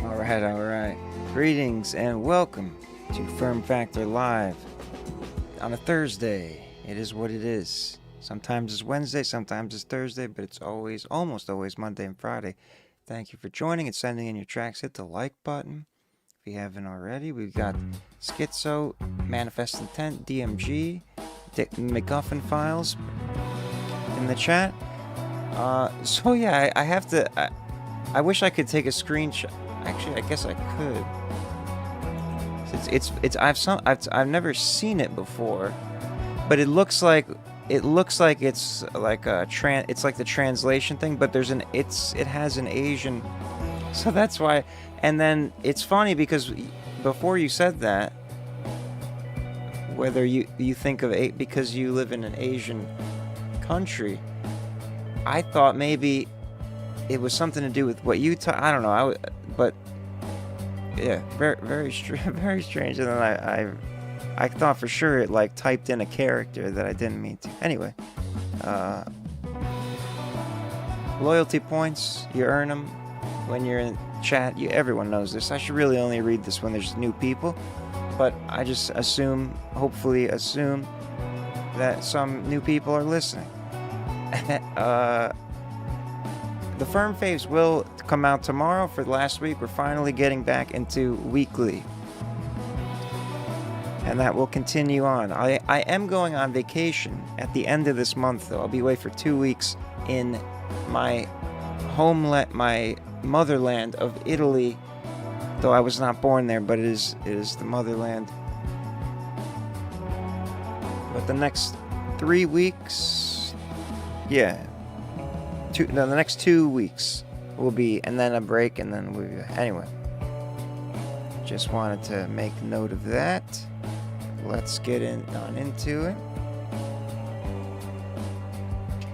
Alright. Greetings and welcome to FERM Factor Live on a Thursday. It is what it is. Sometimes it's Wednesday, sometimes it's Thursday, but it's almost always Monday and Friday. Thank you for joining and sending in your tracks. Hit the like button if you haven't already. We've got Schizo, Manifest Intent, DMG, MacGuffin Files in the chat. So yeah, I have to. I wish I could take a screenshot. Actually, I guess I could. I've never seen it before, but it looks like it's like it's like the translation thing, but it has an Asian, so that's why. And then it's funny because before you said that, whether you think of it because you live in an Asian country, I thought maybe it was something to do with what you I don't know. But yeah, very very very strange. And then I thought for sure it like typed in a character that I didn't mean to. Anyway, loyalty points, you earn them when you're in chat. Everyone knows this. I should really only read this when there's new people, but I just hopefully assume that some new people are listening. The FERM Faves will come out tomorrow. For last week, we're finally getting back into weekly. And that will continue on. I am going on vacation at the end of this month, though. I'll be away for 2 weeks in my my motherland of Italy. Though I was not born there, but it is the motherland. But the next 3 weeks, yeah. The next 2 weeks will be, and then a break, and then anyway. Just wanted to make note of that. Let's get into it.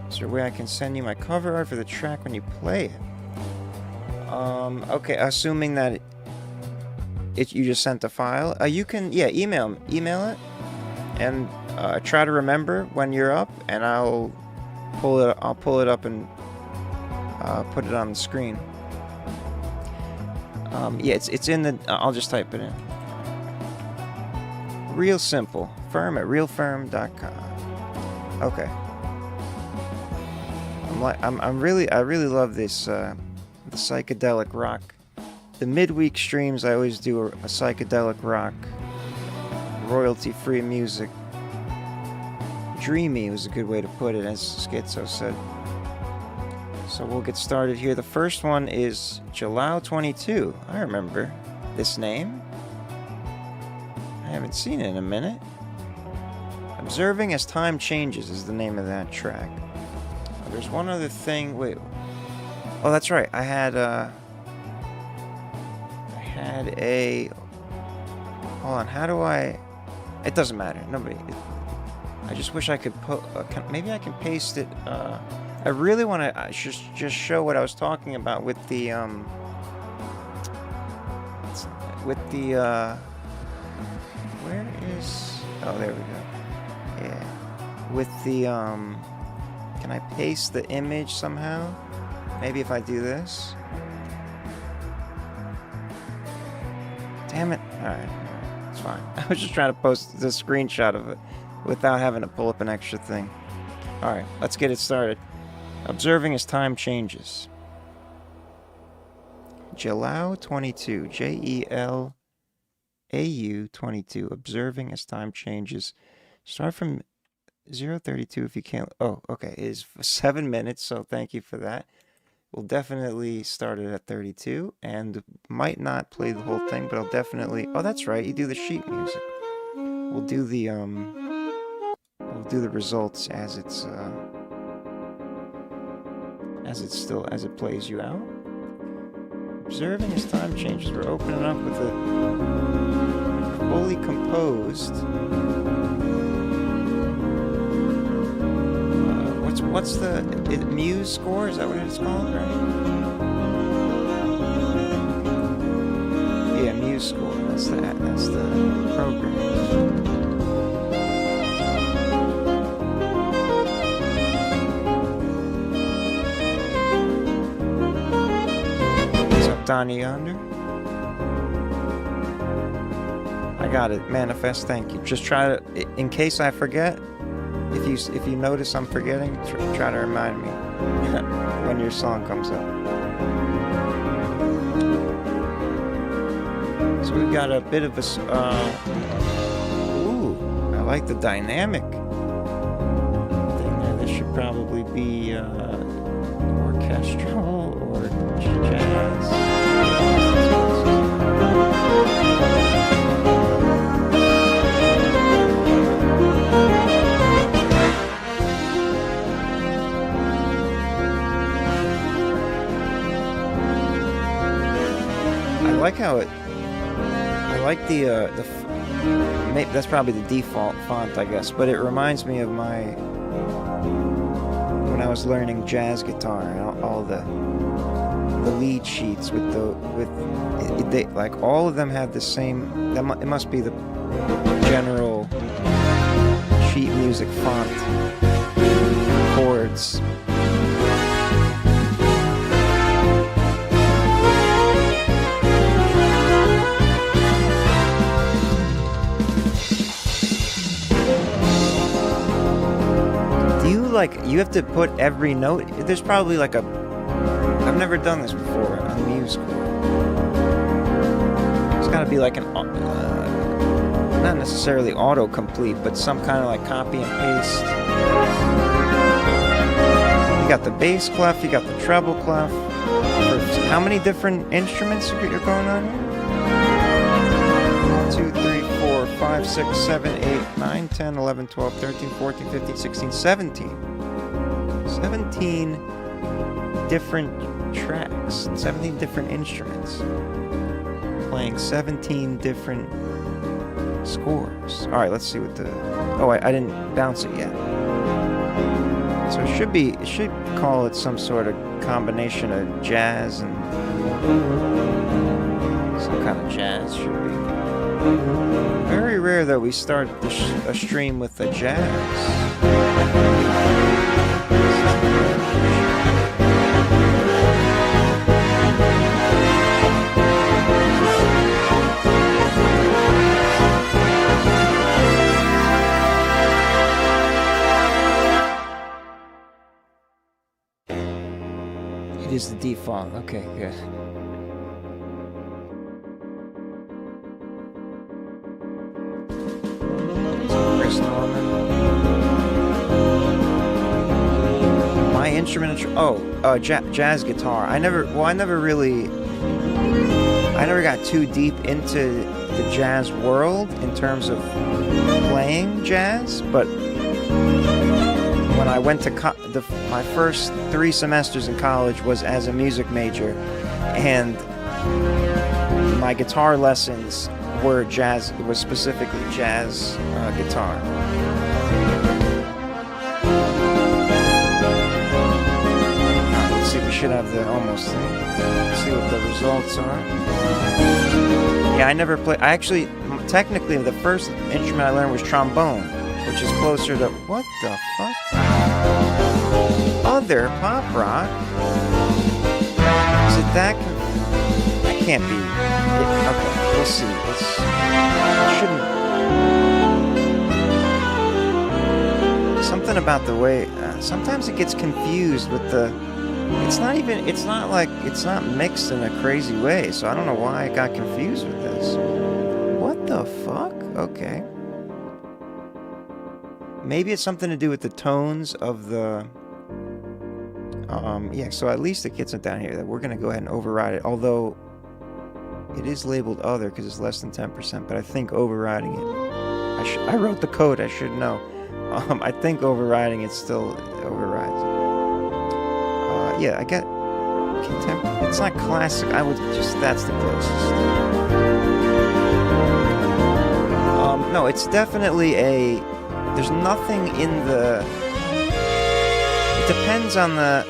Is there a way I can send you my cover art for the track when you play it? Okay, assuming that you just sent a file. You can, email it, and try to remember when you're up, and I'll pull it up and put it on the screen. It's in the. I'll just type it in. Real simple. FERM at realferm.com. Okay. I really love this the psychedelic rock. The midweek streams I always do a psychedelic rock, royalty-free music. Dreamy was a good way to put it, as Schizo said. So we'll get started here. The first one is Jalal22. I remember this name. I haven't seen it in a minute. Observing as Time Changes is the name of that track. There's one other thing. Wait. Oh, that's right. I had a. Hold on. How do I? It doesn't matter. I just wish I could put. Maybe I can paste it. I really want to just show what I was talking about with the where is, oh, there we go. Yeah, with the can I paste the image somehow? Maybe if I do this. Damn it! All right, it's fine. I was just trying to post the screenshot of it without having to pull up an extra thing. All right, let's get it started. Observing as Time Changes. Jalal22, Jelau 22. Observing as Time Changes. Start from 0:32 if you can't. Oh, okay. It is 7 minutes, so thank you for that. We'll definitely start it at 32, and might not play the whole thing, but I'll definitely. Oh, that's right. You do the sheet music. We'll do the results as it's. As it plays you out. Observing as Time Changes. We're opening up with a fully composed. What's the Muse score? Is that what it's called, right? Yeah, Muse score. That's the program. Donnie Yonder. I got it. Manifest, thank you. Just try to, in case I forget, if you notice I'm forgetting, try to remind me when your song comes up. So we've got a bit of a, ooh, I like the dynamic thing there. This should probably be orchestral or jazz. I like how it. I like the maybe that's probably the default font, I guess, but it reminds me of when I was learning jazz guitar, all the lead sheets with they, like all of them have the same. It must be the general sheet music font chords. Like you have to put every note. There's probably like I've never done this before on music. It's got to be like an not necessarily autocomplete, but some kind of like copy and paste. You got the bass clef, you got the treble clef. How many different instruments you're going on here? 1, 2, 3, 4, 5, 6, 7, 8, 9, 10, 11, 12, 13, 14, 15, 16, 17. 17 different tracks, 17 different instruments, playing 17 different scores. Alright, let's see what the... Oh, I didn't bounce it yet. So it should call it some sort of combination of jazz and... some kind of jazz should be. Very rare that we start a stream with the jazz. It is the default. Okay, good. My instrument, jazz guitar. I never got too deep into the jazz world in terms of playing jazz, but when I went to my first 3 semesters in college was as a music major, and my guitar lessons were jazz. It was specifically jazz guitar. Let's see, we should have the almost thing. Let's see what the results are. Yeah, I never played. Technically, the first instrument I learned was trombone, which is closer to... What the fuck? Other pop rock? Is it that... That can't be... Okay, we'll see. It shouldn't... Something about the way... sometimes it gets confused with the... It's not mixed in a crazy way, so I don't know why I got confused with this. What the fuck? Okay. Maybe it's something to do with the tones of the... yeah, so at least it gets it down here that we're going to go ahead and override it, although it is labeled other because it's less than 10%, but I think overriding it... I wrote the code, I should know. I think overriding it still overrides it. Yeah, I get... It's not classic, I would just... That's the closest. No, it's definitely a... There's nothing in the... It depends on the...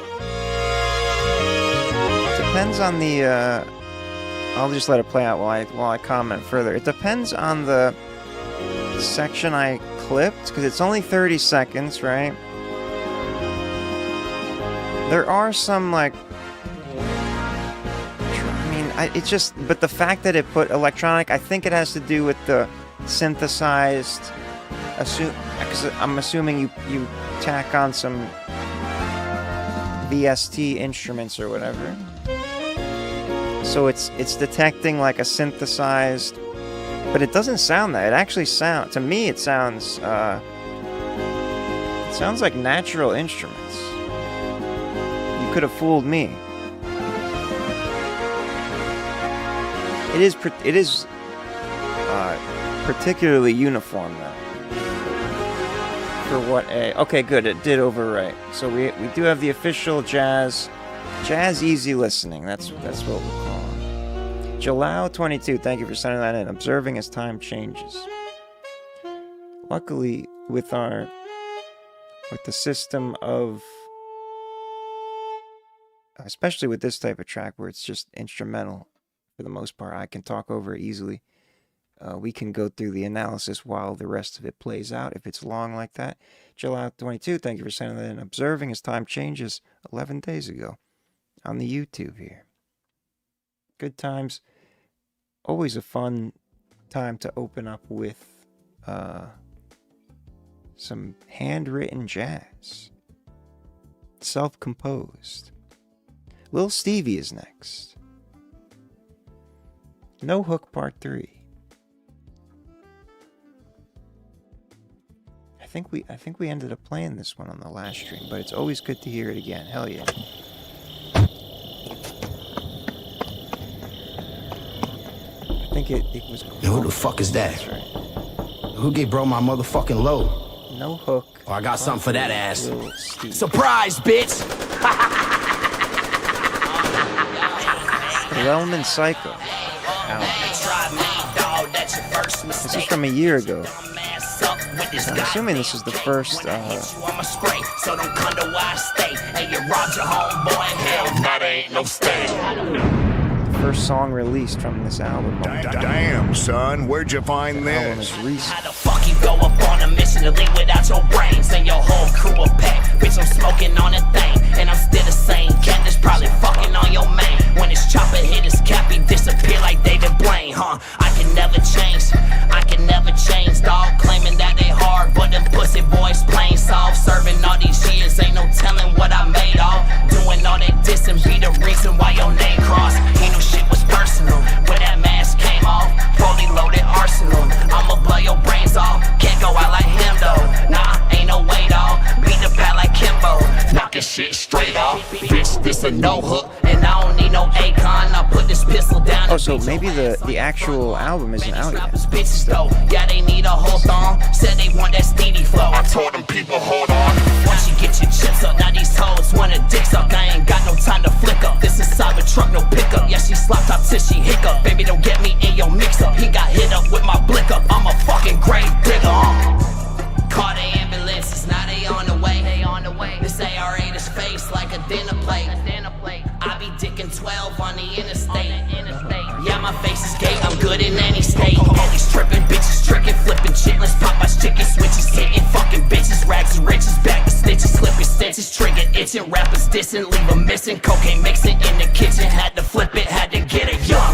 I'll just let it play out while I comment further. It depends on the section I clipped, because it's only 30 seconds, right? There are some, like... I mean, it's just... But the fact that it put electronic, I think it has to do with the synthesized. Because I'm assuming you tack on some VST instruments or whatever. So it's detecting like a synthesized, but it doesn't sound that. It actually to me it sounds like natural instruments. You could have fooled me. It is particularly uniform though. For what okay, good, it did overwrite. So we do have the official jazz easy listening. That's what we call it. Jalao22, thank you for sending that in. Observing as time changes. Luckily, with the system of, especially with this type of track where it's just instrumental for the most part, I can talk over it easily. We can go through the analysis while the rest of it plays out if it's long like that. Jalao22, thank you for sending that in. Observing as time changes 11 days ago on the YouTube here. Good times. Always a fun time to open up with some handwritten jazz. Self-composed. Lil Stevie is next. No Hook Part 3. I think we ended up playing this one on the last stream, but it's always good to hear it again. Hell yeah. I think it was cool. Yo, who the fuck is that? That's right. Who gave bro my motherfucking load? No Hook. Oh, I got something for that ass. Steve. Surprise, bitch! Relman Psycho. This is from a year ago. I'm assuming this is the first first song released from this album. Damn, son, where'd you find this? How the fuck you go up on a mission to leave without your brains and your whole crew of pack? Bitch, I'm smoking on a thing, and I'm still the same. Candace probably fucking on your man. When his chopper hit his cap, he disappear like David Blaine, huh? I can never change, dog. Claiming that they hard, but them pussy boys plain soft. Serving all these years, ain't no telling what I made off. Doing all that dissing be the reason why your name crossed. He knew shit was personal when that mask came off. Fully loaded arsenal, I'ma blow your brains off. Can't go out like him though, nah, ain't no way dog. Beat the pad like Kimbo, knocking shit straight off. Bitch, this a no hook, and I don't need no Akon. I'll put this pistol down. Oh, so maybe the actual album isn't out yet. Bitches though, yeah, they need a whole thong. Said they want that Stevie flow. I told them people, hold on. Once you get your chips up, now these hoes want a dick suck. I ain't got no time to flick up. This is Cybertruck, no pickup. Yeah, she slopped up till she hiccup. Baby, don't get me in your mix up. He got hit up with my blick up. I'm a fucking grave digger. Call the ambulances, now they on the way. This AR-8 is face like a dinner plate. I be dicking 12 on the interstate. Yeah, my face is gay, I'm good in any state. Always tripping, bitches tricking, flipping chitlins, Popeyes chicken switches, hitting fucking bitches, rags and riches, back to snitches, slipping stitches, trigger itching, rappers dissing, leave them missing, cocaine mixing in the kitchen, had to flip it, had to get it young.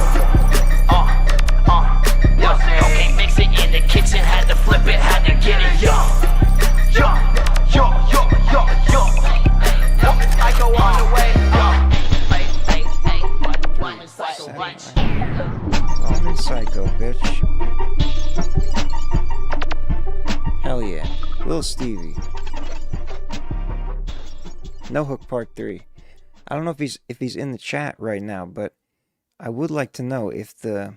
Cocaine mixing in the kitchen, had to flip it, had to get it young. I go on the way, Relman Psycho, bitch. Hell yeah. Lil Stevie. No Hook Part 3. I don't know if he's in the chat right now, but I would like to know if this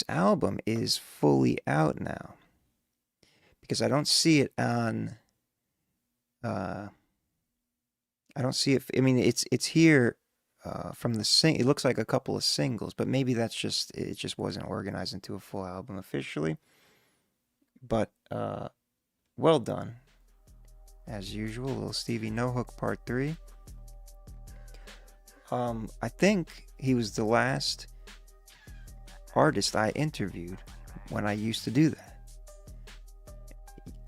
album is fully out now. Because I don't see it on I don't see it. I mean, it's here from the it looks like a couple of singles, but maybe it just wasn't organized into a full album officially. But well done, as usual, Lil Stevie. No Hook Part 3. I think he was the last artist I interviewed when I used to do that.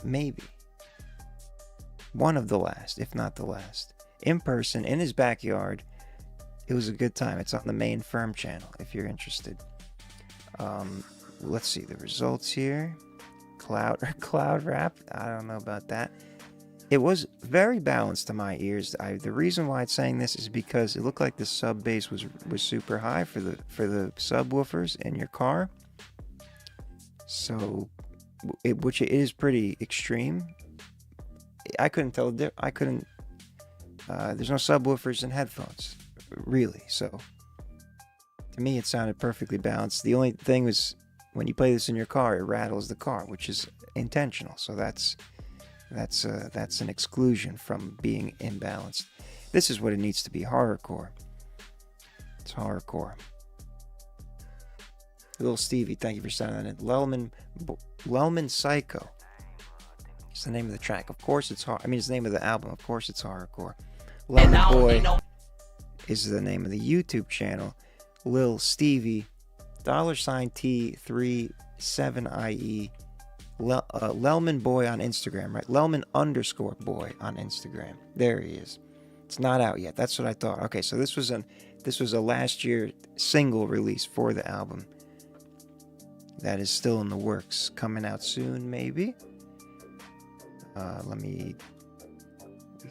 Maybe one of the last, if not the last. In person, in his backyard. It was a good time. It's on the main FERM channel, if you're interested. Let's see the results here. Cloud rap. I don't know about that. It was very balanced to my ears. The reason why it's saying this is because it looked like the sub bass was super high for the subwoofers in your car. So, which it is pretty extreme. I couldn't tell. I couldn't. There's no subwoofers in headphones, really. So, to me, it sounded perfectly balanced. The only thing was when you play this in your car, it rattles the car, which is intentional. So that's an exclusion from being imbalanced. This is what it needs to be. Horrorcore. It's horrorcore. Little Stevie, thank you for sending that in. Lelman Psycho. It's the name of the track. Of course it's it's the name of the album. Of course it's horrorcore. Lelman Boy is the name of the YouTube channel. Lil Stevie, $T37IE. Lelman Boy on Instagram, right? Lelman _boy on Instagram. There he is. It's not out yet. That's what I thought. Okay, so this was a last year single release for the album. That is still in the works. Coming out soon, maybe. We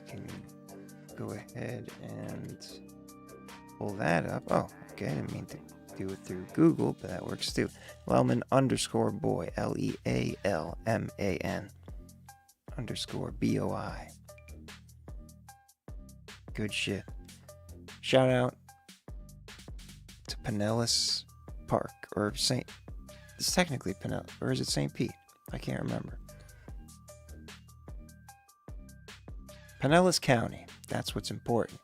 can go ahead and pull that up. Oh, okay. I didn't mean to do it through Google, but that works too. Lelman _boy, LEALMAN _BOI. Good shit. Shout out to Pinellas Park, or it's technically Pinellas, or is it St. Pete? I can't remember. Pinellas County, that's what's important,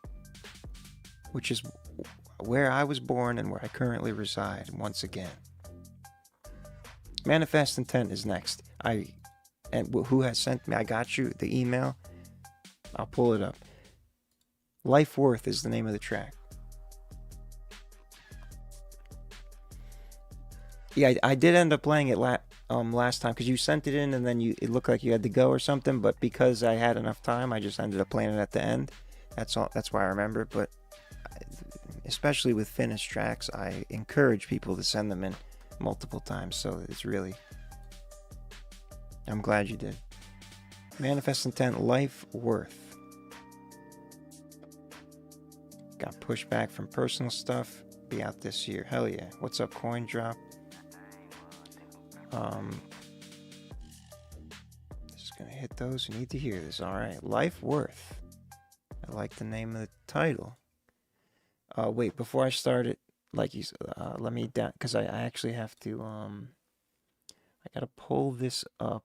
which is where I was born and where I currently reside once again. Manifest Intent is next. Who has sent me? I got you the email. I'll pull it up. Life Worth is the name of the track. Yeah, I did end up playing it last time because you sent it in and then it looked like you had to go or something. But because I had enough time, I just ended up playing it at the end. That's all. That's why I remember it. But especially with finished tracks, I encourage people to send them in multiple times. So it's really, I'm glad you did. Manifest Intent, Life Worth. Got pushed back from personal stuff. Be out this year. Hell yeah. What's up, Coin Drop? Just gonna hit those who need to hear this. All right, Life Worth. I like the name of the title. Wait, before I start it, let me down because I actually have to. I gotta pull this up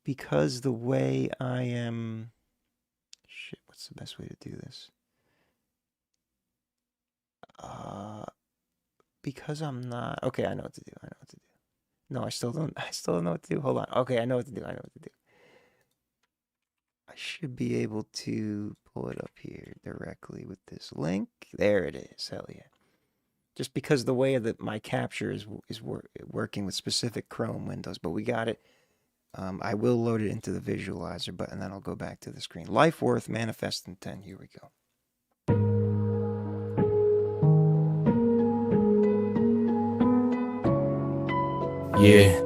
because the way I am. Shit, what's the best way to do this? Because I'm not okay. I know what to do. No, I still don't know what to do. Hold on. Okay, I know what to do. I should be able to pull it up here directly with this link. There it is. Hell yeah. Just because the way that my capture is working with specific Chrome windows, but we got it. I will load it into the visualizer, and then I'll go back to the screen. Life Worth, Manifest Intent. Here we go. Yeah,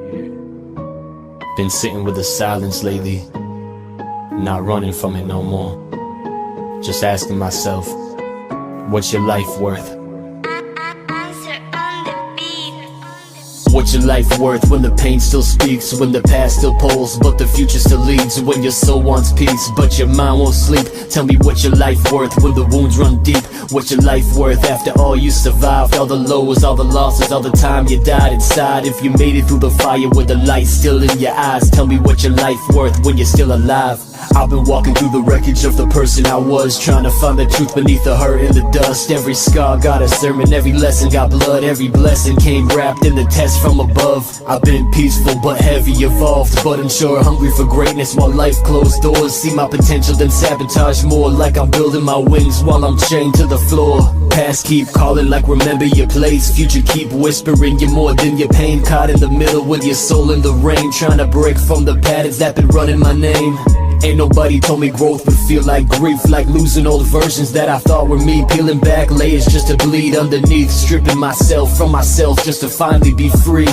been sitting with the silence lately, not running from it no more. Just asking myself, what's your life worth? What's your life worth when the pain still speaks, when the past still pulls, but the future still leads, when your soul wants peace, but your mind won't sleep? Tell me what's your life worth when the wounds run deep? What's your life worth after all you survived? All the lows, all the losses, all the time you died inside. If you made it through the fire with the light still in your eyes, tell me what's your life worth when you're still alive. I've been walking through the wreckage of the person I was, trying to find the truth beneath the hurt and the dust. Every scar got a sermon, every lesson got blood, every blessing came wrapped in the test from above. I've been peaceful but heavy, evolved but unsure, hungry for greatness while life closed doors. See my potential then sabotage more, like I'm building my wings while I'm chained to the floor. Past keep calling like remember your place, future keep whispering you're more than your pain. Caught in the middle with your soul in the rain, trying to break from the patterns that been running my name. Ain't nobody told me growth would feel like grief, like losing old versions that I thought were me. Peeling back layers just to bleed underneath, stripping myself from myself just to finally be free.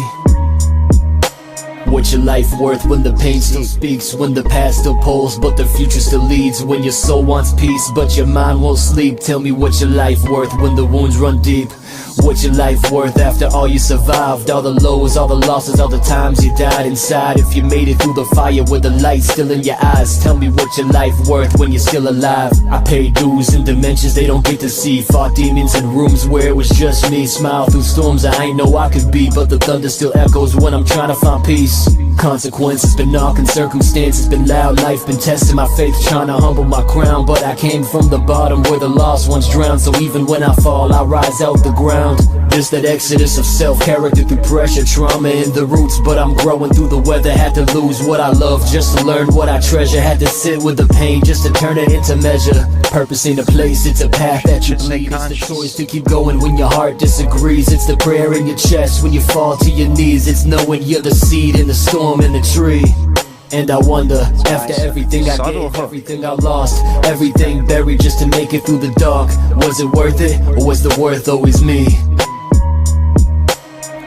What's your life worth when the pain still speaks, when the past still pulls but the future still leads, when your soul wants peace but your mind won't sleep? Tell me what's your life worth when the wounds run deep? What's your life worth after all you survived? All the lows, all the losses, all the times you died inside. If you made it through the fire with the light still in your eyes, tell me what's your life worth when you're still alive? I paid dues in dimensions they don't get to see, fought demons in rooms where it was just me, smile through storms I ain't know I could be, but the thunder still echoes when I'm trying to find peace. Consequences been knocking, circumstances been loud, life been testing my faith, trying to humble my crown, but I came from the bottom where the lost ones drown, so even when I fall I rise out the ground. Just that exodus of self-character through pressure, trauma in the roots, but I'm growing through the weather. Had to lose what I love just to learn what I treasure, had to sit with the pain just to turn it into measure. Purpose ain't a place, it's a path that you lead. It's the choice to keep going when your heart disagrees. It's the prayer in your chest when you fall to your knees. It's knowing you're the seed in the storm in the tree. And I wonder, after everything I gave, everything I lost, everything buried just to make it through the dark, was it worth it, or was the worth always me?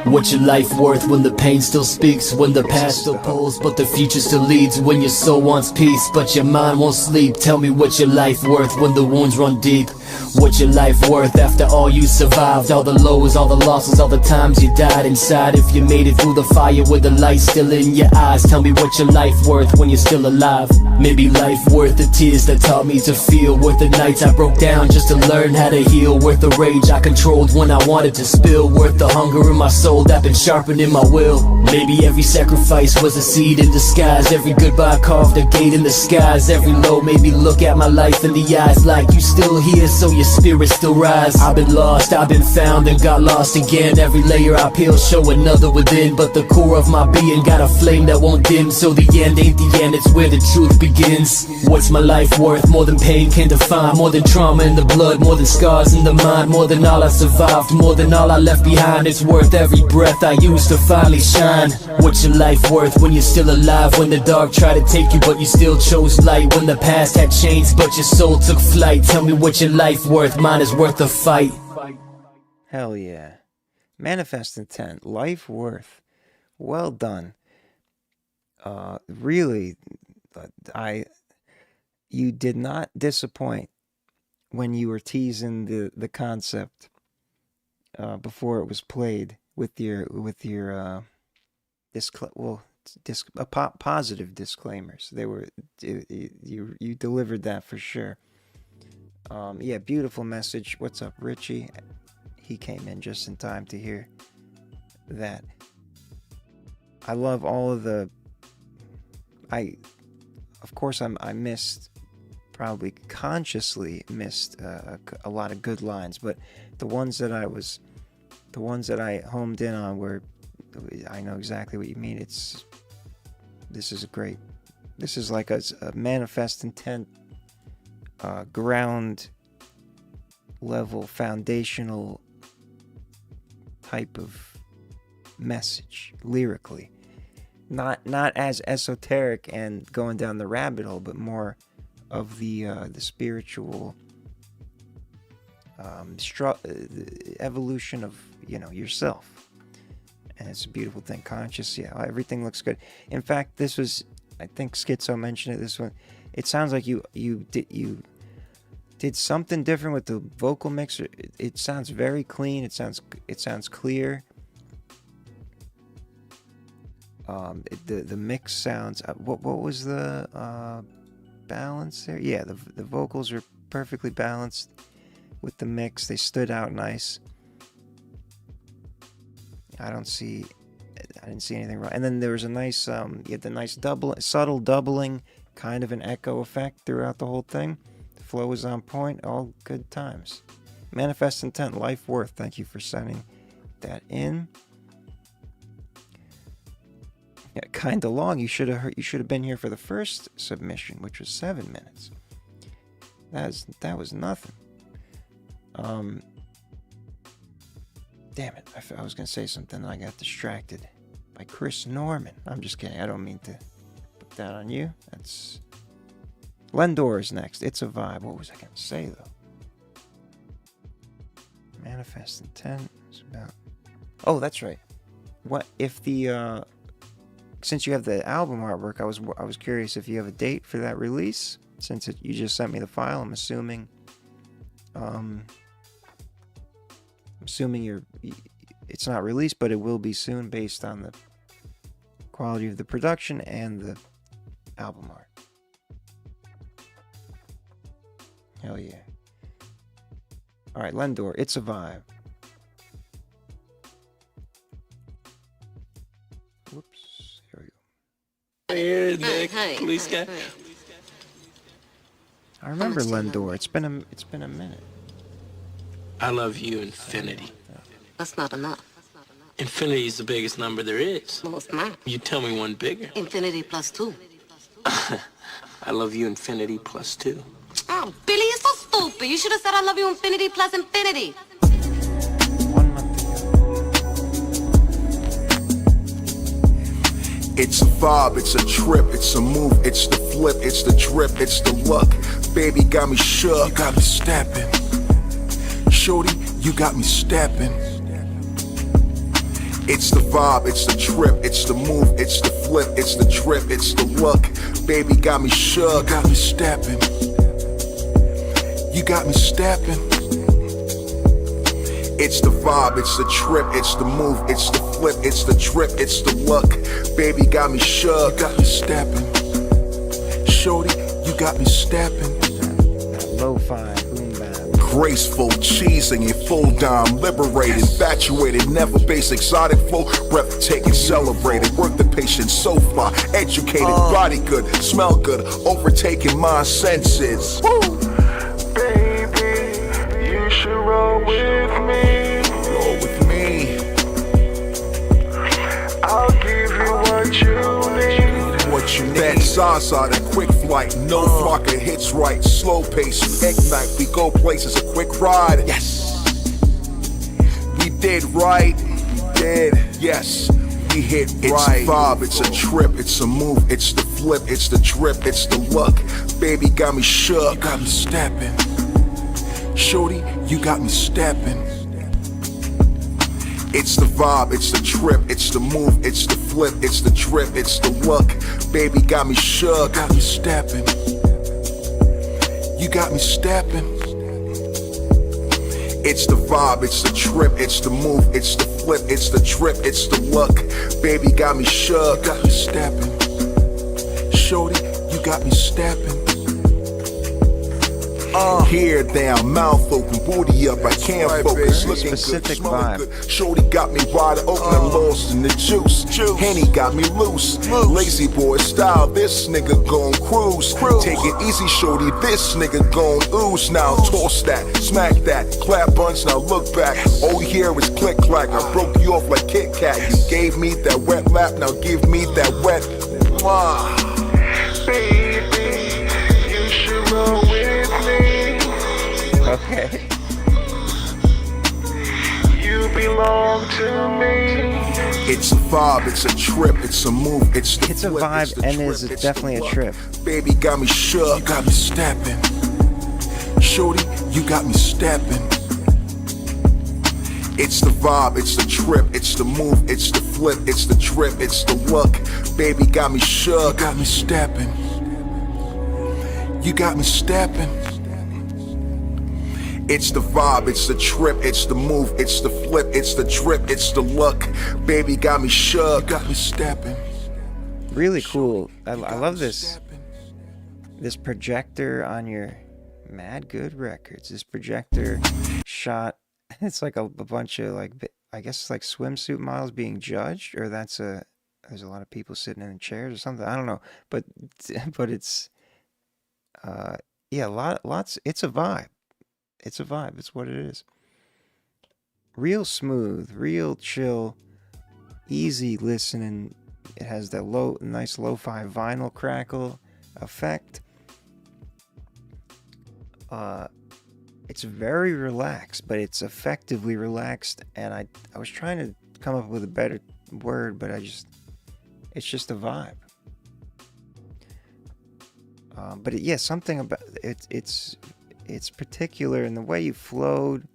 What's your life worth when the pain still speaks, when the past still pulls but the future still leads, when your soul wants peace but your mind won't sleep? Tell me what's your life worth when the wounds run deep? What's your life worth after all you survived? All the lows, all the losses, all the times you died inside. If you made it through the fire with the light still in your eyes, tell me what's your life worth when you're still alive? Maybe life worth the tears that taught me to feel, worth the nights I broke down just to learn how to heal, worth the rage I controlled when I wanted to spill, worth the hunger in my soul that been sharpening my will. Maybe every sacrifice was a seed in disguise, every goodbye carved a gate in the skies, every low made me look at my life in the eyes like you still here, so your spirit still rise. I've been lost, I've been found and got lost again. Every layer I peel show another within, but the core of my being got a flame that won't dim, so the end ain't the end, it's where the truth begins. What's my life worth? More than pain can define, more than trauma in the blood, more than scars in the mind, more than all I survived, more than all I left behind. It's worth every breath I use to finally shine. What's your life worth when you're still alive, when the dark tried to take you but you still chose light, when the past had changed but your soul took flight? Tell me what's your life worth, mine is worth the fight. Hell yeah. Manifest intent, life worth. Well done. Really, you did not disappoint when you were teasing the concept before it was played with your positive disclaimers. They were you delivered that for sure. Yeah, beautiful message. What's up, Richie? He came in just in time to hear that. I love all of the. Of course, I missed, probably consciously missed a lot of good lines, but the ones that I homed in on were, I know exactly what you mean. This is like a manifest intent, ground level, foundational type of message lyrically. Not as esoteric and going down the rabbit hole, but more of the spiritual the evolution of yourself. And it's a beautiful thing. Conscious, yeah, everything looks good. In fact, this was, I think Schizo mentioned it. This one, it sounds like you did something different with the vocal mixer. It sounds very clean. It sounds clear. The mix sounds. What was the balance there? Yeah, the vocals are perfectly balanced with the mix. They stood out nice. I didn't see anything wrong. And then there was a nice, you had the nice subtle doubling, kind of an echo effect throughout the whole thing. The flow was on point. All good times. Manifest intent, life worth. Thank you for sending that in. Yeah, kind of long. You should have been here for the first submission, which was 7 minutes. That was nothing. Damn it! I was gonna say something and I got distracted by Chris Norman. I'm just kidding. I don't mean to put that on you. That's Lendor is next. It's a vibe. What was I going to say, though? Manifest intent is about... Oh, that's right. What if the... Since you have the album artwork, I was curious if you have a date for that release. Since you just sent me the file, I'm assuming... it's not released, but it will be soon based on the quality of the production and the album art. Hell yeah. Alright, Lendor, it's a vibe. Whoops, here we go. Here, the police guy. I remember Lendor. It's been a minute. I love you, infinity. That's not enough. Infinity is the biggest number there is. Well, it's not. You tell me one bigger. Infinity plus 2. I love you, infinity plus 2. Oh, Billy, you're so stupid. You should have said I love you, infinity plus infinity. 1 month ago. It's a vibe, it's a trip, it's a move, it's the flip, it's the drip, it's the look. Baby got me shook, you got me stepping. Shorty, you got me stepping. It's the vibe, it's the trip, it's the move, it's the flip, it's the drip, it's the look. Baby got me shook, you got me stepping. You got me stepping. It's the vibe, it's the trip, it's the move, it's the flip, it's the drip, it's the look. Baby got me shook, you got me stepping. Shorty, you got me stepping. That lo-fi boom bap. Graceful, cheesing in full dime, liberated, infatuated, never base, exotic flow, breathtaking, celebrated, work the patience, so fly, educated, body good, smell good, overtaking my senses. Woo! Baby, you should roll with me. Roll with me. I'll give you what you need. What you need. That Zaza, that quick flight, no flocker hits right, slow pace, ignite, we go places, a quick ride. Yes. We did right, we did, yes. We hit right. It's a vibe, it's a trip, it's a move, it's the flip, it's the drip, it's the look. Baby got me shook, you got me stepping. Shorty, you got me stepping. It's the vibe, it's the trip, it's the move, it's the flip, it's the drip, it's the look. Baby got me shook, got me stepping. You got me stepping. It's the vibe, it's the trip, it's the move, it's the flip, it's the drip, it's the look. Baby got me shook, got me stepping. Shorty, you got me stepping. Hair down, mouth open, booty up, I can't focus. Looking Specific good, smelling vibe. good. Shorty got me wide open, I'm lost in the juice. Henny got me loose. Lazy boy style, this nigga gon' cruise. Take it easy, shorty, this nigga gon' ooze. Now toss that, smack that, clap buns, now look back. All you hear is click clack, I broke you off like Kit Kat. You gave me that wet lap, now give me that wet. Baby, you should roll with me. Okay. You belong to me. It's a vibe, it's a trip, it's a move, it's the It's a flip, vibe it's the and drip, is it's definitely the a look. trip. Baby got me shook, you got me stepping. Shorty, you got me stepping. It's the vibe, it's the trip, it's the move, it's the flip, it's the drip, it's the look. Baby got me shook, you got me stepping. You got me stepping. It's the vibe, it's the trip, it's the move, it's the flip, it's the drip, it's the look. Baby got me shook, you got me stepping. Really cool. I love this projector on your Mad Good Records. This projector shot, it's like a bunch of like, I guess it's like swimsuit models being judged, or there's a lot of people sitting in chairs or something. I don't know, but it's yeah, lots. It's a vibe. It's a vibe. It's what it is. Real smooth, real chill, easy listening. It has that nice lo-fi vinyl crackle effect. It's very relaxed, but it's effectively relaxed. And I was trying to come up with a better word, but it's just a vibe. But yeah, something about it. It's particular in the way you flowed,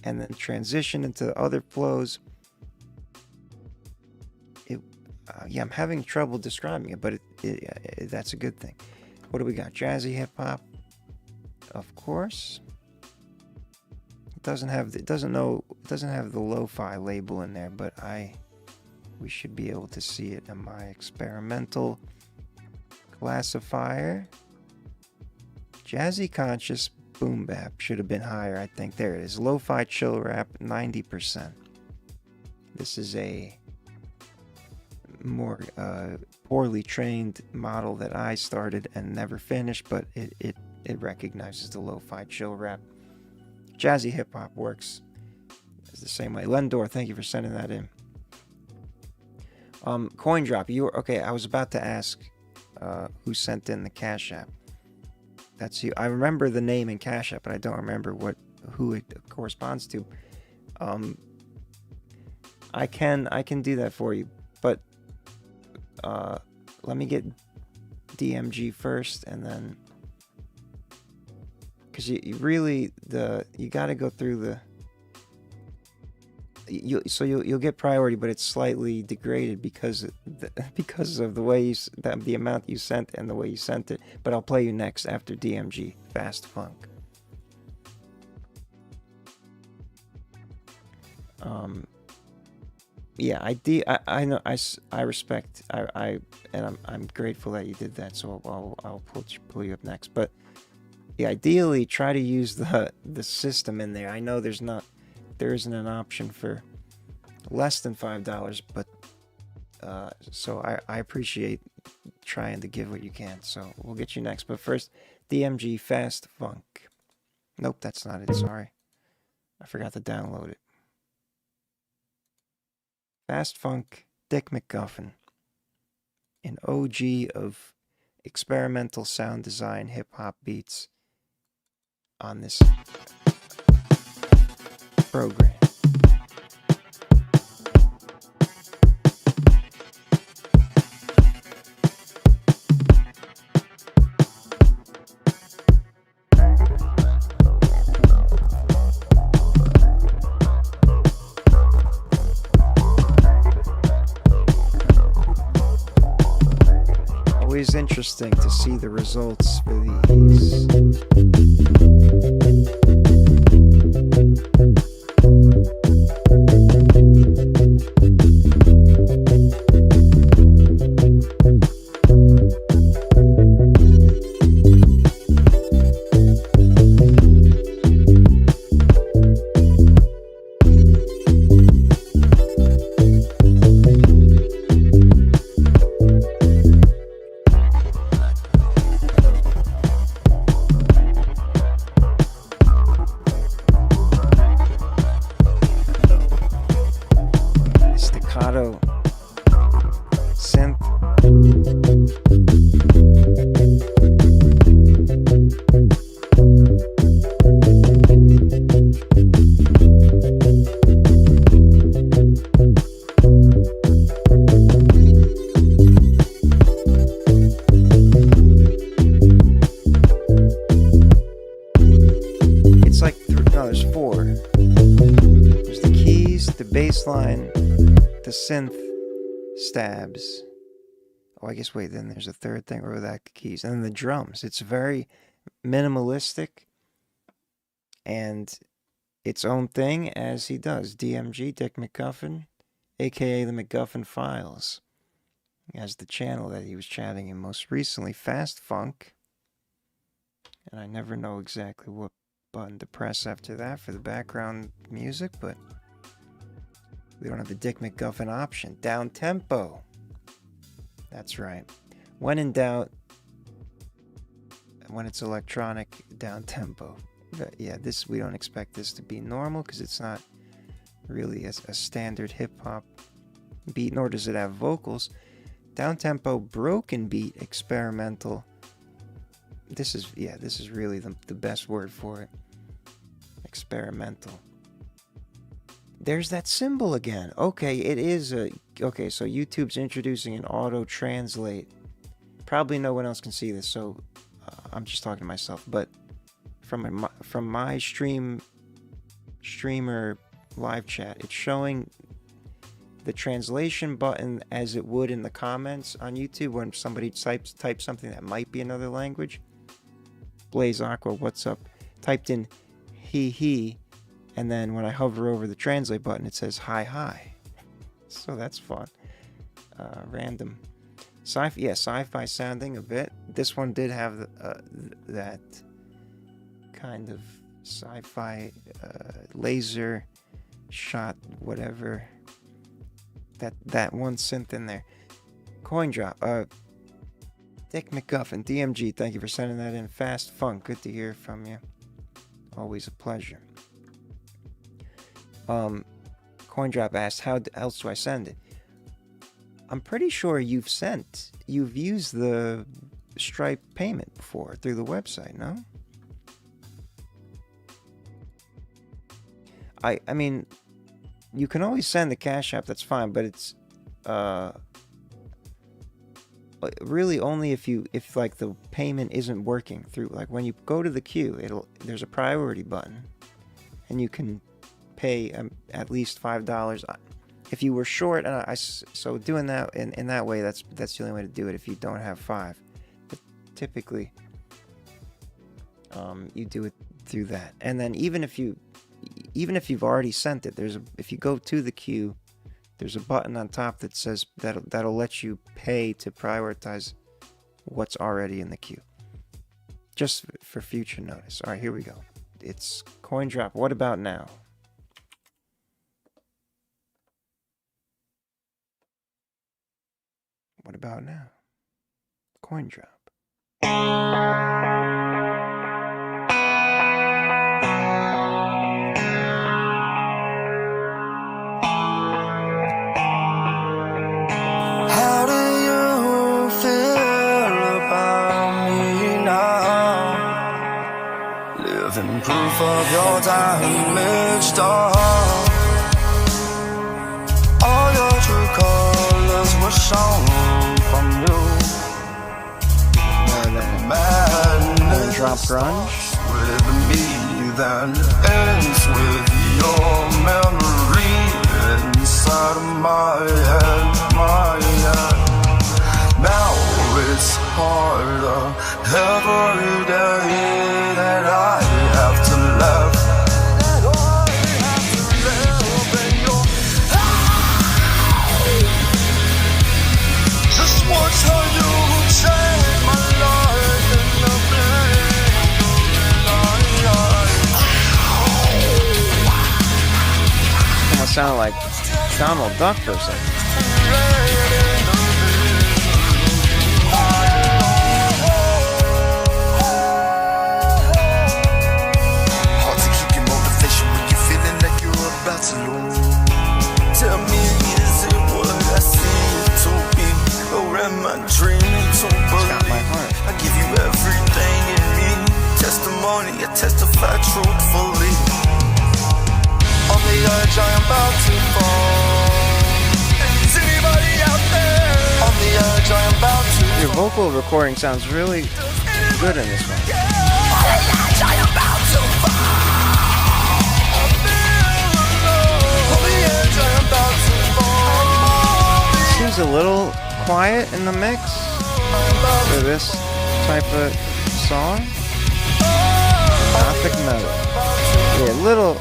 and then transition into other flows. Yeah, I'm having trouble describing it, but that's a good thing. What do we got? Jazzy hip hop, of course. It doesn't have the lo-fi label in there, but we should be able to see it in my experimental classifier. Jazzy conscious boom bap should have been higher, I think. There it is. Lo-fi chill rap, 90%. This is a more poorly trained model that I started and never finished, but it recognizes the lo-fi chill rap. Jazzy hip hop works the same way. Lendor, thank you for sending that in. Coin drop, you were okay. I was about to ask who sent in the Cash App. That's you. I remember the name in Cash App, but I don't remember who it corresponds to. I can do that for you, but let me get DMG first, and then because you really you got to go through the. You'll get priority, but it's slightly degraded because of the way the amount you sent and the way you sent it. But I'll play you next after DMG Fast Funk. Yeah, I know I respect and I'm grateful that you did that. So I'll pull you up next. But yeah, ideally try to use the system in there. I know there isn't an option for less than $5, but so I appreciate trying to give what you can. So we'll get you next, but first, DMG Fast Funk. Nope, that's not it. Sorry, I forgot to download it. Fast Funk, Dick McGuffin, an OG of experimental sound design, hip hop beats on this program. Always interesting to see the results for these. Synth. It's like there's four. There's the keys, the bass line, the synth stabs. Oh, I guess, wait, then there's a third thing, or that keys, and then the drums. It's very minimalistic and its own thing, as he does. DMG, Dick McGuffin, aka the McGuffin Files, as the channel that he was chatting in most recently. Fast Funk, and I never know exactly what button to press after that for the background music, but we don't have the Dick McGuffin option. Down tempo. That's right. When in doubt, when it's electronic, down tempo. But yeah, we don't expect this to be normal because it's not really a standard hip hop beat, nor does it have vocals. Down tempo, broken beat, experimental. This is really the best word for it. Experimental. There's that symbol again. Okay, it is okay, so YouTube's introducing an auto translate. probably no one else can see this, so I'm just talking to myself. But from my streamer live chat, it's showing the translation button as it would in the comments on YouTube when somebody types something that might be another language. Blaze Aqua, what's up? Typed in he, and then when I hover over the translate button, it says hi. So that's fun. Random. Sci-fi sounding a bit. This one did have that kind of sci-fi laser shot, whatever. That one synth in there. Coin drop. Dick McGuffin, DMG, thank you for sending that in. Fast Funk, good to hear from you. Always a pleasure. Coin drop asked, how else do I send it? I'm pretty sure you've used the Stripe payment before through the website, no? I mean, you can always send the Cash App, that's fine, but it's really only if like the payment isn't working through. Like when you go to the queue, there's a priority button, and you can pay at least $5. If you were short, so doing that in that way, that's the only way to do it if you don't have $5. But typically, you do it through that. And then even if you've already sent it, if you go to the queue, there's a button on top that says that'll let you pay to prioritize what's already in the queue. Just for future notice. All right, here we go. It's coin drop. What about now? What about now? Coin drop. How do you feel about me now? Living proof of your damaged heart. All your true colors were shown from you. Madness drop grunge with me then ends with your memory inside of my head. Now it's harder every day that I have to live. Just watch how you change my life in the blink of an eye. Almost sounded like Donald Duck for a second. Hard to keep your motivation when you're feeling like you're about to lose. Tell me, is it what I see it to be? Or am I dreaming to believe? My heart. I give you everything in me. Testimony, I testify truthfully. On the edge, I am about to fall. Is anybody out there? On the edge, I am about to fall. Your vocal recording sounds really good in this one. On the edge, I am about to fall. On the edge, I am about to fall. Seems a little quiet in the mix for this type of song. Gothic metal. Yeah, a little,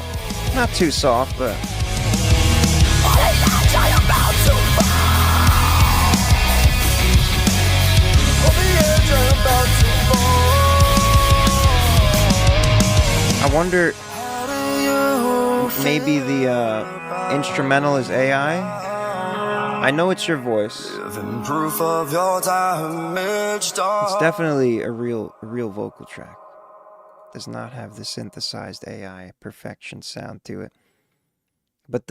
not too soft, but. I wonder, maybe the instrumental is AI? I know it's your voice. Proof of your damaged heart. It's definitely a real vocal track. Does not have the synthesized AI perfection sound to it. But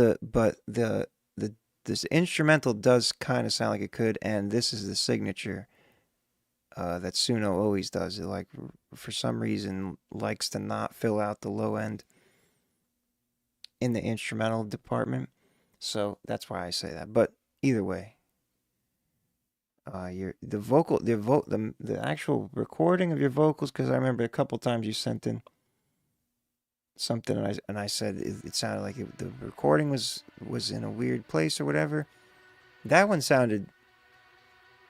this instrumental does kind of sound like it could, and this is the signature that Suno always does. It, like, for some reason, likes to not fill out the low end in the instrumental department. So that's why I say that. But either way, the actual recording of your vocals, because I remember a couple times you sent in something and I said it sounded like the recording was in a weird place or whatever. That one sounded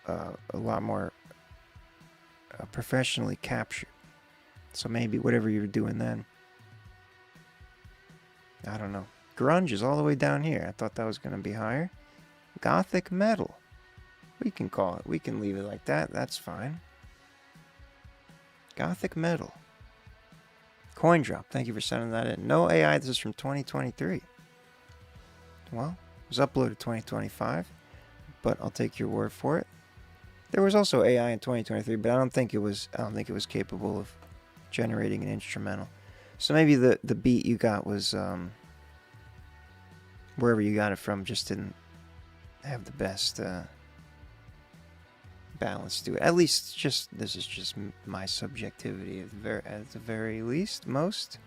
a lot more professionally captured. So maybe whatever you were doing then, I don't know. Grunge is all the way down here. I thought that was going to be higher. Gothic metal. We can call it. We can leave it like that. That's fine. Gothic metal. Coin drop. Thank you for sending that in. No AI. This is from 2023. Well, it was uploaded 2025, but I'll take your word for it. There was also AI in 2023, but I don't think it was capable of generating an instrumental. So maybe the beat you got was wherever you got it from just didn't have the best balance to it. At least this is just my subjectivity at the very least. Most.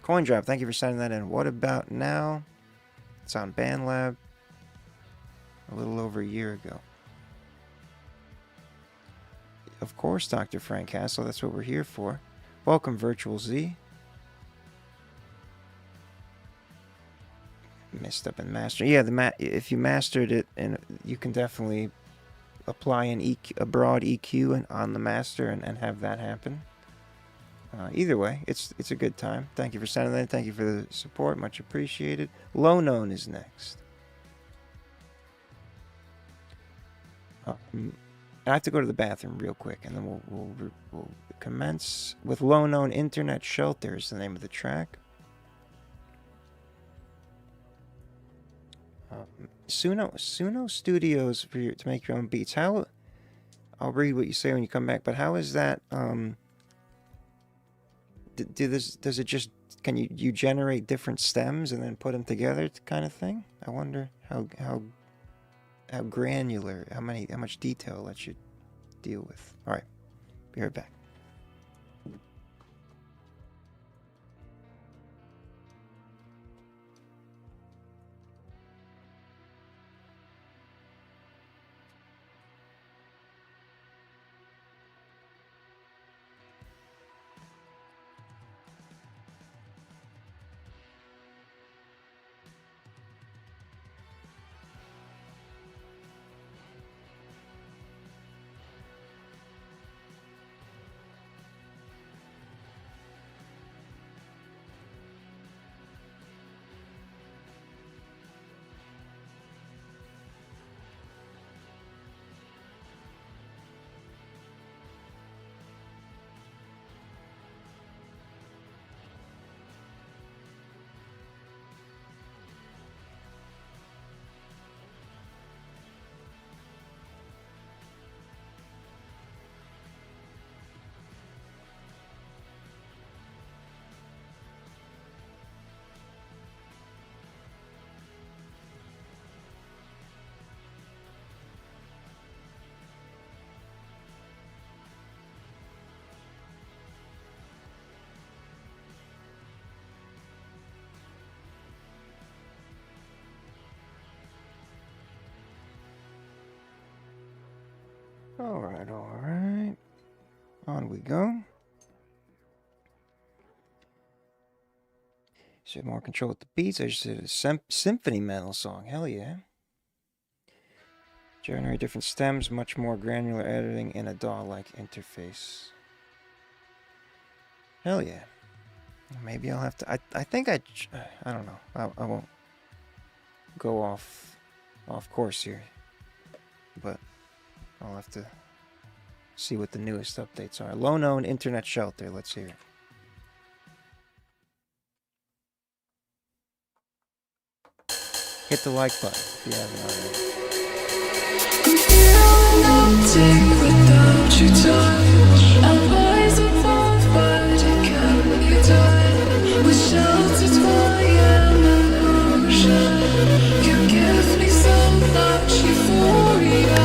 Coin drop, thank you for sending that in. What about now? It's on BandLab a little over a year ago. Of course, Dr. Frank Castle, that's what we're here for. Welcome, Virtual Z. Messed up in master. Yeah, if you mastered it, and you can definitely apply a broad EQ on the master and have that happen. Either way, it's a good time. Thank you for sending that. Thank you for the support. Much appreciated. Low Known is next. I have to go to the bathroom real quick, and then we'll commence with Low Known. Internet Shelter is the name of the track. Suno Studios to make your own beats. How? I'll read what you say when you come back. But how is that? Does it just, can you generate different stems and then put them together kind of thing? I wonder how granular, how much detail that should deal with. All right, be right back. All right. On we go. So more control with the beats. I just did a symphony metal song. Hell yeah. Generate different stems, much more granular editing in a DAW-like interface. Hell yeah. Maybe I'll have to. I think I don't know. I won't go off course here, but I'll have to see what the newest updates are. Low Known Internet Shelter. Let's hear it. Hit the like button if you haven't already. Without your touch, I rise above, but it can't be done. With sheltered by an emotion, you give me so much euphoria.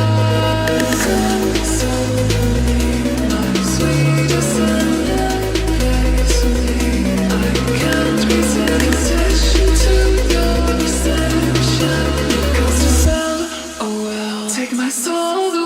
Take my soul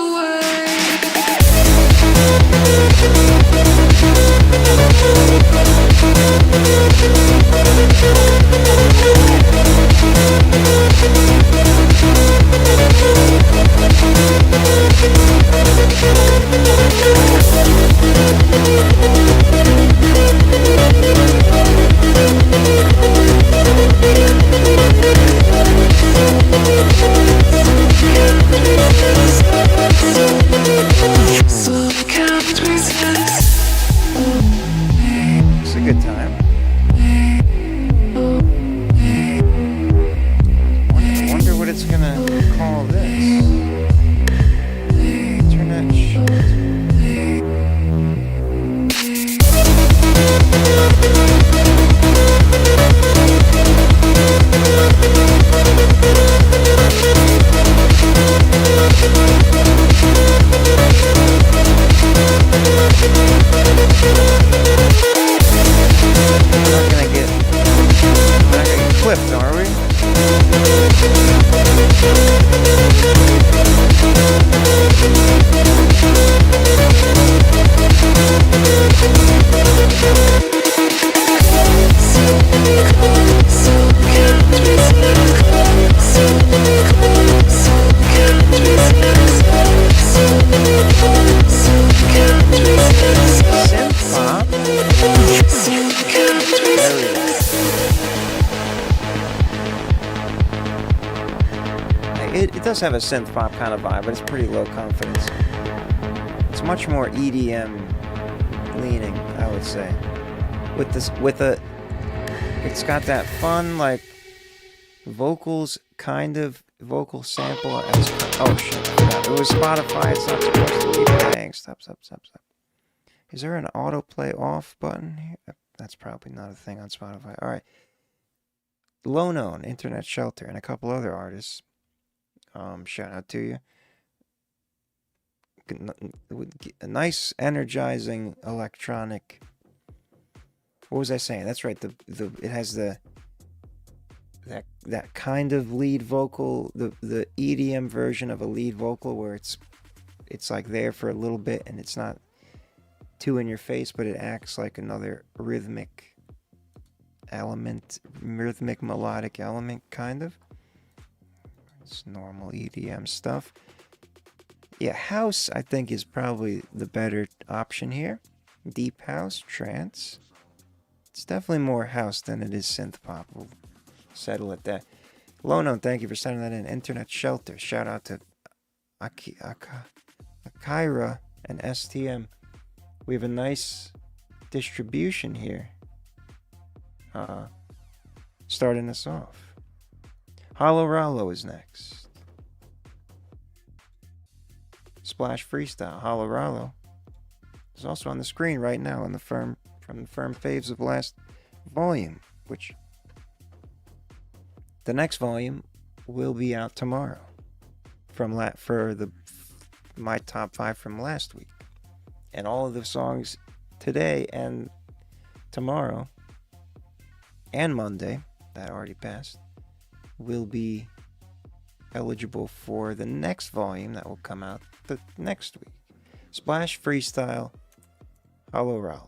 It does have a synth pop kind of vibe, but it's pretty low confidence. It's much more EDM leaning, I would say. It's got that fun, like, vocals, kind of vocal sample. Oh shit, I forgot. It was Spotify, it's not supposed to keep playing. Stop. Is there an autoplay off button here? That's probably not a thing on Spotify. Alright. Low Known, Internet Shelter, and a couple other artists. Shout out to you. A nice, energizing electronic. What was I saying? That's right. It has that kind of lead vocal, the EDM version of a lead vocal where it's like there for a little bit and it's not too in your face, but it acts like another rhythmic melodic element, kind of. It's normal EDM stuff. Yeah, house, I think, is probably the better option here. Deep house, trance. It's definitely more house than it is synth pop. We'll settle at that. Lono, thank you for sending that in. Internet Shelter. Shout out to Akira and STM. We have a nice distribution here. Starting us off. Hollow Rallo is next. Splash Freestyle. Hollow Rallo is also on the screen right now in the from the FERM faves of last volume, which the next volume will be out tomorrow for my top 5 from last week. And all of the songs today and tomorrow and Monday, that already passed, will be eligible for the next volume that will come out the next week. Splash Freestyle, Hollow Rallo.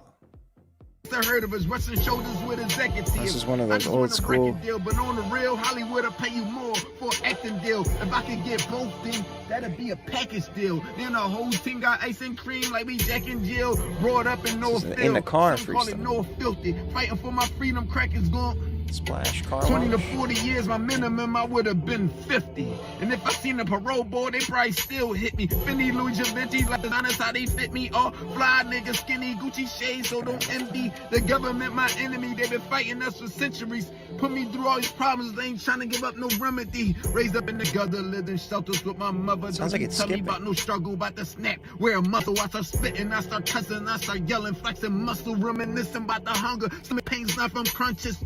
Heard of his Russian shoulders with executives. This is one of those old school deal, but on the real, Hollywood will pay you more for an acting deal. If I could get both, then that'd be a package deal. Then the whole team got ice and cream like we Jack and Jill. Brought up in North Field. In the car, some call it North Filthy. Fighting for my freedom, crack is gone. Splash car 20 to 40 years, my minimum, I would have been 50. And if I seen a parole board, they probably still hit me. Fendi, Louis Givenchy, like designers, how they fit me. All fly niggas, skinny, Gucci shades, so don't envy. The government, my enemy, they been fighting us for centuries. Put me through all these problems, they ain't trying to give up no remedy. Raised up in the gutter, lived in shelters with my mother. Sounds like it's tell skipping. me about no struggle, about the snap. Wear a muscle, I start spitting, I start cussing, I start yelling, flexing muscle, reminiscing about the hunger. Some pains not from crunches.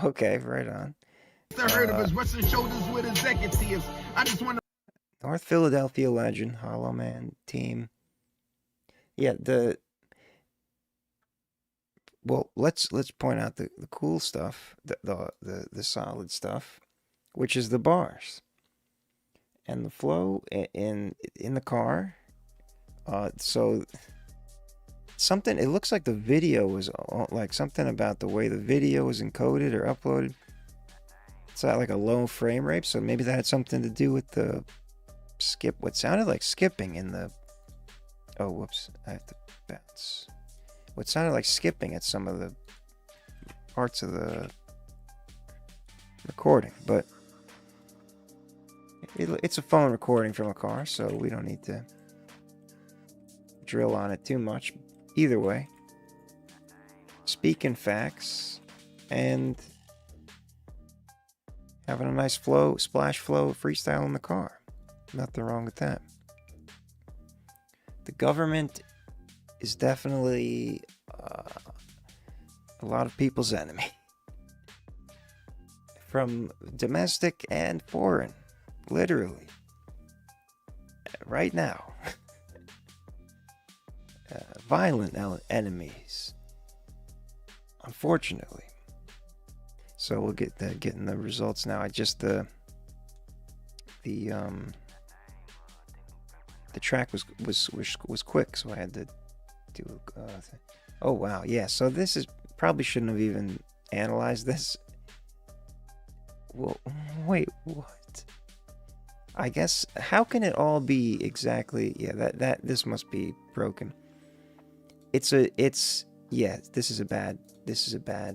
Okay, right on. I heard of his Russian shoulders with executives. I just want to. North Philadelphia legend, Hollow Man team. Yeah, well, let's point out the cool stuff, the solid stuff, which is the bars and the flow in the car. So something, it looks like the video was like something about the way the video was encoded or uploaded. It's at like a low frame rate, so maybe that had something to do with the what sounded like skipping in the. Oh, whoops! I have to bounce. What sounded like skipping at some of the parts of the recording, but it's a phone recording from a car, so we don't need to drill on it too much. Either way, speaking facts and having a nice flow, splash flow, freestyle in the car. Nothing wrong with that. The government is definitely a lot of people's enemy. From domestic and foreign, literally. Right now. Violent enemies, unfortunately. So we'll getting the results now. I just the track was quick, so I had to do. Oh wow, yeah. So this is probably shouldn't have even analyze this. Well, wait, what? I guess, how can it all be exactly, yeah, this must be broken. Yeah, this is a bad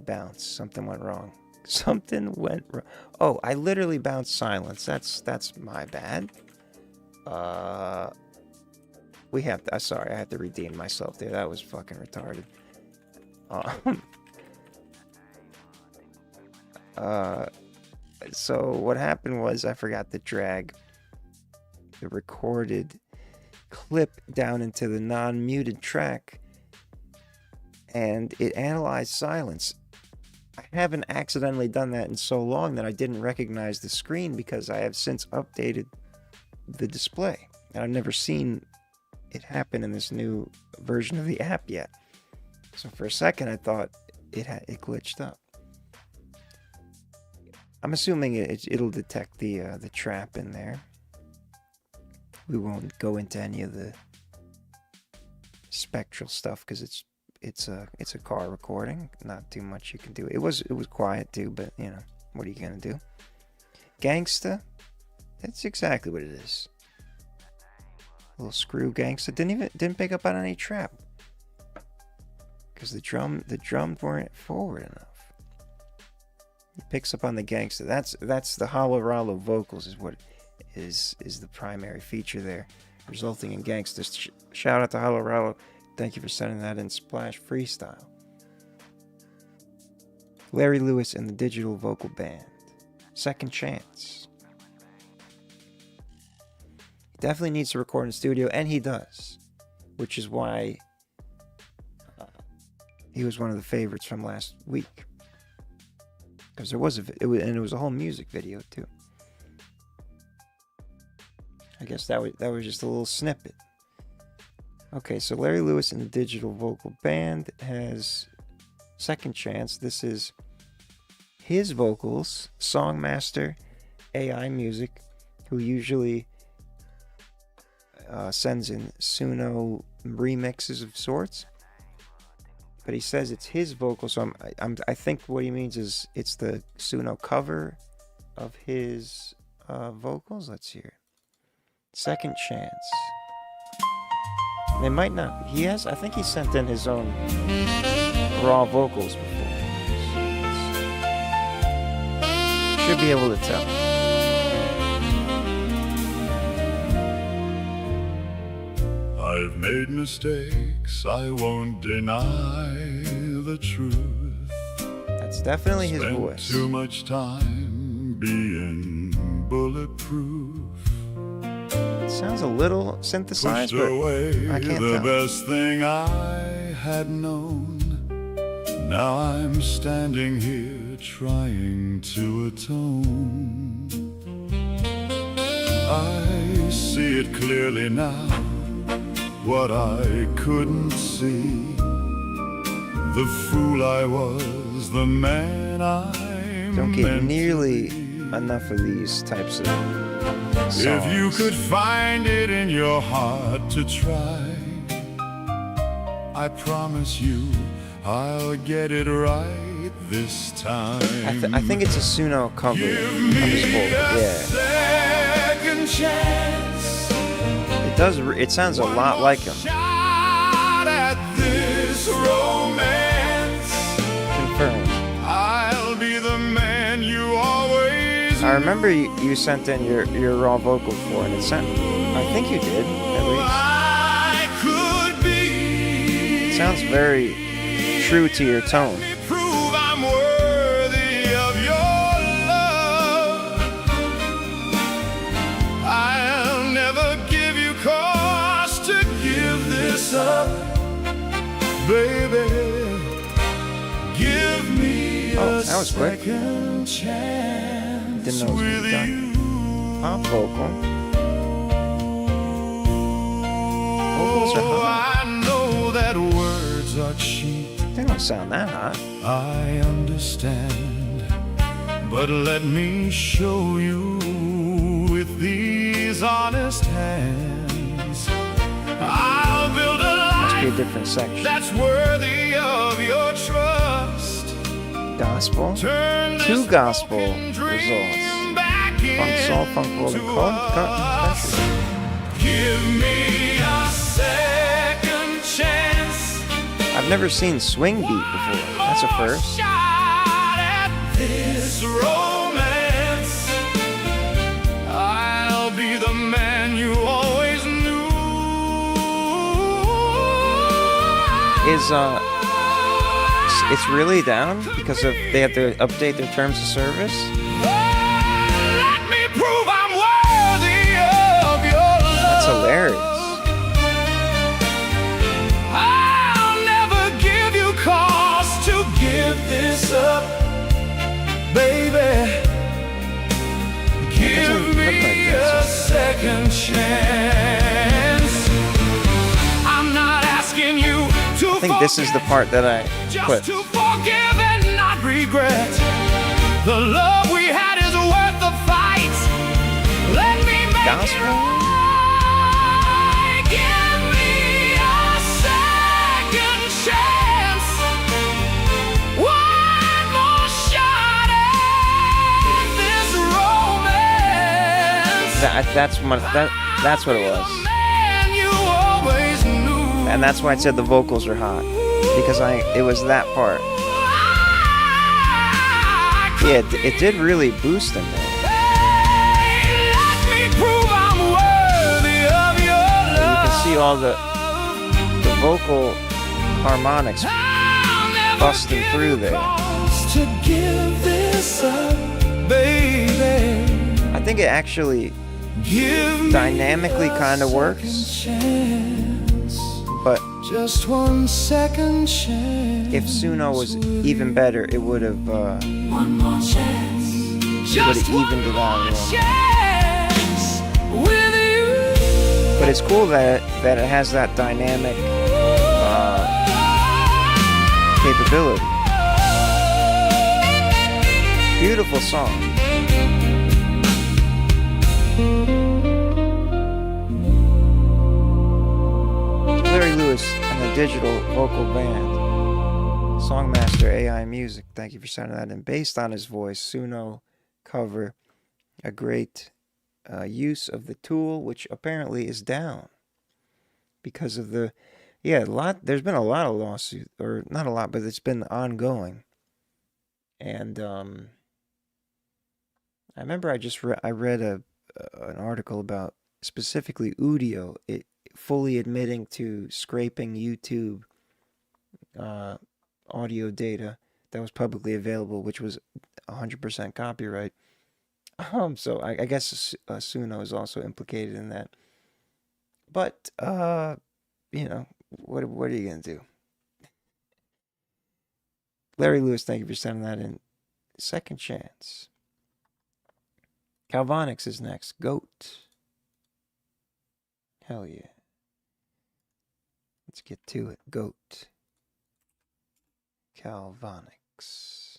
bounce. Something went wrong. Something went wrong. Oh, I literally bounced silence. That's my bad. Sorry, I have to redeem myself there. That was fucking retarded. So what happened was I forgot to drag the recorded clip down into the non-muted track, and it analyzed silence. I haven't accidentally done that in so long that I didn't recognize the screen, because I have since updated the display, and I've never seen it happen in this new version of the app yet. So for a second I thought it glitched up. I'm assuming it'll detect the trap in there. We won't go into any of the spectral stuff because it's a car recording. Not too much you can do. It was quiet too, but you know, what are you gonna do? Gangsta, that's exactly what it is. Little screw gangsta didn't pick up on any trap because the drums weren't forward enough. He picks up on the gangsta. That's the hollow rollo vocals is what is the primary feature there, resulting in gangsta. Shout out to Hollow Rollo. Thank you for sending that in Splash Freestyle. Larry Lewis and the Digital Vocal Band. Second Chance. He definitely needs to record in studio, and he does, which is why he was one of the favorites from last week. Because it was a whole music video too. I guess that was just a little snippet. Okay, so Larry Lewis and the Digital Vocal Band has Second Chance. This is his vocals, Songmaster AI Music, who usually sends in Suno remixes of sorts. But he says it's his vocal, so I think what he means is it's the Suno cover of his vocals. Let's hear it. Second Chance. They might not. I think he sent in his own raw vocals before. Should be able to tell. I've made mistakes, I won't deny the truth. That's definitely his voice. Too much time being bulletproof. It sounds a little synthesized, Pushed but away I can't the tell. best thing I had known. Now I'm standing here trying to atone. I see it clearly now, what I couldn't see. The fool I was, the man I'm Don't get meant nearly to be. enough of these types of songs. If you could find it in your heart to try, I promise you I'll get it right this time. I think it's a Suno cover Give of me his vocal. a Yeah. second chance. It does. It sounds a lot like him. Shot at this romance. Confirmed. I'll be the man you always. I remember you sent in your raw vocal for, and it sent. I think you did at least. I could be. It sounds very true to your tone. Prove I'm worthy of your love. I'll never give you cause to give this up, baby. Give me a that was quick. second chance. Didn't know it was with done. you. Pop vocal. Vocals are hot. I know that words are cheap. They don't sound that hot. I understand, but let me show you with these honest hands. I'll build a Must be a life different section. that's worthy of your trust. gospel. Turn this 2 gospel broken dream results. back Funk, soul, funk, roll, and country. Give me a second chance. I've never seen swing beat before. That's a first. Shot at this romance. I'll be the man you always knew. It's really down because they have to update their terms of service. Let me prove I'm worthy of your love. That's hilarious. I'll never give you cause to give this up, baby. Give Doesn't look like me that, a second chance. I'm not asking you to I think this is the part that I just put. to forgive and not regret. The love we had is worth the fight. Let me make Gospel? it right. Give me a second chance. One more shot at this romance. That's what it was. Man you always knew. And that's why I said the vocals are hot. Because it was that part. Yeah, it did really boost them. Let me prove I'm worthy of your You love. can see all the vocal harmonics busting through there. To give this up, baby. I think it actually Give me dynamically a kind of works, second chance. but Just 1 second chance. if Suno was even better, it would have One more chance. Just evened it out a little. chance with you. But it's cool that it has that dynamic capability. Beautiful song. Larry Lewis and the Digital Vocal Band. Songmaster AI Music. Thank you for sending that in. Based on his voice, Suno cover. A great use of the tool, which apparently is down because of the there's been a lot of lawsuits, or not a lot, but it's been ongoing. And I remember I read an article about specifically Udio, it fully admitting to scraping YouTube audio data that was publicly available, which was 100% copyright. So I guess Suno is also implicated in that. But what are you gonna do? Larry Lewis, thank you for sending that in. Second chance. Calvonics is next. Goat. Hell yeah. Let's get to it. Goat. Calvonics.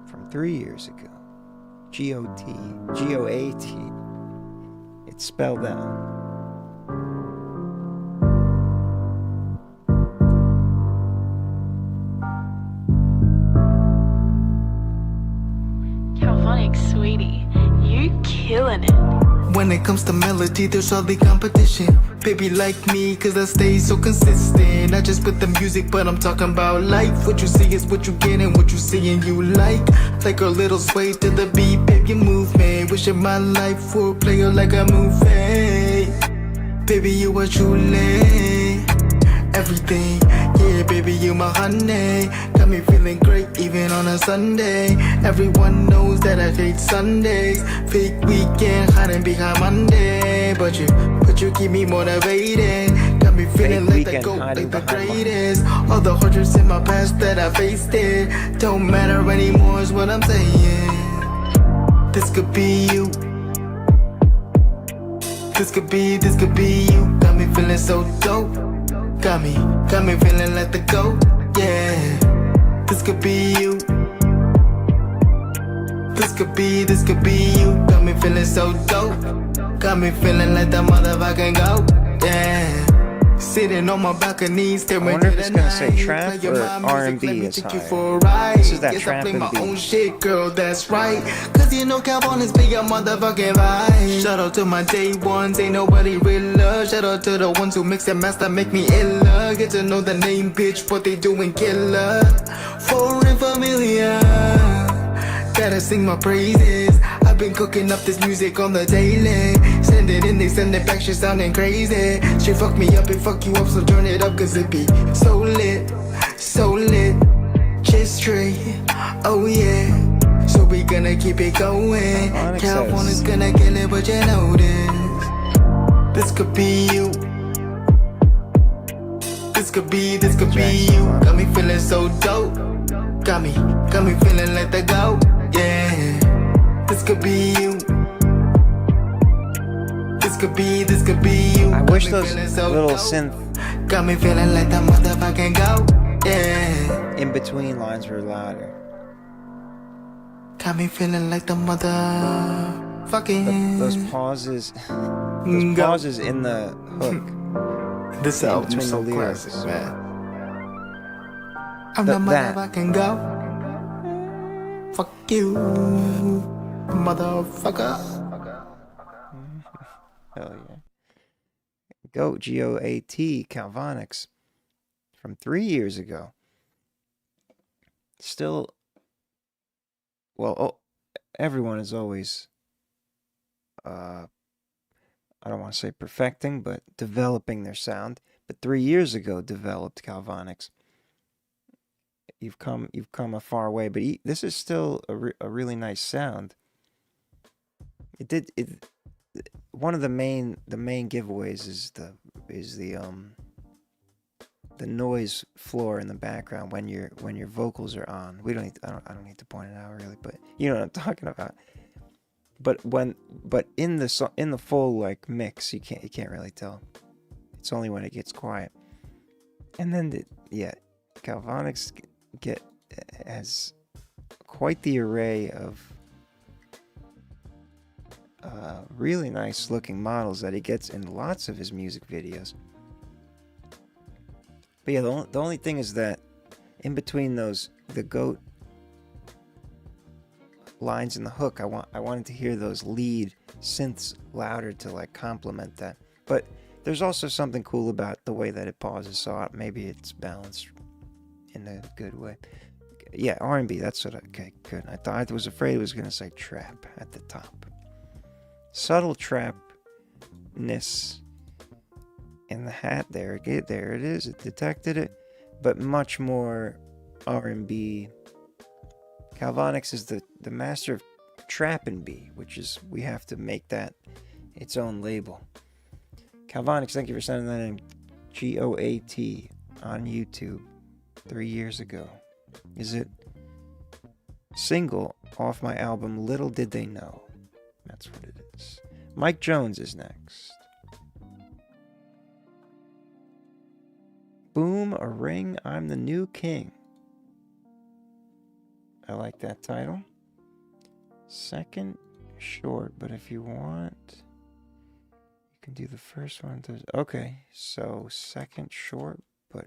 From 3 years ago. G-O-T. G-O-A-T. It's spelled out. Sweetie, you killing it. When it comes to melody, there's hardly competition. Baby like me, cause I stay so consistent. Not just with the music, but I'm talking about life. What you see is what you get, and what you see and you like. Like a little sway to the beat, baby, move me. Wishing my life for a player like a movie. Baby, you are truly everything. Yeah, baby, you my honey. Got me feeling great even on a Sunday. Everyone knows that I hate Sundays. Fake weekend, hiding behind Monday. But you keep me motivated. Got me feeling like the GOAT, like the greatest. All the hardships in my past that I faced it don't matter anymore is what I'm saying. This could be you. This could be you. Got me feeling so dope. Got me feeling like the GOAT, yeah. This could be you. This could be you. Got me feeling so dope. Got me feeling like the motherfucking GOAT, yeah. Sitting on my balcony, staring I wonder if to it's the gonna say night. trap Play or my music, R&B let me is take you higher. for a ride. This is that Yes, I trap play and my beat. own shit, girl, that's right. Cause you know California's big, a motherfucking vibe. Shout out to my day ones, ain't nobody realer. Shout out to the ones who mix and master, make me iller. Get to know the name, bitch, what they doing, killer. Foreign familiar, gotta sing my praises. I've been cooking up this music on the daily. Send it in, they send it back, shit sounding crazy. She fuck me up and fuck you up, so turn it up, cause it be so lit, just straight, oh yeah. So we gonna keep it going. California's gonna kill it, but you know this. This could be you. This could be you. Got me feeling so dope. Got me feeling like the GOAT, yeah. This could be you. This could be you. I wish those little synth got me feeling like the motherfucking GOAT, yeah. in between lines were louder. Got me feeling like the motherfucking. Those pauses in the hook. This album's so classic, man. I'm the motherfucking GOAT. Fuck you, motherfucker. Hell yeah. GOAT, G-O-A-T, Calvonics, from 3 years ago. Still, well, everyone is always, I don't want to say perfecting, but developing their sound. But 3 years ago, developed Calvonics. You've come a far way, but this is still a really nice sound. One of the main giveaways is the noise floor in the background when your vocals are on. I don't need to point it out really, but you know what I'm talking about. But in the full like mix, you can't really tell. It's only when it gets quiet. And then Calvonics has quite the array of really nice looking models that he gets in lots of his music videos. But yeah, the only thing is that in between the GOAT lines in the hook, I wanted to hear those lead synths louder to like complement that. But there's also something cool about the way that it pauses, so maybe it's balanced in a good way. Yeah, R&B, that's what okay, good. I was afraid it was going to say trap at the top. Subtle trapness in the hat there. There it is. It detected it, but much more R&B. Calvonics is the master of trap and B, which is, we have to make that its own label. Calvonics, thank you for sending that in. GOAT on YouTube 3 years ago. Is it single off my album Little Did They Know? That's what it is. Mike Jones is next. Boom, a ring, I'm the new king. I like that title. Second short, but if you want, you can do the first one. Okay, so second short, but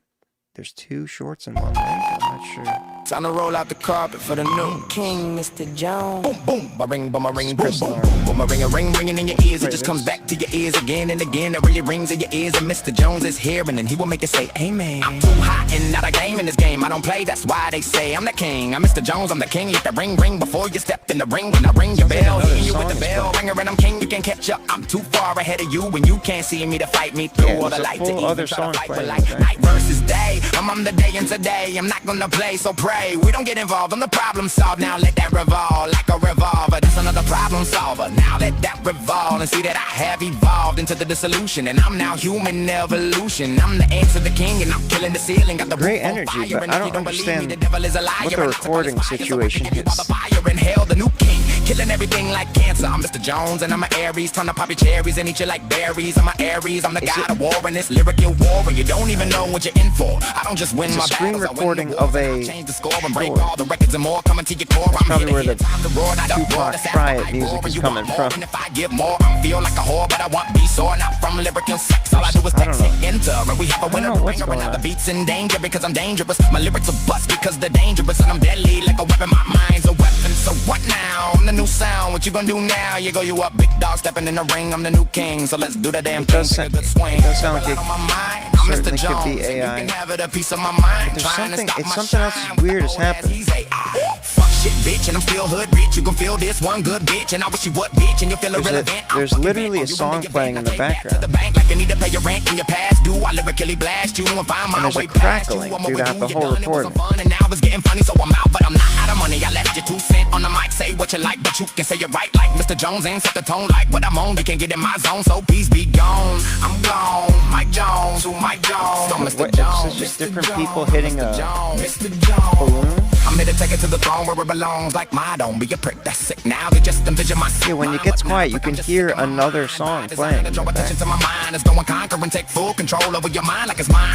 there's two shorts and one length. I'm not sure. Time to roll out the carpet for the new king, Mr. Jones. Boom, boom, ba-ring, ba-ma-ring, boom, boom, boom, ba-ring, ringing in your ears. It just comes back to your ears again and again. It really rings in your ears. And Mr. Jones is here, and then he will make you say, amen. I'm too hot and not a game in this game. I don't play, that's why they say I'm the king. I'm Mr. Jones, I'm the king. Let the ring ring before you step in the ring. When I ring your bell, hitting you with the bell ringer, and I'm king. You can't catch up. I'm too far ahead of you when you can't see me to fight me through all the light to even try to fight. But like night versus day, I'm the day and today. I'm not gonna play, so pray we don't get involved. I'm the problem solved. Now let that revolve like a revolver. That's another problem solver. Now let that revolve and see that I have evolved into the dissolution, and I'm now human evolution. I'm the answer, the king, and I'm killing the ceiling. Got the great energy, but I don't understand what the recording situation is. Fire in hell, the new king. killing everything like cancer. I'm Mr. Jones and I'm an Aries, trying to pop your cherries and eat you like berries. I'm an Aries, I'm the god of war in this lyrical war, and you don't even know what you're in for. I don't just win my screen battles, recording I win the of wars, a I change the score and break all the records and more. Coming to your core, I'm probably where the time to roar, not Tupac roar, Try It music is coming from. and if I give more, I feel like a whore, but I want be sore, not from lyrical sex. All I do is text and enter, and we have a winner ringer, and now the beat's in danger because I'm dangerous. My lyrics are bust because they're dangerous, and I'm deadly like a weapon. My mind's a weapon. So what now? I'm the new sound. What you gonna do now? You up, big dog stepping in the ring. I'm the new king, so let's do the damn thing. Take a good swing. It does sound like it certainly Mr. could be Jones, AI. you can have it a piece of my mind. But there's something else weird is happening. Fuck shit, bitch, and I'm still hood rich. You can feel this one good bitch, and I wish you would, bitch, and you'll feel irrelevant. There's literally a song playing in the background. Like you need to pay your rent in your past due. I lyrically blast you and find my way past you. Crackling throughout the whole recording. And now it's getting funny, so I'm out, but I'm not out of money. I left you 2 cents on the mic. Say what you like, but you can say it right like Mr. Jones and set the tone like what I'm on. We can get in my zone, so peace be gone. I'm gone, Mike Jones, who Mike Jones. So Mr. Jones, it's just different people hitting a balloon. I'm here to take it to the throne where it belongs. Like my don't be a prick, that's sick. Now they just envision my yeah, when it gets quiet, you can hear another song playing. Draw attention to my mind. It's going conquer and take full control over your mind like it's mine.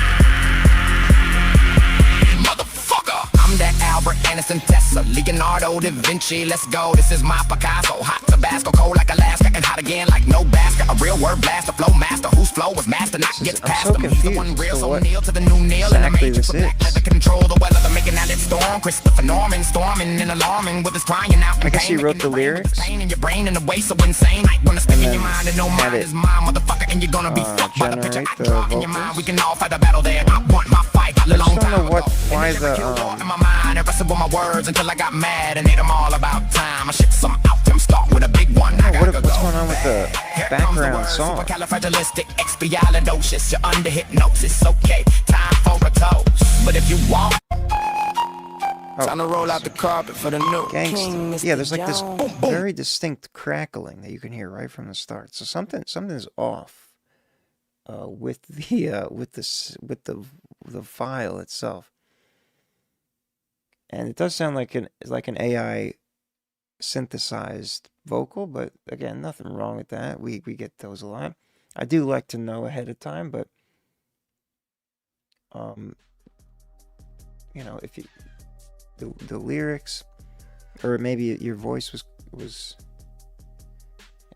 Motherfucker, I'm that Albert Anderson Tessa, Leonardo da Vinci. Let's go. This is my Picasso. Hot Tabasco, cold like Alaska, and hot again like no basket. A real word blaster, flow master, whose flow was master, not gets past them. He's the one real, so Neil to the new Neil, and the major black leather control the weather, the making out it storm. Christopher Norman storming and alarming with his crying out. I guess he wrote the lyrics. Pain in your brain in a way so insane. Like when it's in your mind and no mind is mine, motherfucker, and you're gonna be fucked by the picture I draw in your mind. We can all fight a battle there. I want my fight. I just don't know why the in my mind, I wrestled with my words until I got mad and ate them all about time. I ship some out, them start with a big one. What's going on with the background song? Supercalifragilisticexpialidocious, you're under hypnosis. Okay, time for a toast. But if you want, time to roll out the carpet for the new king. Yeah, there's like this very distinct crackling that you can hear right from the start. So something's off with the file itself. And it does sound like an AI synthesized vocal, but again, nothing wrong with that. We get those a lot. I do like to know ahead of time, but you know, if you the lyrics, or maybe your voice was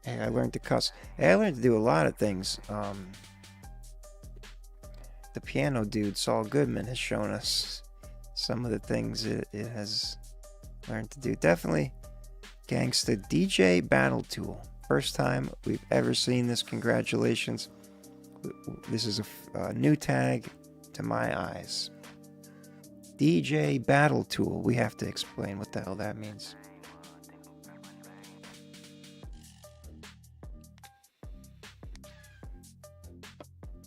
hey, I learned to cuss. Hey, I learned to do a lot of things. The piano dude, Saul Goodman, has shown us some of the things it has learned to do. Definitely gangsta DJ Battle Tool. First time we've ever seen this. Congratulations. This is a new tag to my eyes. DJ Battle Tool. We have to explain what the hell that means.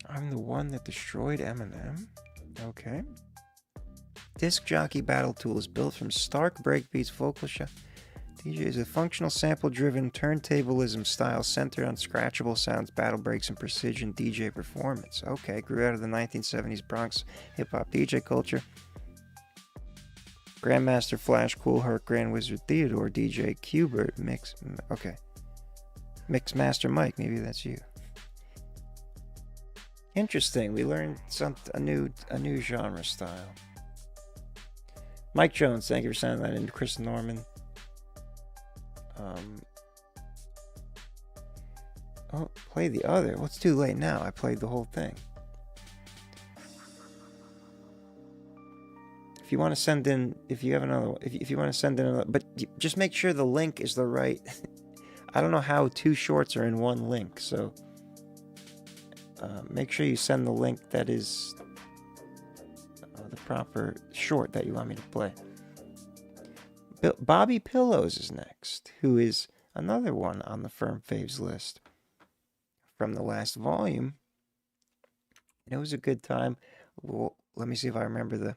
I'm the one that destroyed Eminem. Okay. Disc Jockey Battle Tool is built from stark breakbeats, vocal shot. DJ is a functional sample-driven turntablism style centered on scratchable sounds, battle breaks, and precision DJ performance. Okay, grew out of the 1970s Bronx hip-hop DJ culture. Grandmaster Flash, Cool Herc, Grand Wizard Theodore, DJ Qbert, Mixmaster Mike, maybe that's you. Interesting, we learned a new genre style. Mike Jones, thank you for sending that in. Chris Norman. Oh, play the other. Well, it's too late now. I played the whole thing. If you want to send in, if you have another, if you want to send in another, but just make sure the link is the right. I don't know how 2 shorts are in 1 link, so make sure you send the link that is the proper short that you want me to play. Bobby Pillows is next, who is another one on the Firm Faves list from the last volume. And it was a good time. Well, let me see if I remember the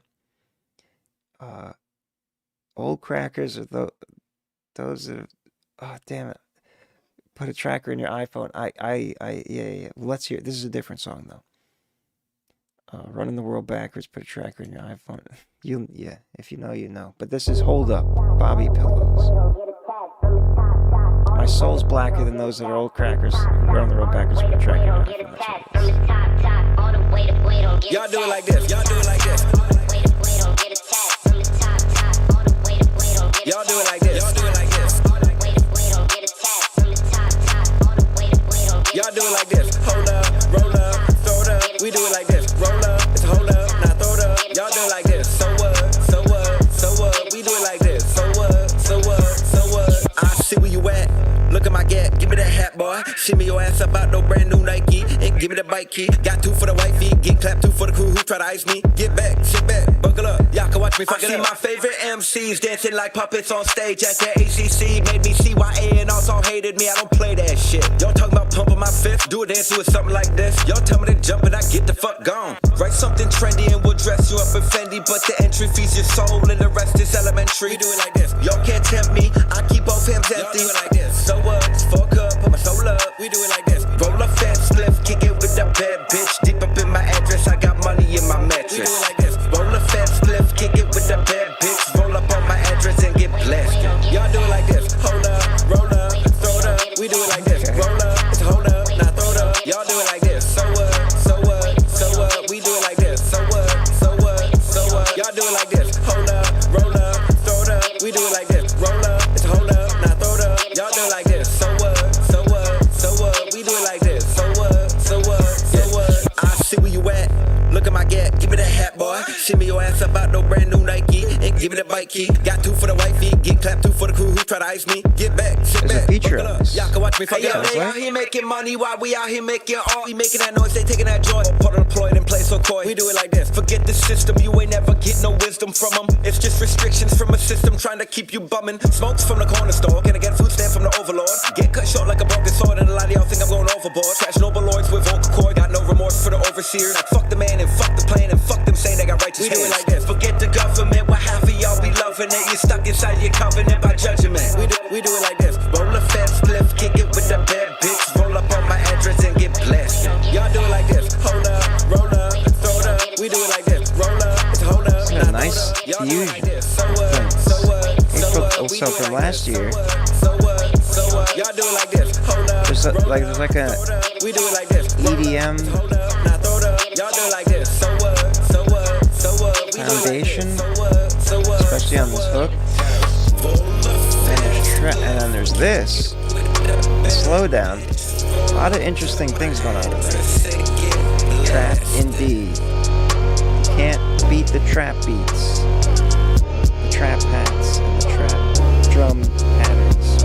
Old Crackers, or those are, oh damn it, put a tracker in your iPhone. Yeah. Let's hear it. This is a different song though. Running the world backwards, put a tracker in your iPhone. Yeah, if you know, you know. But this is Hold Up, Bobby Pillows. My soul's blacker than those that are old crackers who run the road backwards with a track. Y'all do it like this. Y'all do it like this. Y'all do it like this. Y'all do it like this. Y'all do it like this. Hold up, roll up, throw it up. We do it like this. Roll up, it's hold up, now throw it up. Y'all do it like this. So what? So what? So what? We do it like this. So what? So what? So what? I see where you at. Look at my gap, give me that hat, boy. Shimmy your ass up out no brand new Nike. And give me the bike key. Got 2 for the wifey, get clapped 2 for the crew who try to ice me. Get back, sit back, buckle up. Y'all can watch me fuck it up. I see my favorite MCs dancing like puppets on stage at the ACC. Made me CYA and also hated me. I don't play that shit. Y'all talking about pumping my fist? Do a dance with something like this. Y'all tell me to jump and I get the fuck gone. Write something trendy and we'll dress you up in Fendi. But the entry fees your soul and the rest is elementary. We do it like this. Y'all can't tempt me. I keep both hands empty. Y'all do it like this. So what? Fuck up, put my soul up. We do it like this. Roll a fat spliff, kick it with that bad bitch. Deep up in my address, I got money in my mattress. We do it like this. Roll a fat spliff, kick it with that bad bitch. Roll up on my address and get blasted. Y'all do it like this. Hold up, roll up, throw it up. We do it like this. Roll up, it's hold up, now throw it up. Y'all do it like this. So what? So what? So what? We do it like this. So what? So what? So what? Y'all do it like this. Hold up, roll up, throw it up. We do it like this. Roll up, it's hold up, now throw it up. Y'all do it like this. So what? So what? So what? We do it like this. So what? So what? So what? I see where you at. Look at my gap, give me that hat, boy. Shimmy your ass up out no brand new Nike. And give me the bike key. Got 2 for the wifey, get clapped 2 for the crew who try to ice me. Get back, sit There's back, a feature buckle on up. this. Y'all can watch me fuck it up. They out here making money while we out here making art. We making that noise, they taking that joy. Part of deployed and play so coy. We do it like this. Forget the system, you ain't never get no wisdom from them. It's just restrictions from a system trying to keep you bumming. Smokes from the corner store, can I get a food stamp from the overlord? Get cut short like a broken sword, and a lot of y'all think I'm going overboard. Trash noble lords with vocal cord, got no remorse for the overseer. Like fuck the man and fuck the plan and fuck them saying they got righteous hands. We do it like this. Forget the government, what half of y'all be loving it. You stuck inside your covenant by judgment. We do it like this. Roll a fat spliff, kick it with the bad bitch. Roll up on my address and get blasted. Y'all do it like this. Hold up, roll up, throw it up. We do it like this. Roll up, it's hold up. It's a nice fusion. So from last year, y'all do it like this. Hold up. There's like a we do it like this. EDM Y'all do it like this. So what? So what? So what? foundation, especially on this hook. And then there's this. The slowdown. A lot of interesting things going on with this. Trap indeed. You can't beat the trap beats. The trap hats and the trap drum patterns.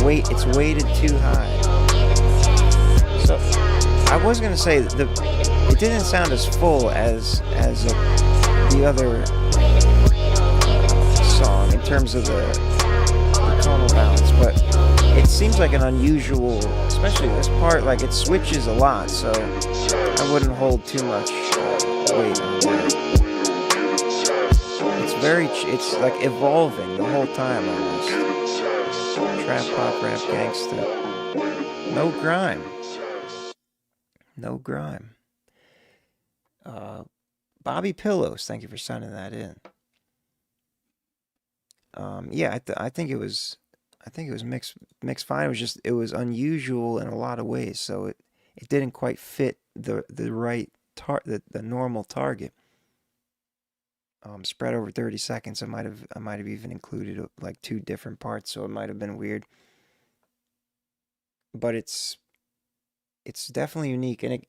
It's weighted too high. So I was gonna say it didn't sound as full as the other song in terms of the tonal balance, but it seems like an unusual, especially this part, like it switches a lot, so I wouldn't hold too much weight on that. It's like evolving the whole time almost. Trap, pop, rap, gangsta. No grime. No grime. Bobby Pillows, thank you for sending that in. Yeah, I think it was mixed fine. It was unusual in a lot of ways, so it didn't quite fit the right the normal target. Spread over 30 seconds. I might have even included like 2 different parts, so it might have been weird. But it's definitely unique, and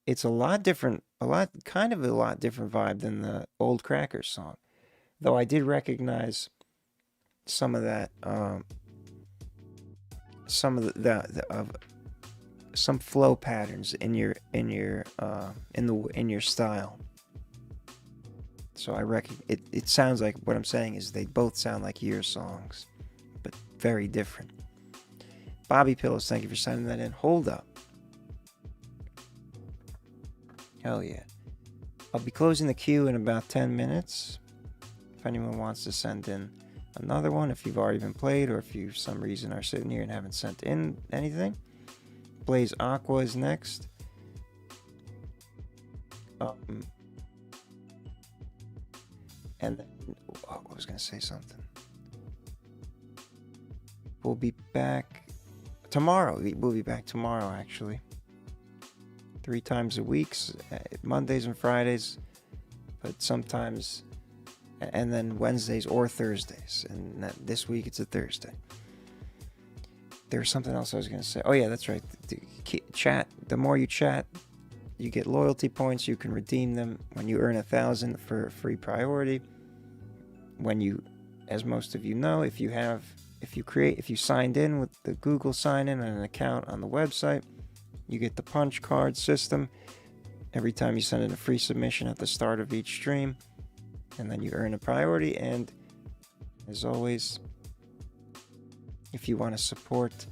it's a lot different vibe than the Old Crackers song. Though I did recognize some of that, some flow patterns in your style. So I reckon it sounds like what I'm saying is they both sound like your songs, but very different. Bobby Pillows, thank you for sending that in. Hold up. Hell yeah. I'll be closing the queue in about 10 minutes. If anyone wants to send in another one, if you've already been played, or if you for some reason are sitting here and haven't sent in anything. Blaze Aqua is next. And then, I was going to say something. we'll be back tomorrow. We'll be back tomorrow, actually. 3 times a week, Mondays and Fridays, but sometimes, and then Wednesdays or Thursdays. And this week it's a Thursday. There's something else I was going to say. Oh yeah, that's right. Chat. The more you chat, you get loyalty points. You can redeem them when you earn 1,000 for free priority. When you, as most of you know, if you signed in with the Google sign-in and an account on the website, you get the punch card system every time you send in a free submission at the start of each stream, and then you earn a priority. And as always, if you want to support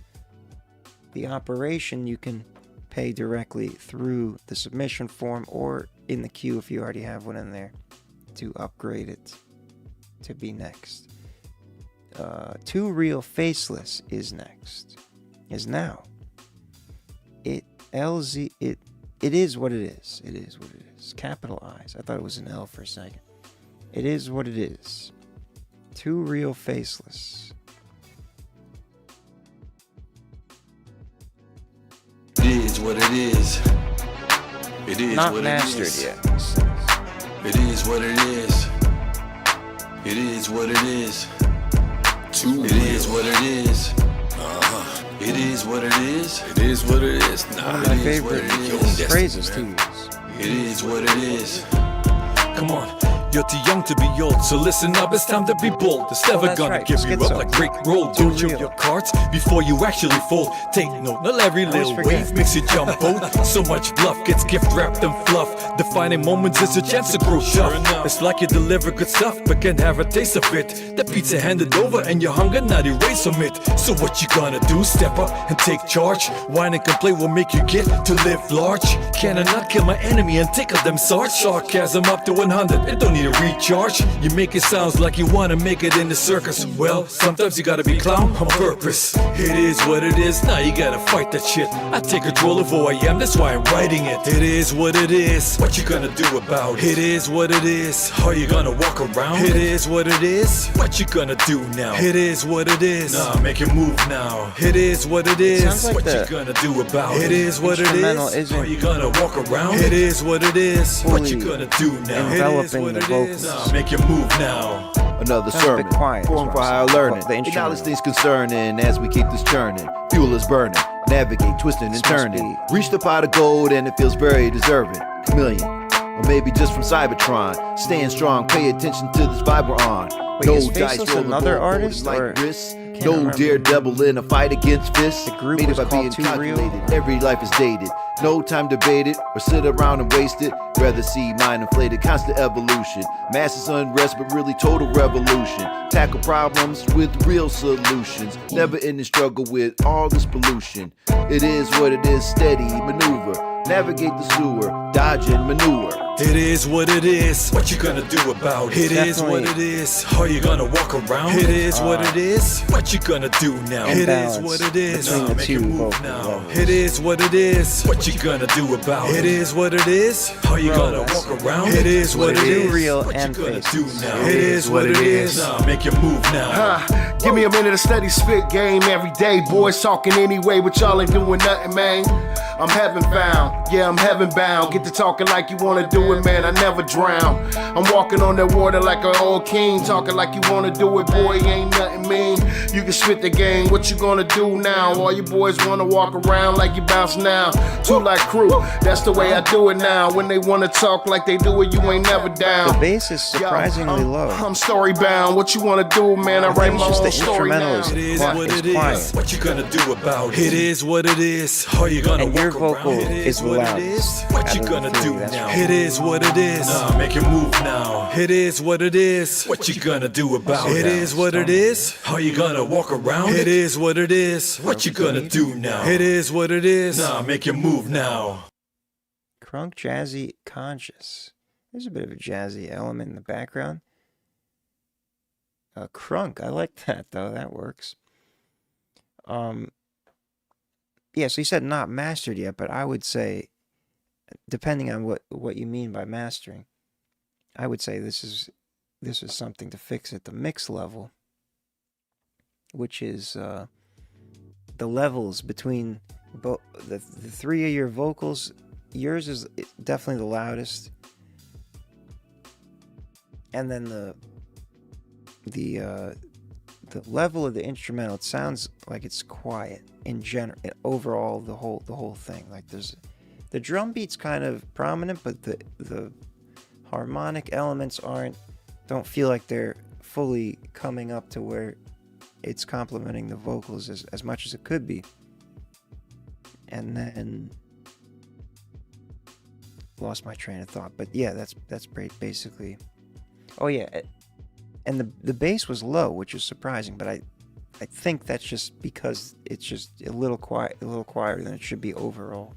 the operation, you can pay directly through the submission form or in the queue if you already have one in there to upgrade it to be next. Too Real Faceless is next. Is now. It is what it is. It is what it is. Capital I's. I thought it was an L for a second. It is what it is. Too Real Faceless. It is what it is. It is Not what mastered it is. yet. It is what it is. It is what it is. It is what it is. It is what it is. It is what it is. One of my favorite phrases to use. It is what it is. Come on. You're too young to be old, so listen up, it's time to be bold. It's never gonna give you up like Rick Roll. Don't show your cards before you actually fold. Take note, not every little wave makes you jump out. So much bluff gets gift wrapped in fluff. Defining moments is a chance to grow tough. It's like you deliver good stuff, but can't have a taste of it. The pizza handed over and your hunger not erased from it. So what you gonna do? Step up and take charge. Whine and complain will make you get to live large. Can I not kill my enemy and tickle them sarge? Sarcasm up to 100, it don't need a recharge. You make it sounds like you wanna make it in the circus. Well, sometimes you gotta be clown on purpose. It is what it is, now you gotta fight that shit. I take control of who I am, that's why I'm writing it. It is what it is, what you gonna do about it? It is what it is, are you gonna walk around? It is what it is, what you gonna do now? It is what it is, nah, make it move now. It is what it is, like what you gonna do about it? It is what it is, are you gonna walk around? It is what it is, what you gonna do now? It is what it is, nah, make it move now. Another sermon, forum for higher learning. Acknowledge things concerning as we keep this churning. Fuel is burning, navigate, twisting and turning. Reach the pot of gold and it feels very deserving. Chameleon, or maybe just from Cybertron. Staying strong, pay attention to this vibe we're on. Wait, is Faceless another artist, or no daredevil in a fight against fists. The group made it was by being called Too Real? calculated. Every life is dated. No time to debate it or sit around and waste it. Rather see mind inflated, constant evolution. Masses unrest, but really total revolution. Tackle problems with real solutions. Never ending struggle with all this pollution. It is what it is, steady maneuver. Navigate the sewer, dodge and maneuver. It is what it is, what you gonna do about it? It is what it is, are you gonna walk around? It is what it is, what you gonna do now? It is what it is, make it move now. It is what it is, what you gonna do about it? It is what it is, are you gonna walk around? It is what it is, what you gonna do now? It is what it is, make it move now. Give me a minute of steady spit game every day. Boys talking anyway, but y'all ain't doing nothing, man. I'm heaven bound, yeah, I'm heaven bound. Get to talking like you wanna do it, man, I never drown. I'm walking on that water like an old king. Talking like you wanna do it, boy, ain't nothing mean. You can spit the game, what you gonna do now? All you boys wanna walk around like you bounce now. Two like crew, that's the way I do it now. When they wanna talk like they do it, you ain't never down. The bass is surprisingly low. I'm story bound, what you wanna do, man? I write my own story now. It is what it is, what you gonna do about it? It is what it is, are you gonna walk vocal around? It is what it is, what you gonna do now? It is what it is, make it move now. It is what it is, what you gonna do about it? It is what it is, are you gonna walk around? It is what it is, what you gonna do now? It is what it is, make it move now. Crunk, jazzy, conscious. There's a bit of a jazzy element in the background. Crunk, I like that though. That works. Yeah, so you said not mastered yet, but I would say, depending on what you mean by mastering, I would say this is something to fix at the mix level, which is the levels between the three of your vocals. Yours is definitely the loudest, and then the level of the instrumental, it sounds like it's quiet in general. Overall, the whole thing, like the drum beat's kind of prominent, but the harmonic elements don't feel like they're fully coming up to where it's complementing the vocals as much as it could be. And then lost my train of thought, but yeah, that's basically. Oh yeah, and the bass was low, which is surprising, but I think that's just because it's just a little quieter than it should be overall.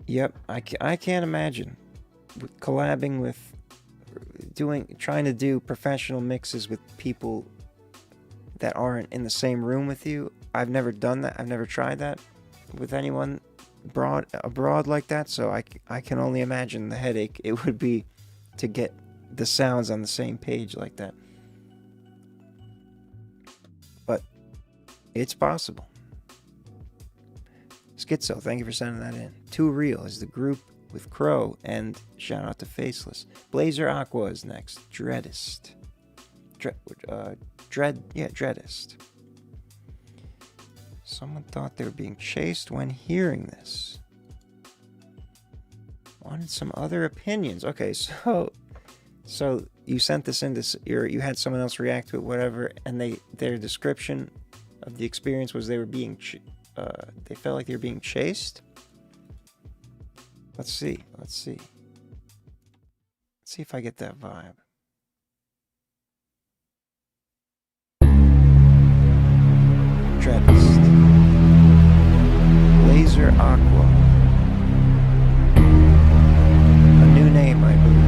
Yep, I can't imagine collabing with trying to do professional mixes with people that aren't in the same room with you. I've never done that. I've never tried that with anyone abroad like that, so I can only imagine the headache it would be to get the sounds on the same page like that. But it's possible. Schizo, thank you for sending that in. Too Real is the group with Crow, and shout out to Faceless. Blazer Aqua is next. Dreadist. Dreadist. Someone thought they were being chased when hearing this. Wanted some other opinions. Okay, so you sent this in, you had someone else react to it, whatever, and their description of the experience was they were being they felt like they were being chased. Let's see if I get that vibe. Dreadist. Laser Aqua. A new name, I believe.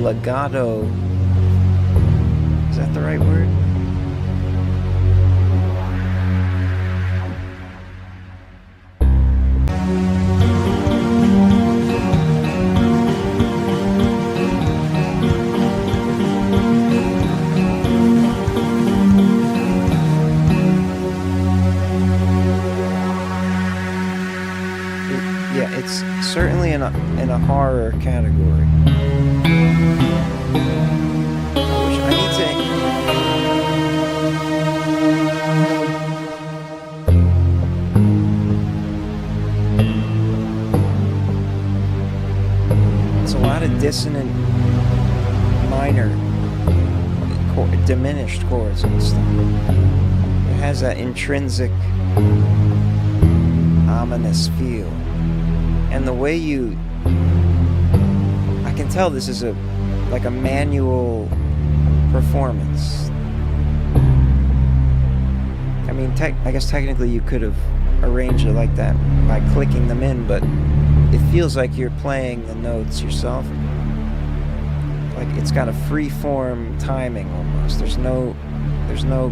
Legato. Is that the right word? Yeah, it's certainly in a horror category. Dissonant minor diminished chords and stuff. It has that intrinsic ominous feel, and the way I can tell this is like a manual performance. I mean, I guess technically you could have arranged it like that by clicking them in, but it feels like you're playing the notes yourself. Like it's got a free form timing almost. There's no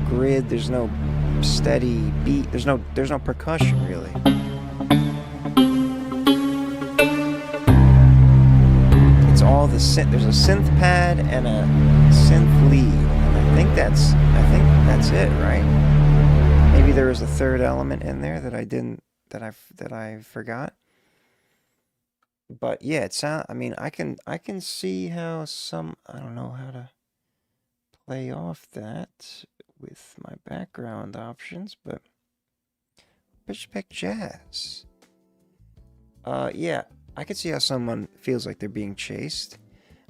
grid, there's no steady beat, there's no percussion really. It's all there's a synth pad and a synth lead. And I think that's it, right? Maybe there was a third element in there that I forgot. But yeah, I mean, I can see how I don't know how to play off that with my background options, but just pick jazz. Yeah, I can see how someone feels like they're being chased.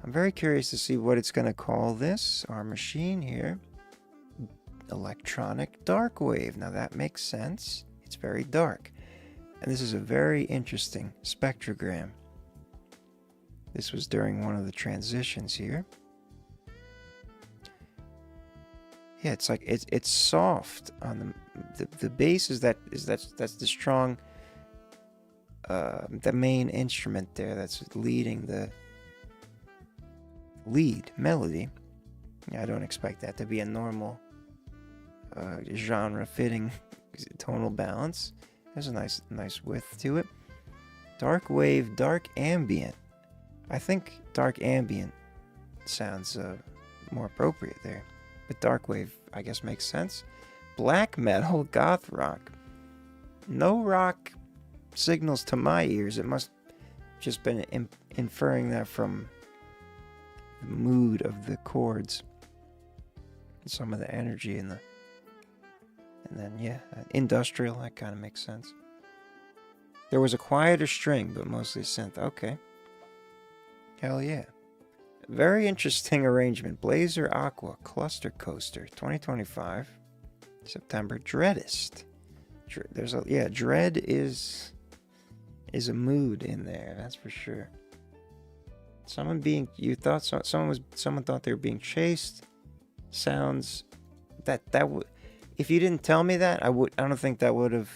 I'm very curious to see what it's gonna call this, our machine here. electronic dark wave. Now that makes sense. It's very dark. And this is a very interesting spectrogram. This was during one of the transitions here. Yeah, it's like it's soft on the bass that's the strong the main instrument there that's leading the lead melody. Yeah, I don't expect that to be a normal genre fitting tonal balance. There's a nice width to it. Dark wave, dark ambient. I think dark ambient sounds more appropriate there. But dark wave, I guess, makes sense. Black metal, goth rock. No rock signals to my ears. It must just been inferring that from the mood of the chords. And some of the energy in the... And then, yeah, industrial, that kind of makes sense. There was a quieter string, but mostly synth. Okay. Hell yeah. Very interesting arrangement. Blazer Aqua Cluster Coaster 2025 September. Dreadist. There's a dread is a mood in there, that's for sure. Someone thought they were being chased. Sounds that would, if you didn't tell me that, I don't think that would have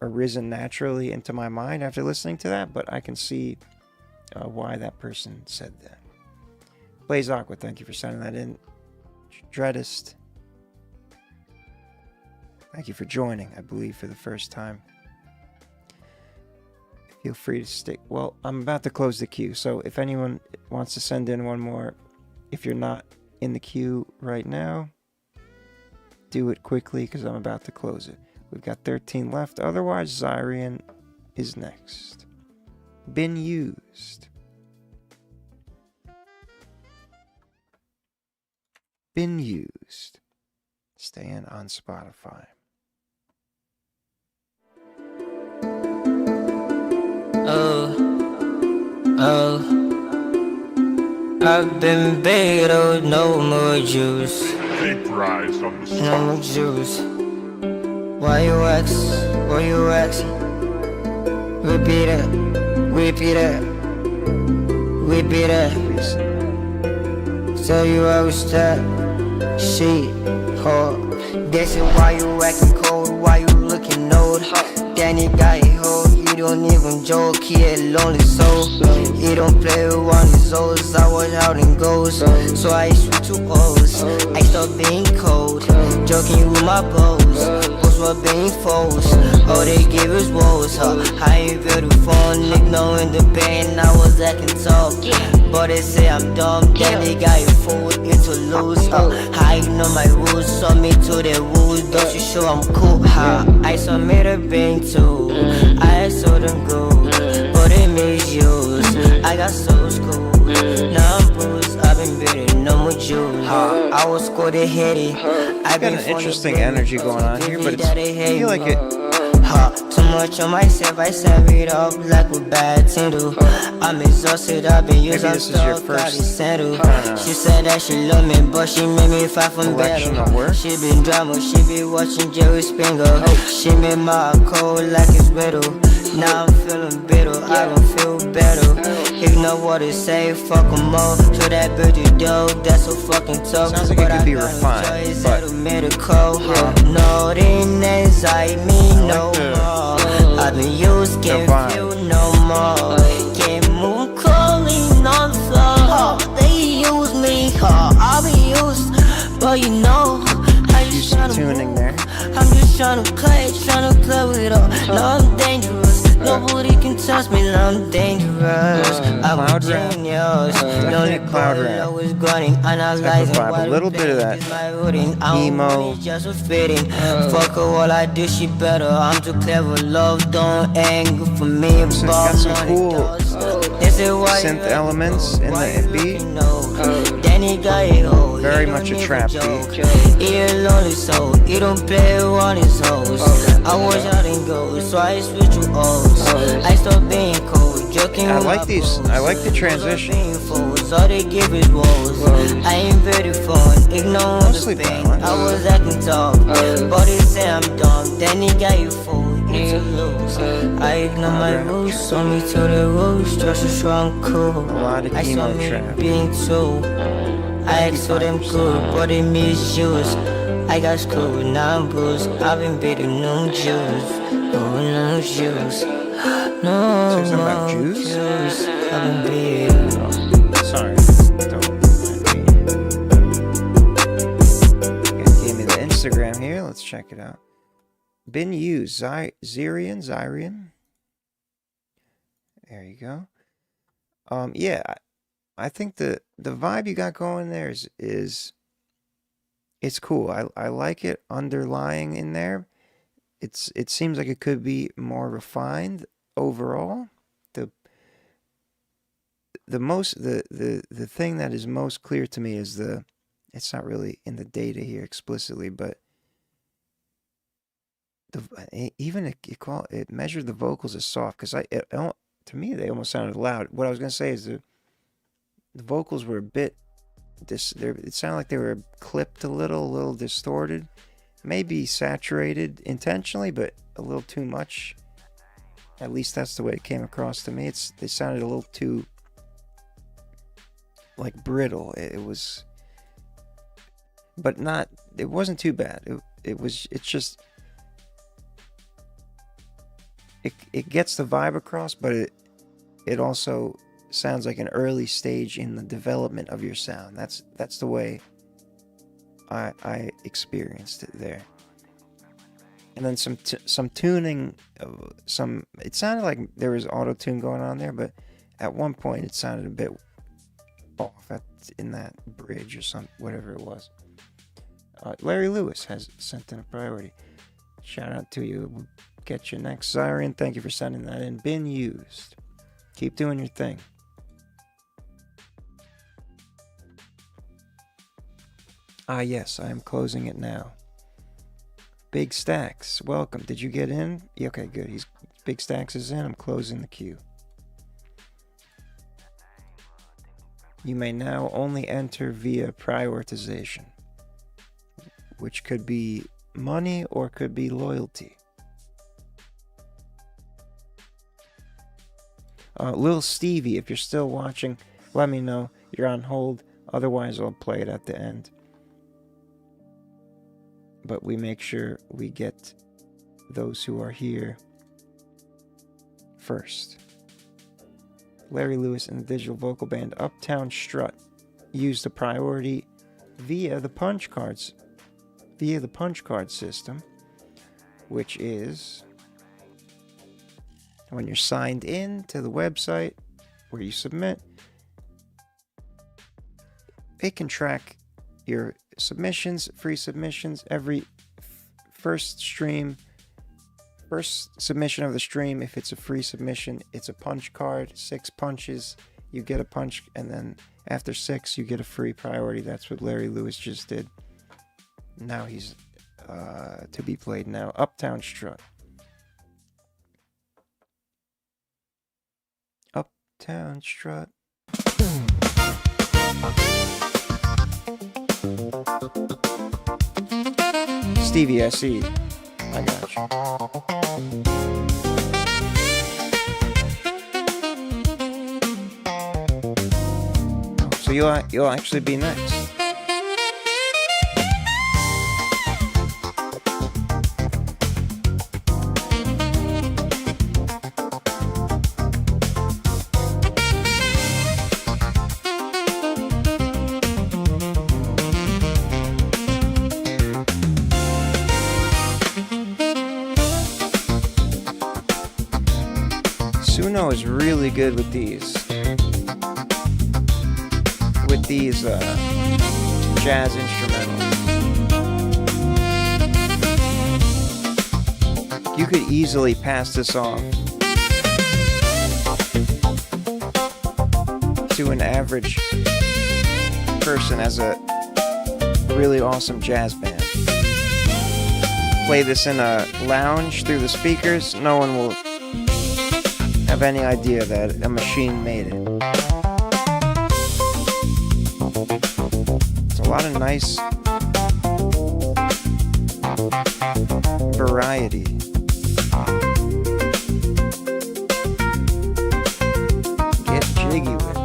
arisen naturally into my mind after listening to that, but I can see why that person said that. Blaze Aqua, thank you for sending that in. Dreadist, thank you for joining, I believe, for the first time. Feel free to stick. Well, I'm about to close the queue, so if anyone wants to send in one more, if you're not in the queue right now, do it quickly because I'm about to close it. We've got 13 left. Otherwise, Zyrian is next. Been used. Been used. Staying on Spotify. I've been bait, oh, no more juice. Vaporized on the No more juice. Why you ask? Repeat it. Tell you I was that shit hard. That's it, why you acting cold, why you looking old? Danny got it hold, you don't even joke, he a lonely soul. He don't play with one of his O's, I watch out and goes. So I switch to O's, I stop being cold. Joking with my bows, both were being foes. All they give is woes, I ain't beautiful, ignoring the pain, I was acting tough. But they say I'm dumb, then they got it fooled into lose. I know my rules, saw me to the rules, don't you show I'm cool? I submit a bang too, I saw them go, but they misused. I got so school, now I'm bruised, I've been beating, no more juice. I was scored a heady. I've got an interesting energy going on here, but I feel like it. Too much on myself, I save it up like a bad thing do. I'm exhausted, I've been used up stuff, got it settled. She said that she love me, but she made me fight from better. She been drama, she be watching Jerry Springer. She made my cold like it's brittle. Now I'm feeling bitter, I don't feel better. Ignore what they say, fuck them all. So that birdie dog, that's so fucking tough. Sounds like it could be refined, but no, they inside me no more. I've been used, can't feel no more. Can't move, calling on floor. They use me, I'll be used, but you know I just tryna tuning there. I'm just tryna play with all. No, I'm dangerous. Nobody can touch me, I'm dangerous. I'm a genius. Lonely cloud rap. Always grinding, analyzing. A little bit of that emo. Just a fitting. Fuck her, all I do, she better. I'm too clever. Love don't anger for me. Got some cool synth elements in the beat. Very much a trap beat. He a lonely soul. He don't play on his hoes. I watch out and go, so I switch to O's. I stop being cold, joking. I like these. I like the transition. goals, all they give is woes. I ain't ready for it, ignore the pain. I was acting tough, but they say I'm dumb. Then he got you fooled, it's a lose. I ignore my rules, saw me to the rules, just a strong cool. I saw me being too. I asked for them good, but they misuse. I got screwed, now I'm bruised. I've been beating no juice, no juice, no more juice. I've been beating. Sorry. Gave me the Instagram here. Let's check it out. Been used. Zyrian. There you go. Yeah, I think the vibe you got going there is it's cool. I like it underlying in there. It seems like it could be more refined overall. The thing that is most clear to me is it's not really in the data here explicitly, but it measured the vocals as soft, because to me they almost sounded loud. What I was gonna say is the vocals were a bit it sounded like they were clipped a little distorted, maybe saturated intentionally, but a little too much. At least that's the way it came across to me. They sounded a little too like brittle. It was, but it wasn't too bad. It gets the vibe across, but it also sounds like an early stage in the development of your sound. That's the way I experienced it there. And then some tuning, it sounded like there was auto-tune going on there, but at one point it sounded a bit off in that bridge or whatever it was. Larry Lewis has sent in a priority. Shout out to you. We'll get you next. Zyrian, thank you for sending that in. Been used. Keep doing your thing. Yes, I am closing it now. Big Stacks, welcome. Did you get in? Okay, good. Big Stacks is in. I'm closing the queue. You may now only enter via prioritization, which could be money or could be loyalty. Lil Stevie, if you're still watching, let me know. You're on hold. Otherwise, I'll play it at the end. But we make sure we get those who are here first. Larry Lewis and the digital vocal band Uptown Strut used the priority via the punch card system, which is when you're signed in to the website where you submit, it can track your submissions, free submissions. Every first submission of the stream, if it's a free submission, it's a punch card. 6 punches, you get a punch, and then after 6 you get a free priority. That's what Larry Lewis just did. Now he's to be played now. Uptown Strut. Uptown Strut. Stevie, I see. I got you. So you'll actually be next. Suno is really good with these. Jazz instrumentals. You could easily pass this off to an average person as a really awesome jazz band. Play this in a lounge through the speakers, no one will have any idea that a machine made it. a nice variety. Get jiggy with it.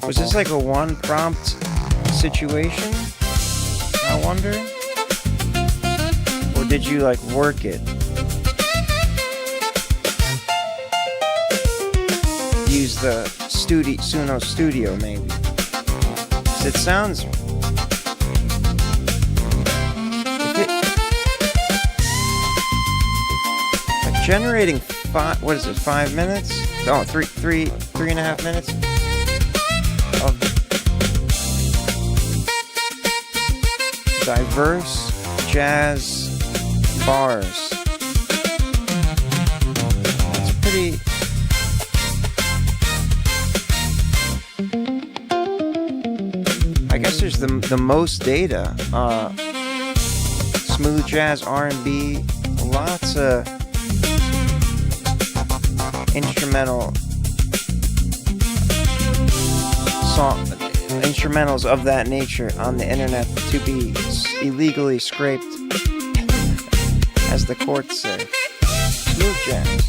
Was this like a one prompt situation? I wonder? Or did you like work it? Use the Suno Studio maybe? 'Cause it sounds... generating what is it, 5 minutes? Oh, three and a half minutes of diverse jazz bars. It's pretty... I guess there's the most data. Smooth jazz, R&B, lots of instrumentals of that nature on the internet to be illegally scraped, as the courts say. Smooth jazz.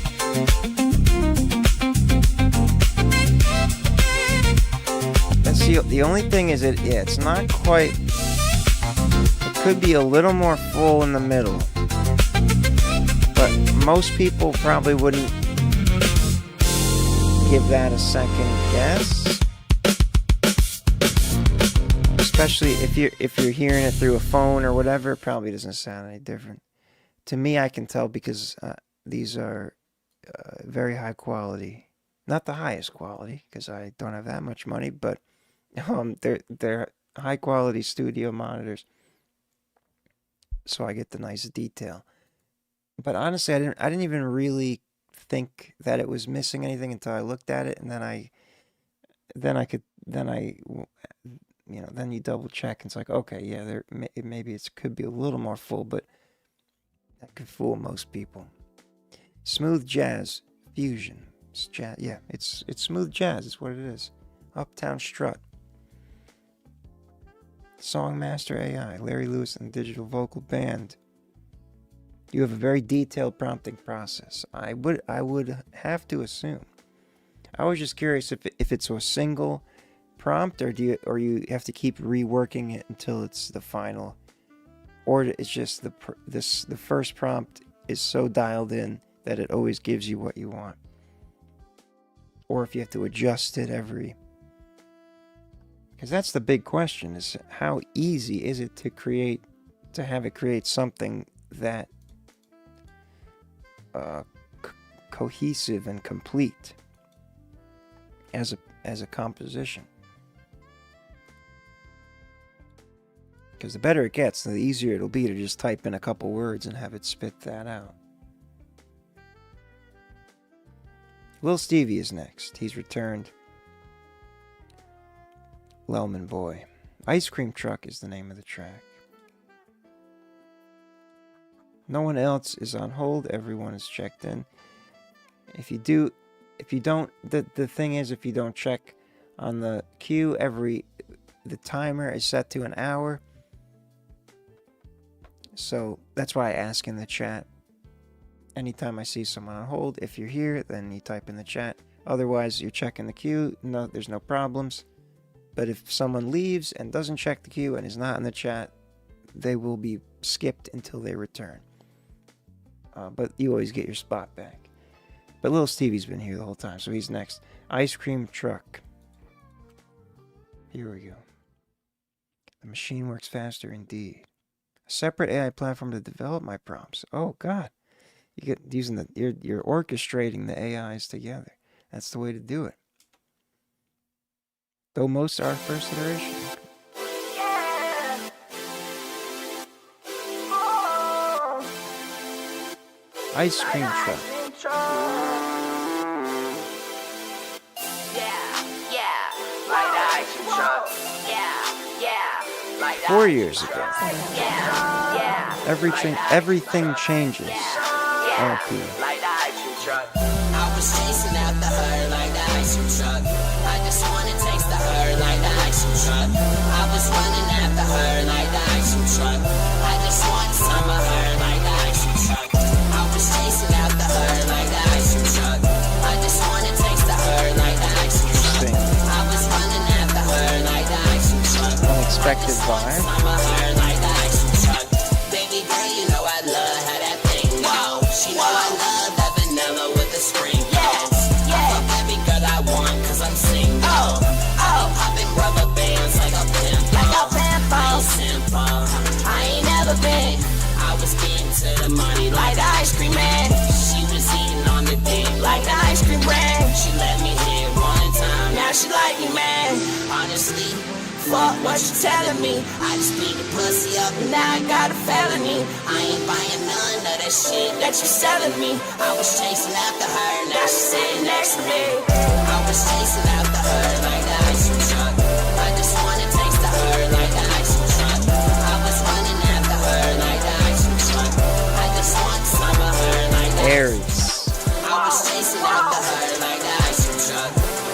That's the only thing is it's not quite. It could be a little more full in the middle, but most people probably wouldn't give that a second guess, especially if you're hearing it through a phone or whatever. It probably doesn't sound any different. To me, I can tell because these are very high quality. Not the highest quality because I don't have that much money, but they're high quality studio monitors, so I get the nice detail. But honestly, I didn't even really think that it was missing anything until I looked at it, and then you double check and it's like, okay, yeah, maybe it could be a little more full, but that could fool most people. Smooth jazz fusion. It's jazz, yeah, it's smooth jazz. It's what it is. Uptown Strut. Songmaster AI, Larry Lewis and Digital Vocal Band. You have a very detailed prompting process. I would have to assume. I was just curious if it's a single prompt, or you have to keep reworking it until it's the final, or it's just the first prompt is so dialed in that it always gives you what you want, or if you have to adjust it every. Because that's the big question: is how easy is it to have it create something that cohesive and complete as a composition. Because the better it gets, the easier it'll be to just type in a couple words and have it spit that out. Lil Stevie is next. He's returned. Lelman Boy. Ice Cream Truck is the name of the track. No one else is on hold. Everyone is checked in. The thing is, if you don't check on the queue, the timer is set to an hour. So that's why I ask in the chat. Anytime I see someone on hold, if you're here, then you type in the chat. Otherwise, you're checking the queue. No, there's no problems. But if someone leaves and doesn't check the queue and is not in the chat, they will be skipped until they return. But you always get your spot back. But Lil Stevie's been here the whole time, so he's next. Ice Cream Truck. Here we go. The machine works faster indeed. A separate AI platform to develop my prompts. Oh God, you get using you're orchestrating the AIs together. That's the way to do it. Though most are first iteration. Ice Cream Truck. Like the ice cream truck. Like 4 years ago. Everything changes. LP. Like the ice cream truck. I was chasing after her like the ice cream truck. I just wanna taste the her like the ice cream truck. I was running after her like the ice cream truck. I just want some of her like the ice cream truck. I was chasing after her like the ice cream truck. I just wanna taste the her like the ice cream truck. I was running after her like the ice cream truck. Unexpected vibe. Some of her like the ice cream truck. Baby girl, you know I love how that thing go. She know I love that vanilla with the spring. I fuck every girl I want cause I'm single. I be popping rubber bands like a pimple. I ain't simple, I ain't never been. I was getting to the money like the ice cream man. She was eating on the dick like the ice cream brand. She let me hit one time, now she like me, man. Honestly, fuck what you telling me. I just beat the pussy up and now I got a felony. I ain't buying none of that shit that you selling me. I was chasing after her, now she's sitting next to me. I was chasing after her like the ice cream truck. I just wanna taste the her like the ice cream truck. I was running after her like the ice cream truck. I just want some of her like the Aries. I was chasing after her like the ice cream truck.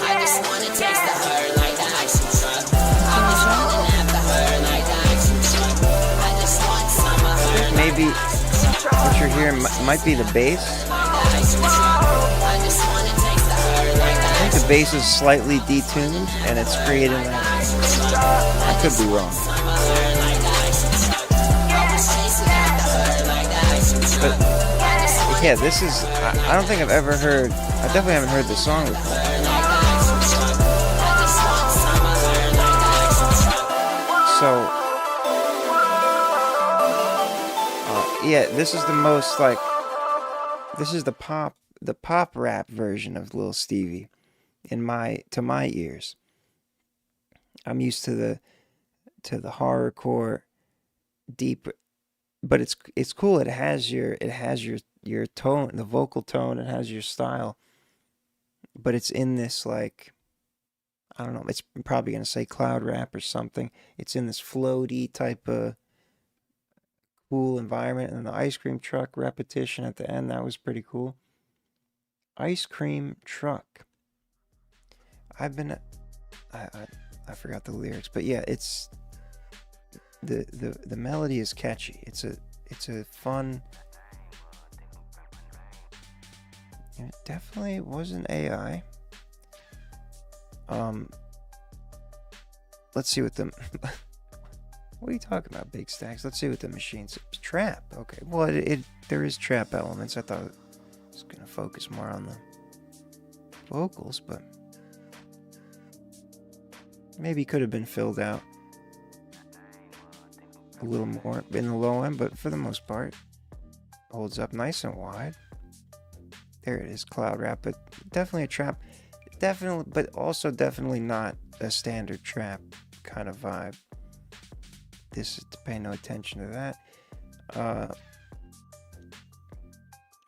I just wanna taste the her like the ice cream truck. I was running after her like the ice cream truck. I just want some of her. Maybe what you're hearing might be the bass. I think the bass is slightly detuned and it's creating that. I could be wrong. But yeah, this is, I don't think I've ever heard, I definitely haven't heard the song before. So, yeah, this is the most like, this is the pop rap version of Lil Stevie to my ears. I'm used to the horrorcore, deep, but it's cool. It has your tone, the vocal tone. It has your style, but it's in this like, I don't know. It's probably gonna say cloud rap or something. It's in this floaty type of cool environment, and the ice cream truck repetition at the end, that was pretty cool. Ice cream truck. I forgot the lyrics, but yeah, it's the melody is catchy. It's a fun. It definitely wasn't AI. Let's see what the what are you talking about, Big Stacks? Let's see what the machine's trap. Okay, well there is trap elements. I thought it was gonna focus more on the vocals, but maybe could have been filled out a little more in the low end, but for the most part holds up nice and wide. There it is, cloud rap, but definitely a trap. Definitely, but also definitely not a standard trap kind of vibe. This is to pay no attention to that.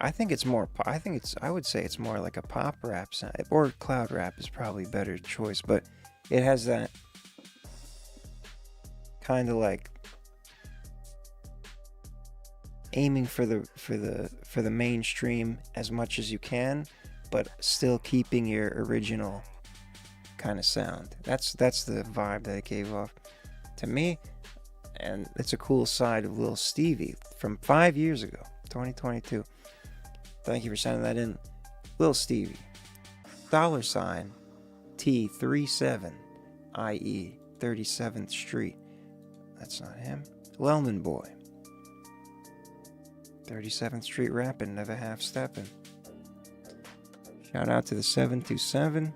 I think it's more. I would say it's more like a pop rap sound, or cloud rap is probably a better choice. But it has that kind of like aiming for the mainstream as much as you can, but still keeping your original kind of sound. That's the vibe that it gave off to me, and it's a cool side of Lil Stevie from 5 years ago, 2022. Thank you for sending that in, Lil Stevie. $sign T37 IE 37th Street. That's not him. Lelman Boy. 37th Street rapping, never half stepping. Shout out to the 727.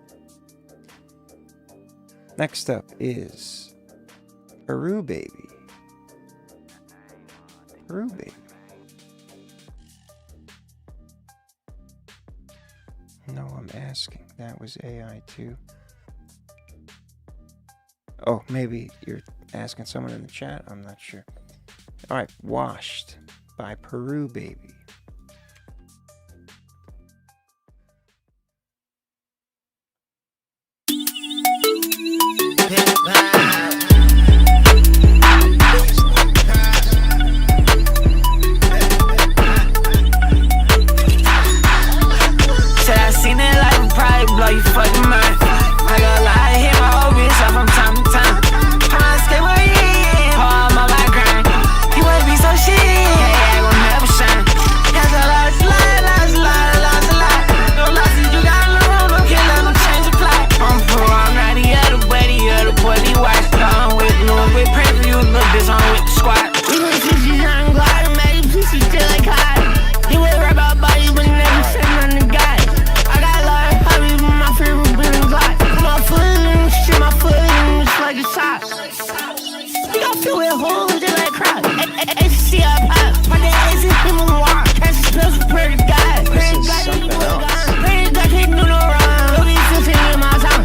Next up is Peru Baby. Peru Baby. No, I'm asking. That was AI too. Oh, maybe you're asking someone in the chat. I'm not sure. All right, Washed by Peru Baby. whole just like crap. See I pop. My dad is him on walk. That's the spells for prayer to God. Prayer to God, you know God. Prayer to God, can't do no wrong. Don't be sincere in my time.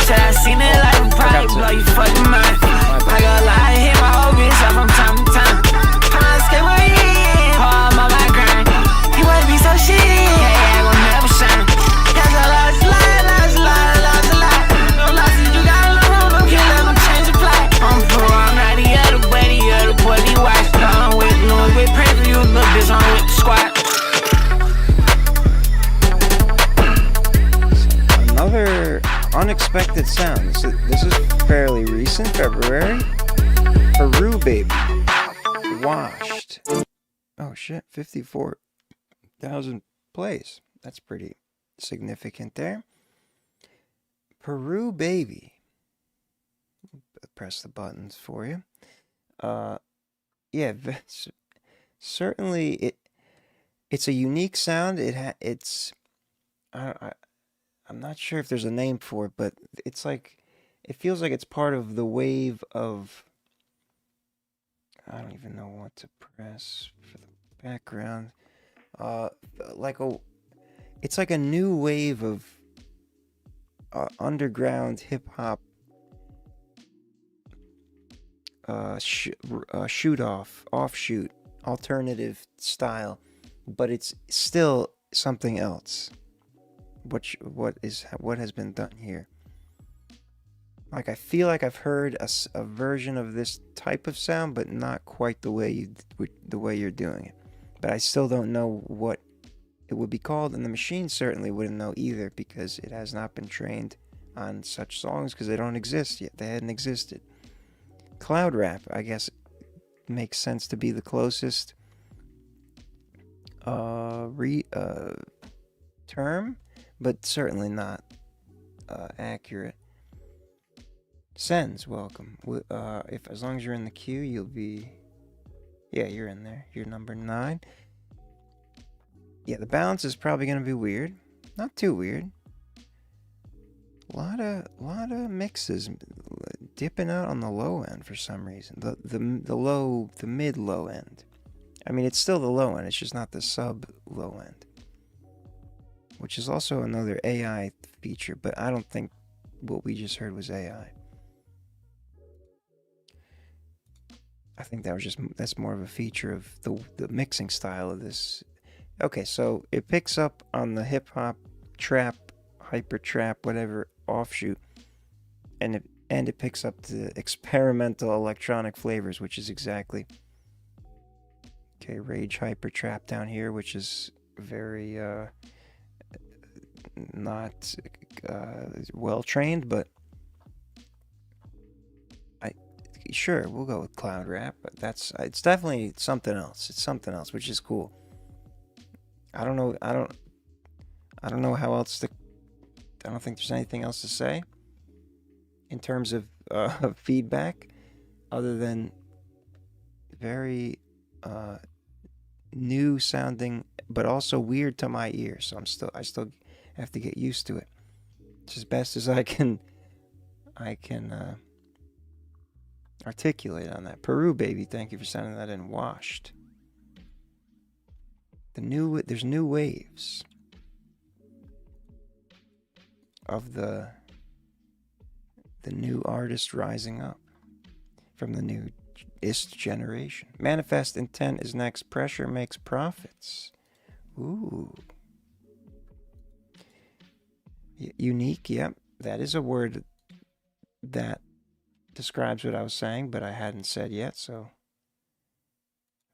Said I seen it like a pride, blow you fucking mind. I got a lie, hit my old bitch up from time to time. I'm skateboarding, all my grind. You wanna be so shit, yeah, I gon' never shine. Cause I lost a lot. No losses, you got no room, don't care, let them change the plot. I'm pro, I'm not the other boy, be watch. I'm with noise, with pray for you, little bitch, I'm with the squad. Another unexpected sound. This is fairly recent, February. Peru Baby. Washed. Oh shit, 54,000 plays. That's pretty significant there. Peru Baby. Press the buttons for you. Yeah, certainly it's a unique sound. I'm not sure if there's a name for it, but it's like, it feels like it's part of the wave of, I don't even know what to press for the background. It's like a new wave of underground hip hop offshoot, alternative style, but it's still something else. What has been done here? Like, I feel like I've heard a version of this type of sound, but not quite the way you're doing it. But I still don't know what it would be called, and the machine certainly wouldn't know either, because it has not been trained on such songs, because they don't exist yet. They hadn't existed. Cloud rap, I guess, makes sense to be the closest term, but certainly not accurate. Sens, welcome. If as long as you're in the queue, you'll be... Yeah, you're in there. You're number 9. Yeah, the balance is probably going to be weird. Not too weird. A lot of mixes dipping out on the low end for some reason. The mid low end. I mean, it's still the low end. It's just not the sub low end, which is also another AI feature. But I don't think what we just heard was AI. I think that's more of a feature of the mixing style of this. Okay, so it picks up on the hip hop, trap, hyper trap, whatever offshoot, and it picks up the experimental electronic flavors, which is exactly okay. Rage hyper trap down here, which is very not well trained, but sure, we'll go with cloud rap, but it's definitely something else. It's something else, which is cool. I don't know how else to. I don't think there's anything else to say in terms of feedback, other than very new sounding, but also weird to my ear. So I still have to get used to it. It's as best as I can articulate on that. Peru Baby, thank you for sending that in. Washed. There's new waves of the new artist rising up from the newest generation. Manifest intent is next. Pressure makes profits. Ooh. Unique, yep. That is a word that describes what I was saying, but I hadn't said yet, so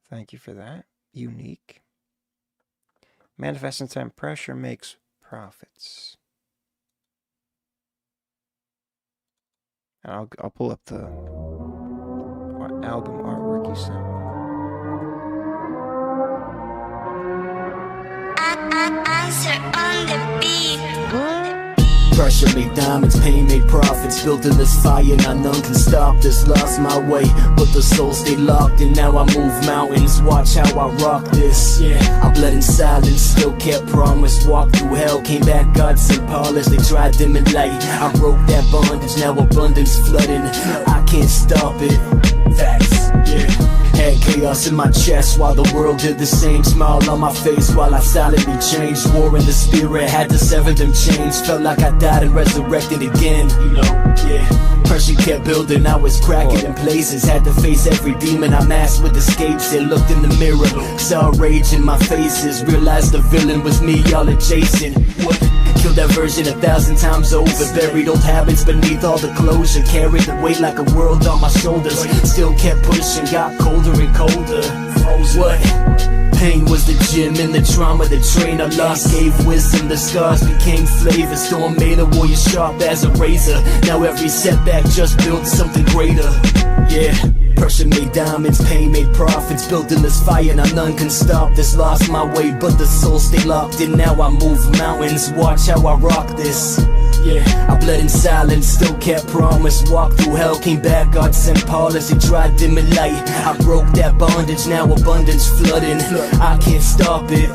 thank you for that. Unique. Manifest intent, pressure makes profits. And I'll pull up the album artwork you sent me. Answer on the beat. Pressure made diamonds, pain made profits. Building this fire, now none can stop this. Lost my way, but the soul stayed locked. And now I move mountains, watch how I rock this. Yeah, I bled in silence, still kept promise. Walked through hell, came back, gods and polished. They tried dimming light, I broke that bondage. Now abundance flooding, I can't stop it. Facts, yeah. dust in my chest while the world did the same. Smile on my face while I silently changed. War in the spirit, had to sever them chains. Felt like I died and resurrected again. You know, yeah. Pressure kept building, I was cracking in places. Had to face every demon I masked with escapes. They looked in the mirror, saw rage in my faces. Realized the villain was me, all adjacent. What? Killed that version 1,000 times over. Buried old habits beneath all the closure. Carried the weight like a world on my shoulders. Still kept pushing, got colder and colder. What? Pain was the gym and the trauma the train I lost gave wisdom. The scars became flavor. Storm made a warrior sharp as a razor. Now every setback just built something greater. Yeah. Pressure made diamonds, pain made profits. Built in this fire, now none can stop this. Lost my way, but the soul stayed locked in. Now I move mountains, watch how I rock this. Yeah, I bled in silence, still kept promise. Walked through hell, came back, God sent policy. Tried dimming light, I broke that bondage. Now abundance flooding, I can't stop it.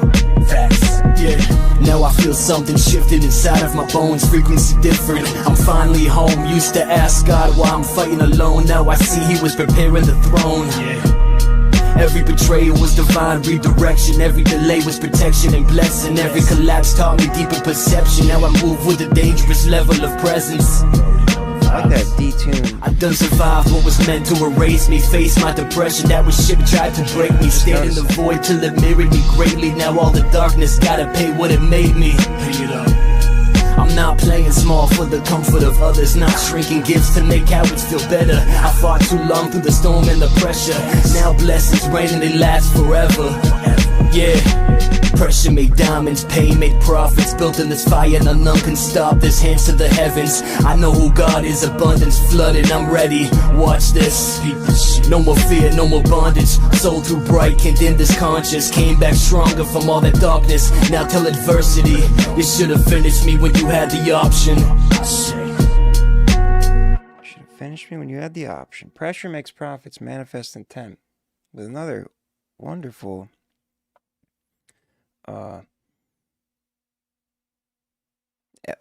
Facts, yeah. Now I feel something shifting inside of my bones. Frequency different, I'm finally home. Used to ask God why I'm fighting alone. Now I see he was preparing the throne. Every betrayal was divine redirection. Every delay was protection and blessing. Every collapse taught me deeper perception. Now I move with a dangerous level of presence. I like that D-tune. I done survived what was meant to erase me. Face my depression, that was shit tried to break me. Stayed in the void till it mirrored me greatly. Now all the darkness gotta pay what it made me. I'm not playing small for the comfort of others. Not shrinking gifts to make cowards feel better. I fought too long through the storm and the pressure. Now blessings rain and they last forever. Yeah. Pressure made diamonds, pain made profits. Built in this fire, now none can stop this. Hands to the heavens, I know who God is. Abundance flooded, I'm ready. Watch this. No more fear, no more bondage. Soul too bright, can't end this conscience. Came back stronger from all that darkness. Now tell adversity, you should've finished me when you had the option. Should've finished me when you had the option. Pressure makes profits, manifest intent. With another wonderful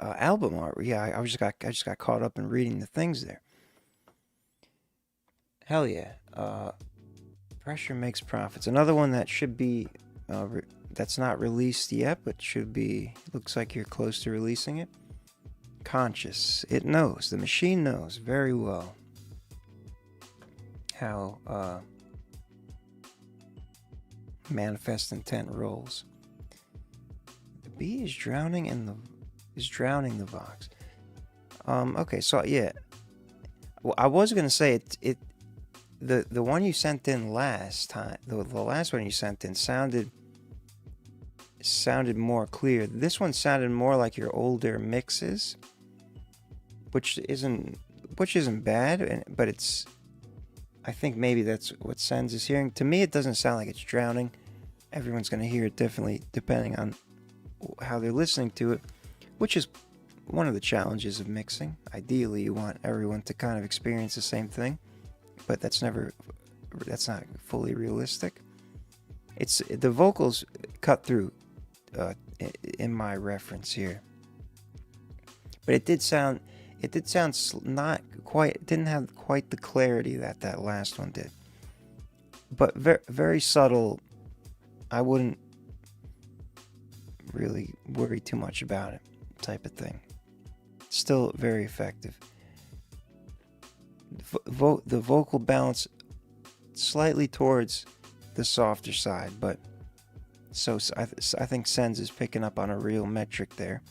album art. Yeah, I just got caught up in reading the things there. Hell yeah. Pressure makes profits. Another one that should be that's not released yet, but should be. Looks like you're close to releasing it. Conscious. It knows. The machine knows very well how manifest intent rolls. The bee is drowning the Vox. Okay, so yeah. Well, I was gonna say the one you sent in last time, the last one you sent in sounded more clear. This one sounded more like your older mixes, which isn't bad, but it's. I think maybe that's what Sens is hearing. To me, it doesn't sound like it's drowning. Everyone's gonna hear it differently depending on how they're listening to it, which is one of the challenges of mixing. Ideally, you want everyone to kind of experience the same thing, but that's not fully realistic. It's the vocals cut through in my reference here, but it did sound not quite. It didn't have quite the clarity that last one did, but very, very subtle. I wouldn't really worry too much about it, type of thing. Still very effective. The vocal balance slightly towards the softer side, but so I think Sens is picking up on a real metric there,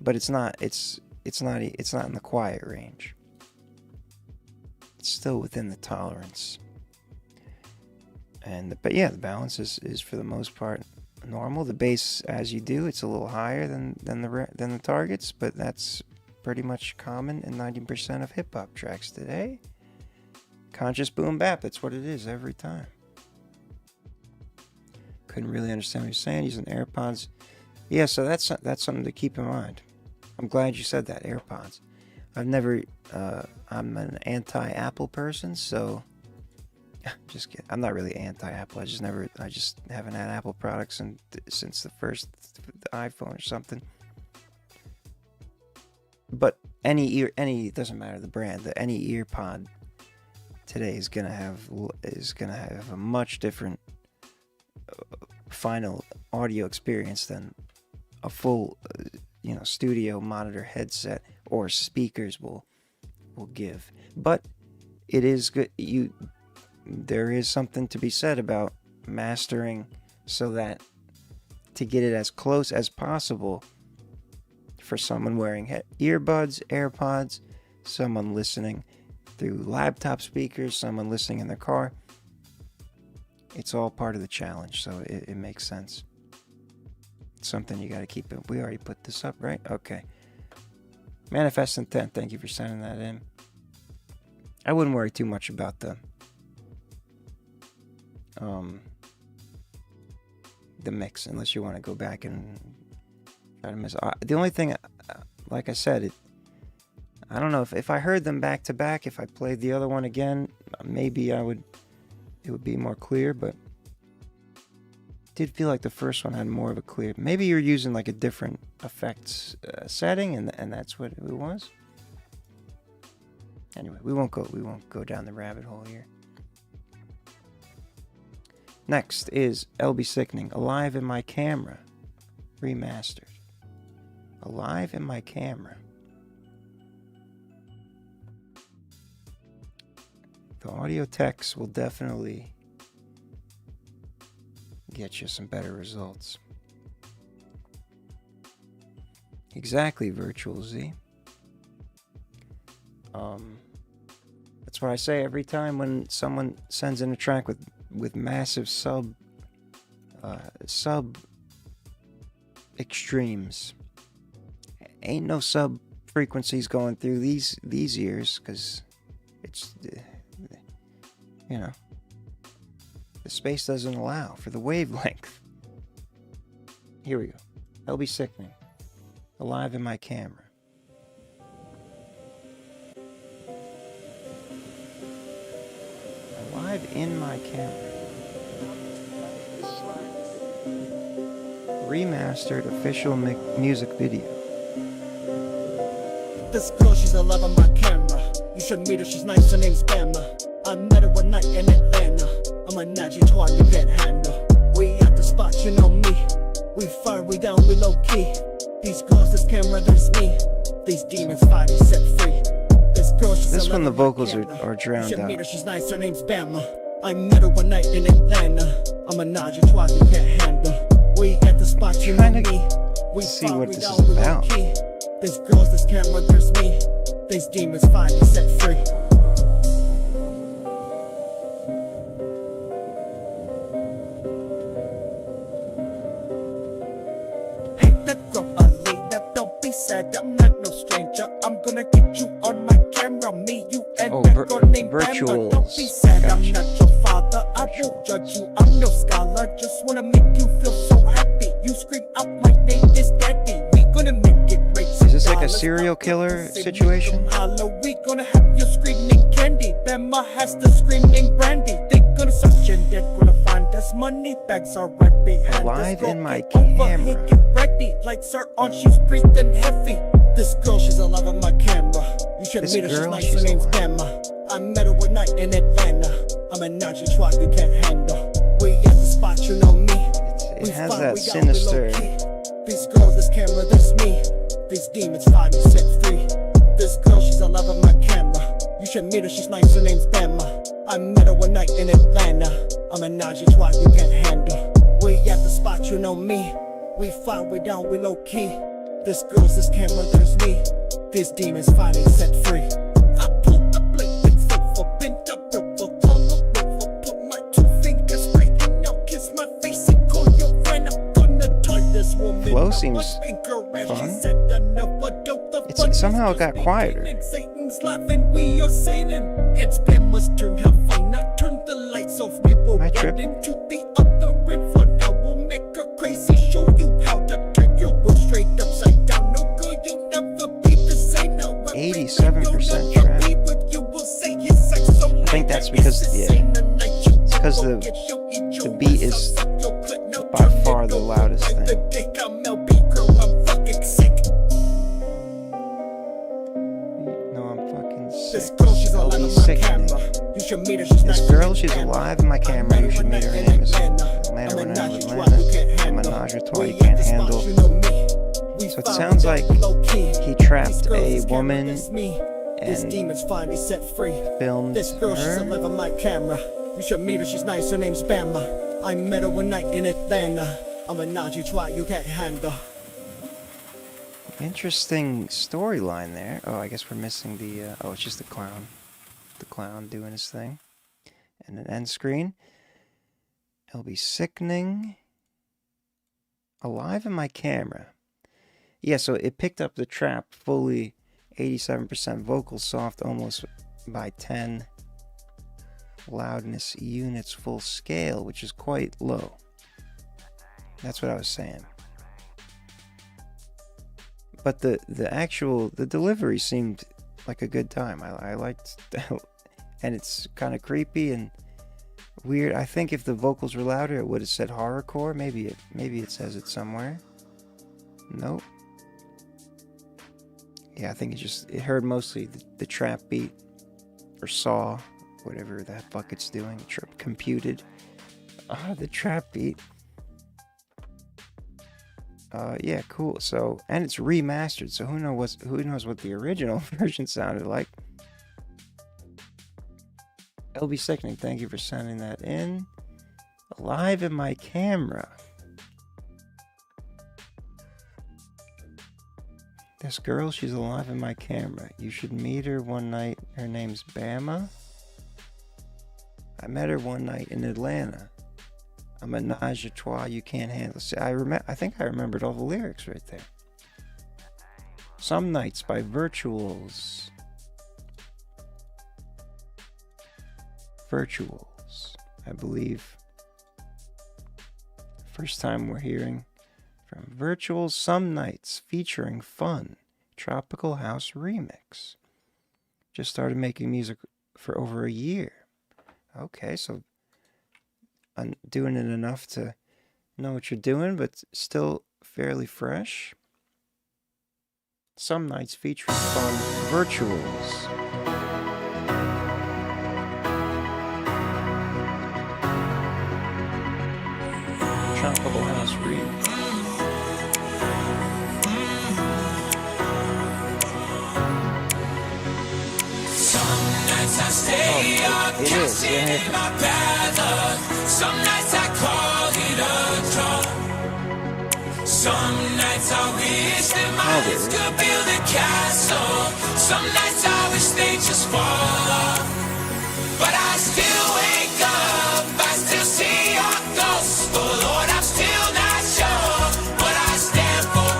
but it's not in the quiet range. It's still within the tolerance. But yeah, the balance is for the most part normal. The bass, as you do, it's a little higher than the targets, but that's pretty much common in 90% of hip hop tracks today. Conscious boom bap, that's what it is every time. Couldn't really understand what you're saying using AirPods. Yeah, so that's something to keep in mind. I'm glad you said that, AirPods. I'm an anti-Apple person, so just kidding. I'm not really anti-Apple. I just haven't had Apple products since the first iPhone or something. But any it doesn't matter the brand. Any ear pod today is gonna have a much different final audio experience than a full studio monitor headset or speakers will give. But it is good. There is something to be said about mastering so that to get it as close as possible for someone wearing earbuds, AirPods, someone listening through laptop speakers, someone listening in their car. It's all part of the challenge, so it makes sense. It's something you got to keep it. We already put this up, right? Okay. Manifest Intent, thank you for sending that in. I wouldn't worry too much about the mix unless you want to go back and try to miss. The only thing, like I said, I don't know if I heard them back to back. If I played the other one again, maybe it would be more clear. But it did feel like the first one had more of a clear. Maybe you're using like a different effects setting, and that's what it was. Anyway, we won't go down the rabbit hole here. Next is LB Sickening, Alive in My Camera, remastered. Alive in My Camera. The audio text will definitely get you some better results. Exactly, Virtual Z. That's what I say every time when someone sends in a track with massive sub extremes. Ain't no sub frequencies going through these ears, because it's the space doesn't allow for the wavelength. Here we go. LB Sickening, Alive in My Camera. Alive in My Camera. Remastered official music video. This girl, she's alive on my camera. You should meet her, she's nice, her name's Bama. I met her one night in Atlanta. I'm a Najee Twat, you can't handle. We at the spot, you know me. We fire, we down, we low key. These girls, this camera, there's me. These demons fighting, set free. This girl, she's This one, the vocals are you drowned should meet out. her, she's nice, her name's Bama. I met her one night in Atlanta. I'm a Najee Twat, you can't handle. We at the spot, you know me. We see fire, what we this down, is we low about. key. These girls, this camera, there's me. These demons fighting, set free. Sad, I'm not no stranger. I'm gonna get you on my camera. Me, you, and that girl named Bama. Don't be sad, I'm not your father. I won't judge you, I'm no scholar. Just wanna make you feel so happy. You scream out my name is Daddy. We gonna make it break. Is this like a serial killer situation? We gonna have you screaming candy. Bama has the screaming brandy. They gonna search and they're gonna find us. Money bags are right behind. Alive in My Camera. Get ready, lights are on, she's breathing heavy. This girl, she's alive on my camera. You should meet her, she's nice, her name's Bama. I met her one night in Atlanta. I'm a Najee Twat, you can't handle. We at the spot, you know me. It has that sinister. These girls, this camera, this me. These demons fighting, set free. This girl, she's alive on my camera. You should meet her, she's nice, her name's Bama. I met her one night in Atlanta. I'm a Najee Twat, you can't handle. We at the spot, you know me. We fire, we down, we low key. This girl's this camera, there's me. These demons finally set free. I pulled the blade, big for bent up, river, put my 2 fingers straight and now kiss my face and call your friend. I'm gonna tell this woman. Flow seems fun. Somehow it got quieter. Satan's laughing, we are sailing. It's Bama's turn, have fun. I turn the lights off, people run into the other river. Now we'll make her crazy, show you how to turn your world straight upside down. No good, you'll never be the same. Now 87% track. I think that's because it's because the beat is by far the loudest thing. This girl, she's alive on my camera. You should meet her, she's This nice. girl, she's alive in my camera. You should meet her. Her name is Atlanta when I'm with Atlanta. A menage a trois you can't handle. So it sounds like he trapped a woman This demon's finally set free. filmed This girl, she's her. alive on my camera. You should meet her, she's nice, her name's Bama. I met her one night in Atlanta. I'm a menage a trois you can't handle. Interesting storyline there. Oh, I guess we're missing the, oh, it's just the clown. The clown doing his thing. And an end screen. It'll be sickening. Alive in my camera. Yeah, so it picked up the trap fully 87% vocal soft, almost by 10 loudness units full scale, which is quite low. That's what I was saying. But the delivery seemed like a good time. I liked that. And it's kind of creepy and weird. I think if the vocals were louder, it would have said horrorcore. Maybe it says it somewhere. Nope. Yeah, I think it heard mostly the trap beat or saw, whatever that bucket's doing. Computed. The trap beat. Yeah, cool. So, and it's remastered. So who knows what the original version sounded like. LB Sickening, thank you for sending that in. Alive in my camera. This girl, she's alive in my camera. You should meet her one night. Her name's Bama. I met her one night in Atlanta. A menage a trois you can't handle. See, I think I remembered all the lyrics right there. Some Nights by Virtuals. Virtuals, I believe. First time we're hearing from Virtuals. Some Nights featuring Fun Tropical House Remix. Just started making music for over a year. Okay, so I'm doing it enough to know what you're doing, but still fairly fresh. Some Nights featuring Fun Virtuals. Tropical House Remix. It is, yeah. Some nights I call it a draw. Some nights I wish that my lips could build a castle. Some nights I wish they just fall off. But I still wake up, I still see your ghost. Oh Lord, I'm still not sure what I stand for.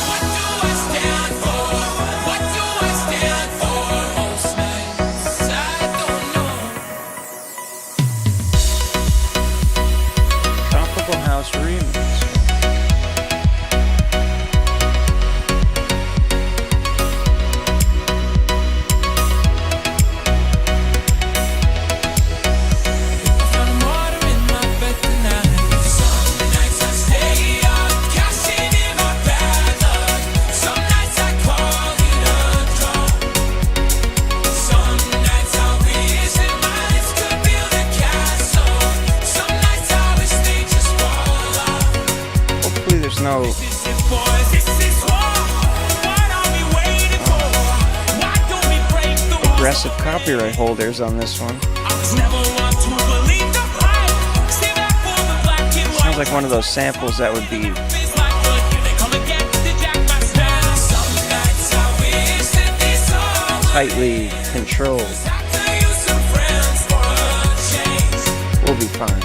What do I stand for? What do I stand for? Most nights I don't know. Tropical House Remix. No aggressive copyright holders on this one. Sounds like one of those samples that would be tightly controlled. We'll be fine.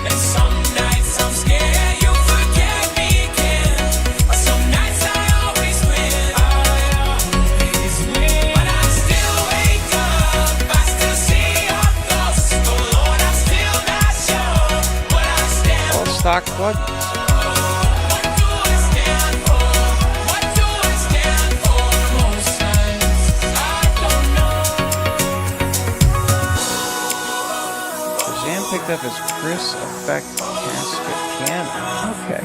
Stock plugins. Shazam picked up his Chris Effect Casket piano. Okay.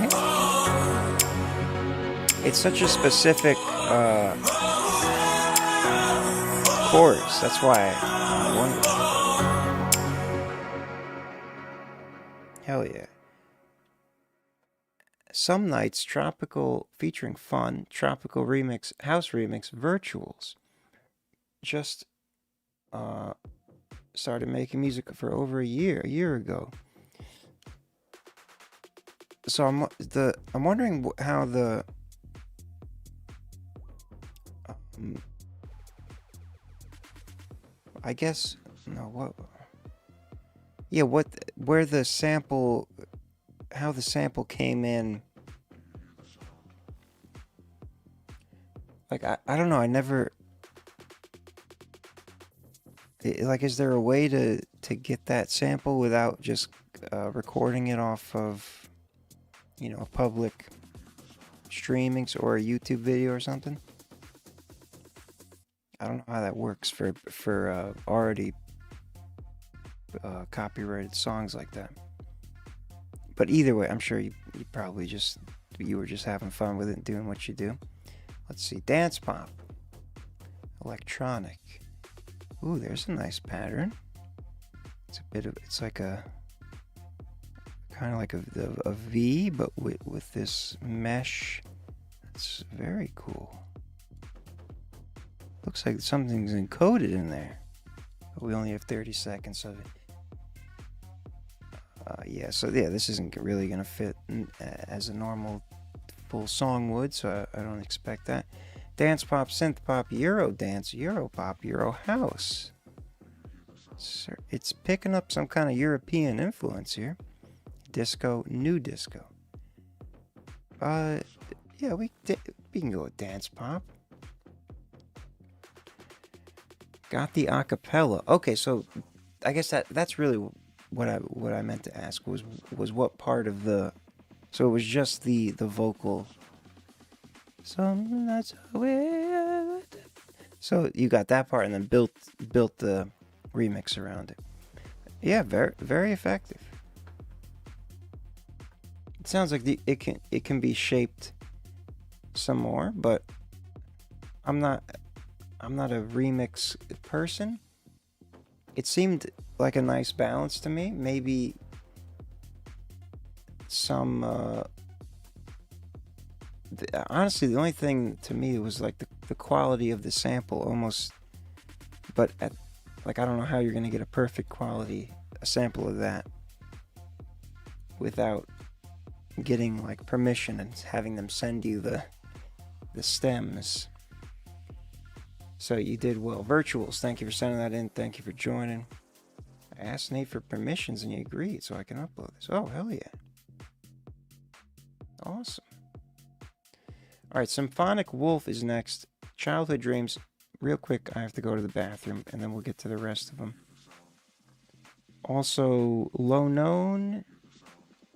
It's such a specific chorus. That's why I wonder. Hell yeah. Some nights, tropical featuring fun, tropical remix, house remix, virtuals. Just started making music for over a year ago. So I'm wondering how the I guess no what yeah what where the sample how the sample came in. Like I don't know, I never like, is there a way to get that sample without just recording it off of, you know, a public streamings or a YouTube video or something? I don't know how that works for already copyrighted songs like that. But either way, I'm sure you probably you were just having fun with it and doing what you do. Let's see, dance pop, electronic. Ooh, there's a nice pattern. It's like a kind of like a V, but with this mesh. It's very cool. Looks like something's encoded in there. But we only have 30 seconds of it. Yeah, so yeah, this isn't really gonna fit as a normal full song would, so I don't expect that. Dance pop, synth pop, Euro dance, Euro pop, Euro house. It's picking up some kind of European influence here. Disco, new disco. Yeah, we can go with dance pop. Got the acapella. Okay, so I guess that's really what I meant to ask was what part of the. So it was just the vocal. So you got that part and then built the remix around it. Yeah, very very effective. It sounds like it can be shaped some more, but I'm not a remix person. It seemed like a nice balance to me. Maybe some honestly, the only thing to me was like the quality of the sample almost, but like I don't know how you're gonna get a perfect quality a sample of that without getting like permission and having them send you the stems. So you did well. Virtuals, thank you for sending that in. Thank you for joining. I asked Nate for permissions and he agreed, so I can upload this. Oh, hell yeah. Awesome. All right, Symphonic Wolf is next. Childhood Dreams. Real quick, I have to go to the bathroom, and then we'll get to the rest of them. Also, Low Known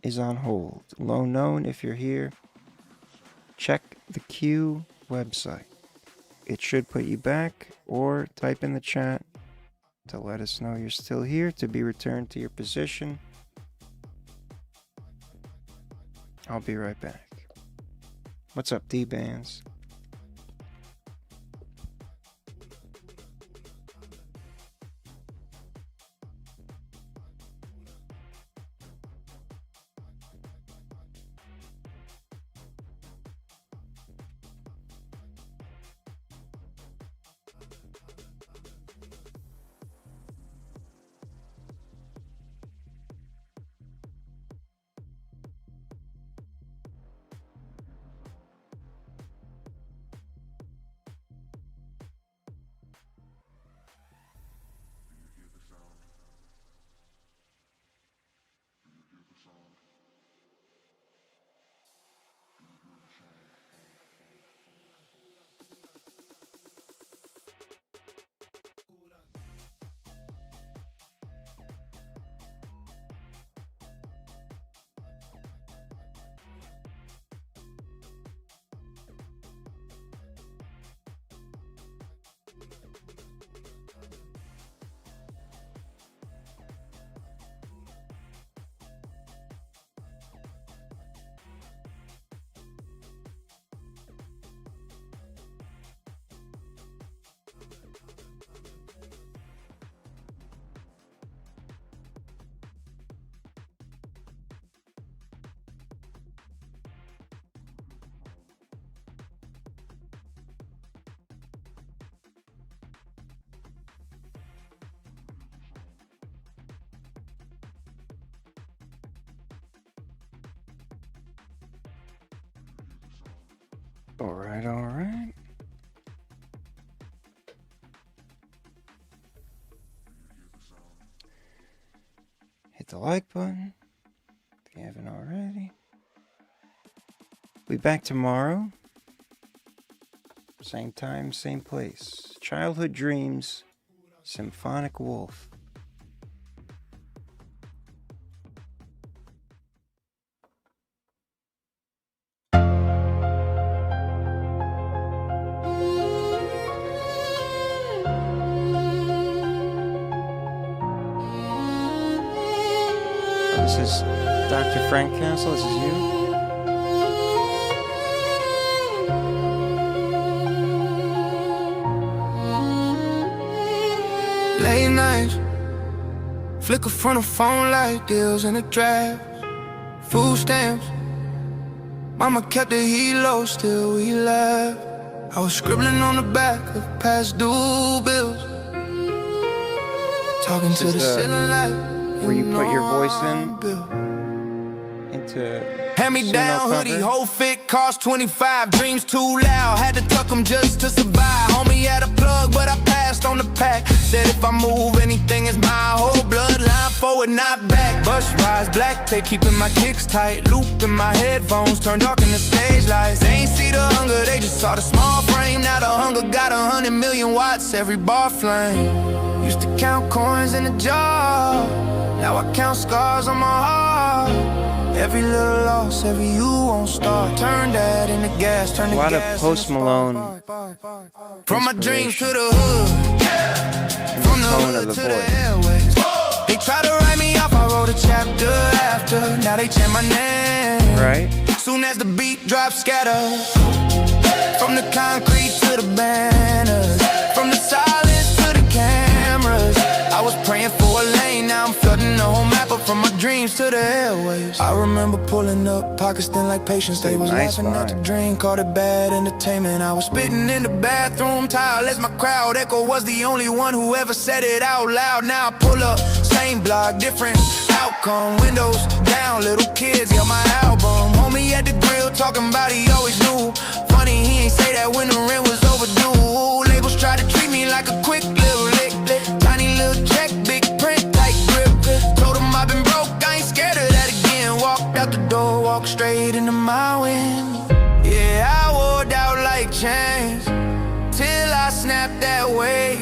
is on hold. Low Known, if you're here, check the Q website. It should put you back, or type in the chat to let us know you're still here, to be returned to your position. I'll be right back. What's up, D-Bands? All right, all right. Hit the like button if you haven't already. We'll be back tomorrow. Same time, same place. Childhood Dreams, Symphonic Wolf. This is Dr. Frank Castle. This is you. Late nights, flicker from the phone like deals in the draft. Food stamps, mama kept the heat low, still we laugh. I was scribbling on the back of past due bills, talking to the ceiling light. Where you put your voice into hand me down hoodie, whole fit, cost 25. Dreams too loud, had to tuck them just to survive. Homie had a plug, but I passed on the pack. Said if I move anything, it's my whole bloodline, forward, not back. Bus rides, black tape, keeping my kicks tight. Loop in my headphones, turn dark in the stage lights. They ain't see the hunger, they just saw the small frame. Now the hunger got 100 million watts, every bar flame. Used to count coins in a jar, now I count scars on my heart. Every little loss, every you won't start. Turn that into gas, turn the gas. A lot of Post Malone. From my dreams to the hood, from the hood to the airways. They try to write me off, I wrote a chapter after. Now they chant my name. Right. Soon as the beat drops, scatter. From the concrete to the banners, from the silence to the cameras. I was praying for a lane, now I'm flooding the whole map up from my dreams to the airwaves. I remember pulling up, pockets thin like patience. They was laughing at the dream, called it bad entertainment. I was spitting in the bathroom tile as my crowd echo was the only one who ever said it out loud. Now I pull up, same block, different outcome. Windows down, little kids got my album. Homie at the grill talking about he always knew. Funny he ain't say that when the rent was overdue. Labels try to treat me like a quick little lick. Tiny little check, big print, tight grip. Told him I've been broke, I ain't scared of that again. Walked out the door, walked straight into my wind. Yeah, I wore out like chains, till I snapped that way.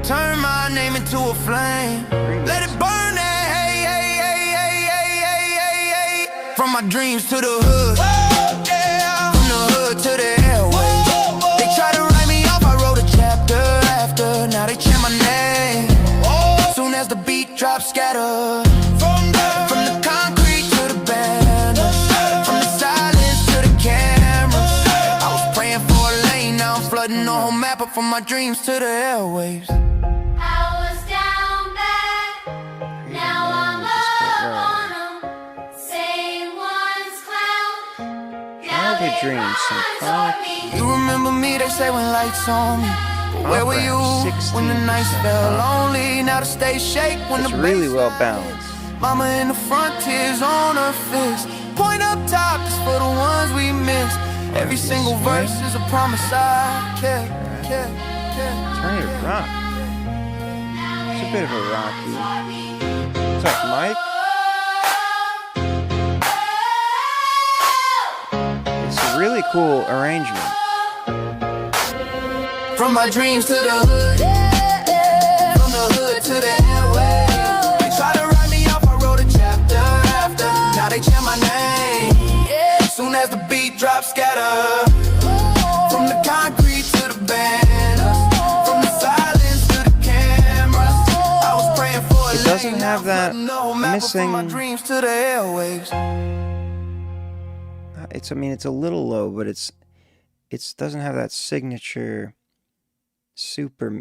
Turn my name into a flame, let it burn that hey, hey, hey, hey, hey, hey, hey, hey. From my dreams to the hood, yeah. From the hood to the airways. They try to write me off, I wrote a chapter after. Now they chant my name. Soon as the beat drops, scatter. From the concrete to the banners, from the silence to the cameras. I was praying for a lane, now I'm flooding the whole map up from my dreams to the airwaves. I was down bad, now I'm up on 'em. Same one's clown, now they Dreams, Symphonic. You remember me, they say when lights on me. Where were you when the nights felt lonely? Now the stage shake when it's the really well balanced. Mama in the front, tears on her fist. Point up top is for the ones we missed. Every single verse is a promise I kept. Turn it rock. It's a bit of a rocky. What's up, Mike? It's a really cool arrangement. From my dreams to the hood, from the hood to the airways. They try to write me off, I wrote a chapter after. Now they chant my name. Soon as the beat drops, scatter. From the concrete to the banners, from the silence to the cameras. I was praying for a lane. It doesn't have that missing. From my dreams to the airwaves. I mean, it's a little low, but it doesn't have that signature super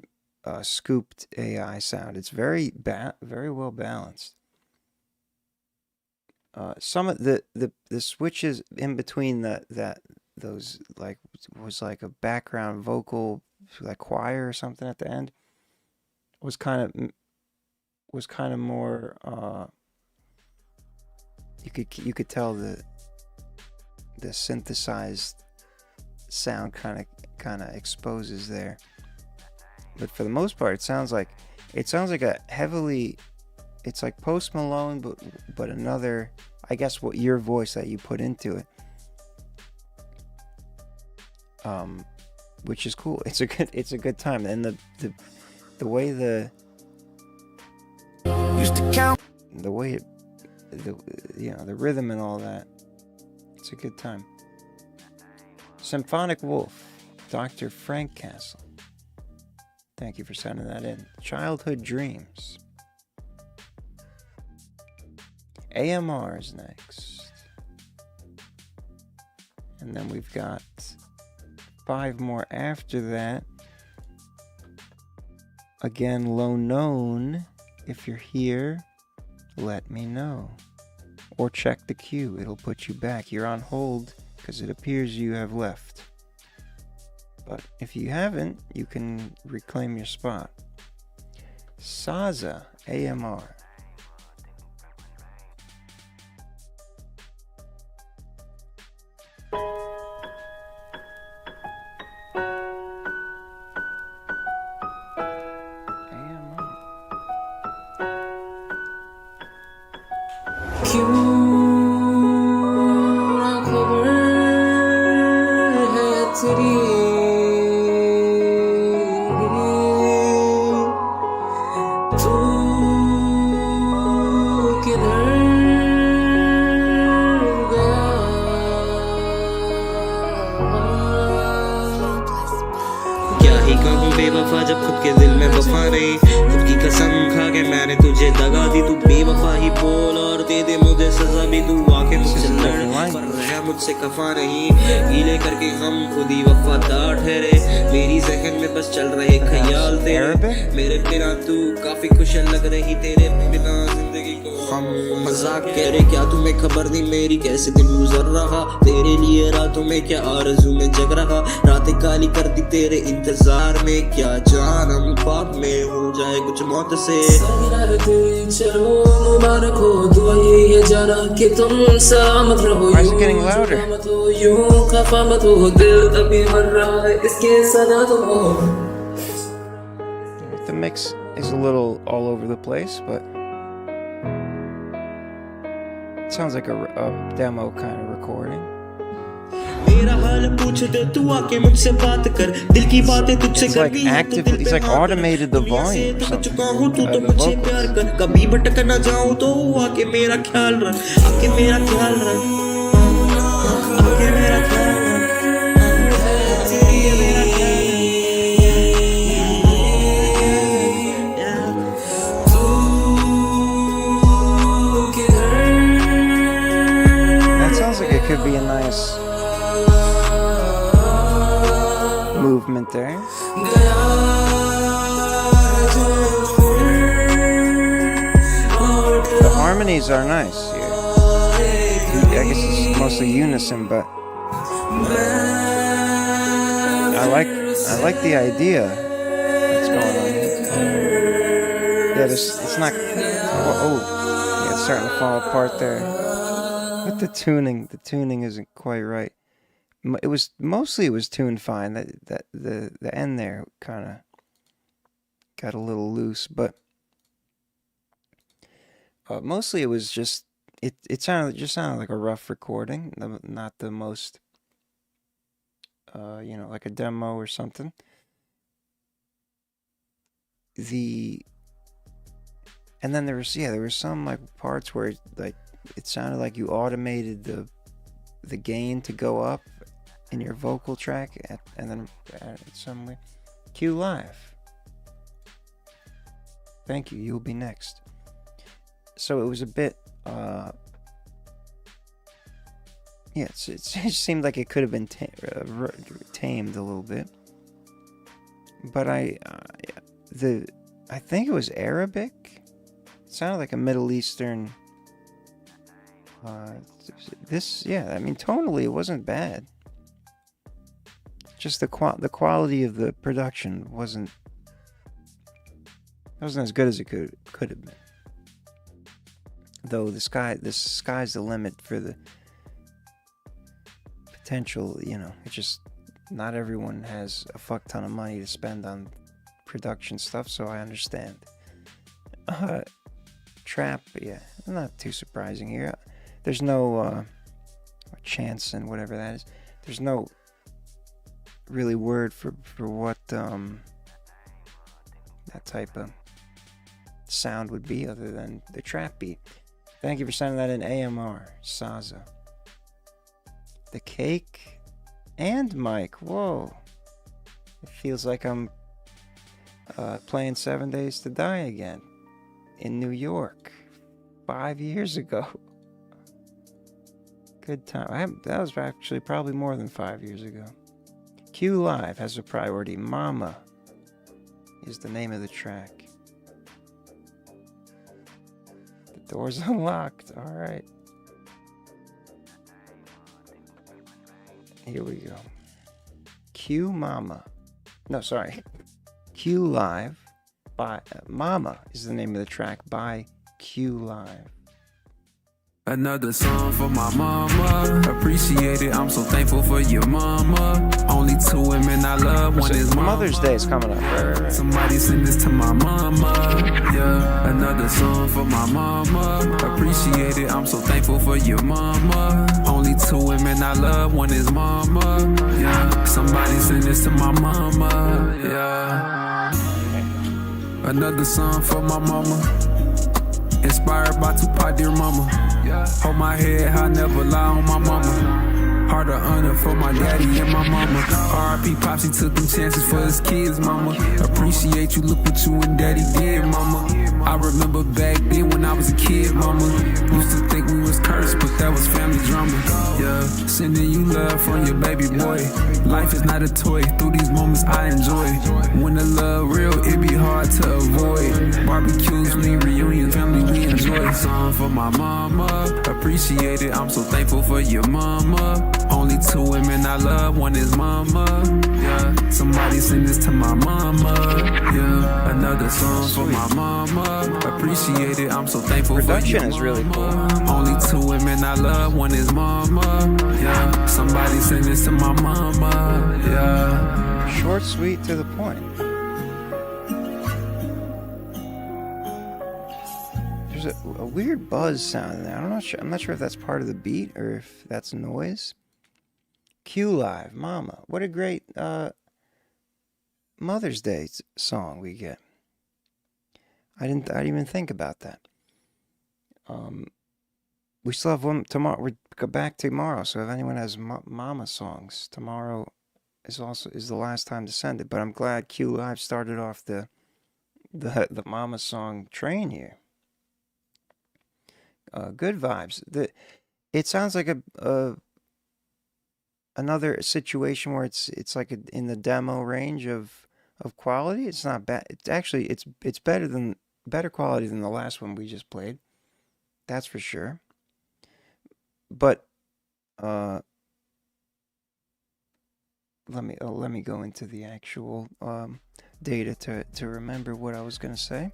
scooped AI sound. It's very well balanced. Some of the switches in between those like was like a background vocal, like choir or something at the end, was kind of more you could tell the synthesized sound kind of exposes there. But for the most part, it sounds like a heavily, it's like Post Malone, but another, I guess, what your voice that you put into it. Which is cool. It's a good time, and the way the rhythm and all that, it's a good time. Symphonic Wolf, Dr. Frank Castle. Thank you for sending that in. Childhood Dreams. AMR is next. And then we've got 5 more after that. Again, Low Known. If you're here, let me know. Or check the queue. It'll put you back. You're on hold because it appears you have left. But if you haven't, you can reclaim your spot. Saza, AMR. बेवफा जब खुद के दिल में वफा नहीं खुद की कसम खा के मैंने तुझे दगा दी तू बेवफा ही बोल और दे दे मुझे सजा भी तू आके मुझसे लड़ पर रहा मुझसे खफा नहीं गीले करके हम खुद ही वफादार ठहरे मेरी जहन में बस चल रहे ख्याल तेरे मेरे बिना तू काफी खुश लग रही तेरे बिना जिंदगी को हम मजाक कह रहे क्या तुम्हें खबर नहीं मेरी कैसे दिन गुजर रहा तेरे लिए रातों में क्या आरज़ू में जग रहा रातें काली कर दी तेरे इंतजार में क्या जानम पाप में हो जाए कुछ मौत से चलो मुबारक हो दुआ ये जाना कि तुम सलामत रहो यूं खफा मत हो दिल अभी मर रहा है इसके सदा तो हो. The mix is a little all over the place, but it sounds like a demo kind of recording. It's like actively, it's like automated the volume or something. The that sounds like it could be a nice movement there. The harmonies are nice here. I guess it's mostly unison, but I like the idea that's going on here. Yeah, it's not. Yeah, it's starting to fall apart there. But the tuning isn't quite right. It was tuned fine. That the end there kind of got a little loose, but mostly it was just it sounded like a rough recording, not the most like a demo or something. And then there was some like parts where it sounded like you automated the gain to go up in your vocal track and then somewhere. Cue live. Thank you. You'll be next. So it was a bit. It just seemed like it could have been tamed a little bit. But I think it was Arabic. It sounded like a Middle Eastern. Tonally it wasn't bad. Just the quality of the production wasn't as good as it could have been. Though the sky's the limit for the potential. It just not everyone has a fuck ton of money to spend on production stuff, so I understand. Trap, yeah, not too surprising here. There's no chance and whatever that is. There's no really word for what that type of sound would be other than the trap beat. Thank you for sending that in, AMR Saza. The Cake and Mike. Whoa, it feels like I'm playing 7 Days to Die again in New York 5 years ago. Good time. That was actually probably more than 5 years ago. Q Live has a priority. Mama is the name of the track. The door's unlocked. All right. Here we go. Q Mama. No, sorry. Q Live by Mama is the name of the track by Q Live. Another song for my mama. Appreciate it, I'm so thankful for your mama. Only 2 women I love, one is mama. Mother's Day is coming up. Right. Somebody send this to my mama. Yeah, another song for my mama. Appreciate it, I'm so thankful for your mama. Only 2 women I love, one is mama. Yeah, somebody send this to my mama. Yeah, another song for my mama. Inspired by Tupac, dear mama. Hold my head high, never lie on my mama. Heart of honor for my daddy and my mama. R.I.P. Pops, he took them chances for his kids, mama. Appreciate you, look what you and daddy did, mama. I remember back then when I was a kid, mama. Used to think we was cursed, but that was family drama. Yeah, sending you love from your baby boy. Life is not a toy, through these moments I enjoy. When the love real, it be hard to avoid. Barbecues, me, reunions, family we enjoy. Song for my mama. Appreciate it, I'm so thankful for your mama. Only 2 women I love, one is mama. Yeah, somebody send this to my mama. Yeah, another song for my mama. Appreciate it, I'm so thankful Production for your is really cool. Only 2 women I love, one is mama. Yeah, somebody send this to my mama. Yeah, short, sweet, to the point. There's a weird buzz sound in there. I'm not sure if that's part of the beat or if that's noise. Q Live, Mama. What a great Mother's Day song we get. I didn't even think about that. We still have one tomorrow. We go back tomorrow. So if anyone has Mama songs, tomorrow is the last time to send it. But I'm glad Q Live started off the Mama song train here. Good vibes. It sounds like another situation where it's like in the demo range of quality. It's not bad. It's actually it's better quality than the last one we just played. That's for sure. But let me go into the actual data to remember what I was gonna say.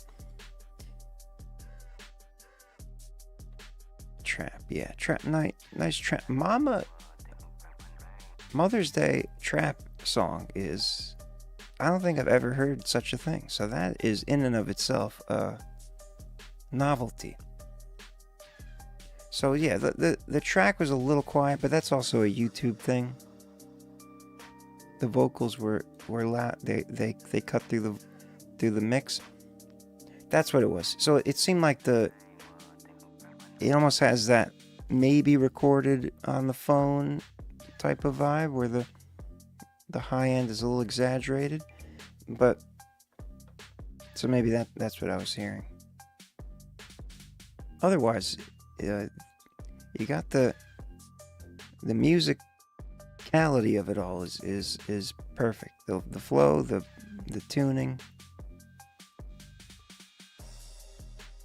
Trap, yeah, trap night, nice trap. Mama, Mother's Day trap song is, I don't think I've ever heard such a thing. So that is in and of itself a novelty. So yeah, the track was a little quiet, but that's also a YouTube thing. The vocals were loud. They cut through the mix. That's what it was. So it seemed like it almost has that maybe recorded on the phone type of vibe where the high end is a little exaggerated, but so maybe that's what I was hearing. Otherwise, you got the musicality of it all is perfect. The flow, the tuning,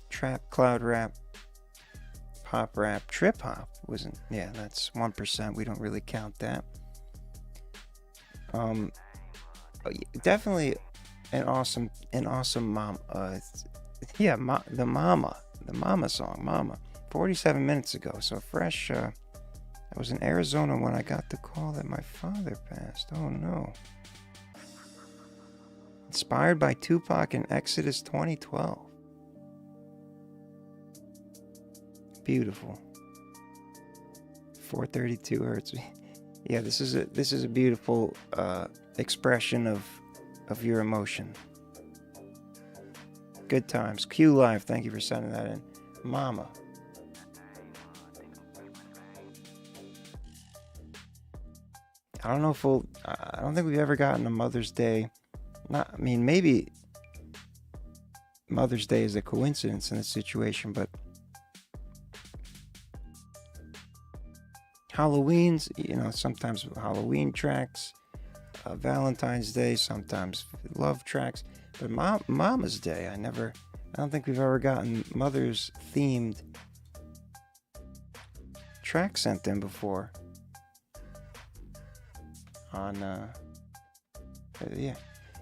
trap, cloud rap, pop rap, trip hop wasn't. Yeah, that's 1%. We don't really count that. Definitely an awesome mom. Yeah, the mama song, Mama. 47 minutes ago, so fresh I was in Arizona when I got the call that my father passed. Oh no. Inspired by Tupac in Exodus 2012. Beautiful. 432 hertz. Yeah, this is a beautiful expression of your emotion. Good times. Q Live, thank you for sending that in. Mama. I don't know if I don't think we've ever gotten a Mother's Day. Maybe Mother's Day is a coincidence in this situation, but Halloween's, sometimes Halloween tracks, Valentine's Day, sometimes love tracks, but Mama's Day, I don't think we've ever gotten Mother's themed track sent in before. Yeah.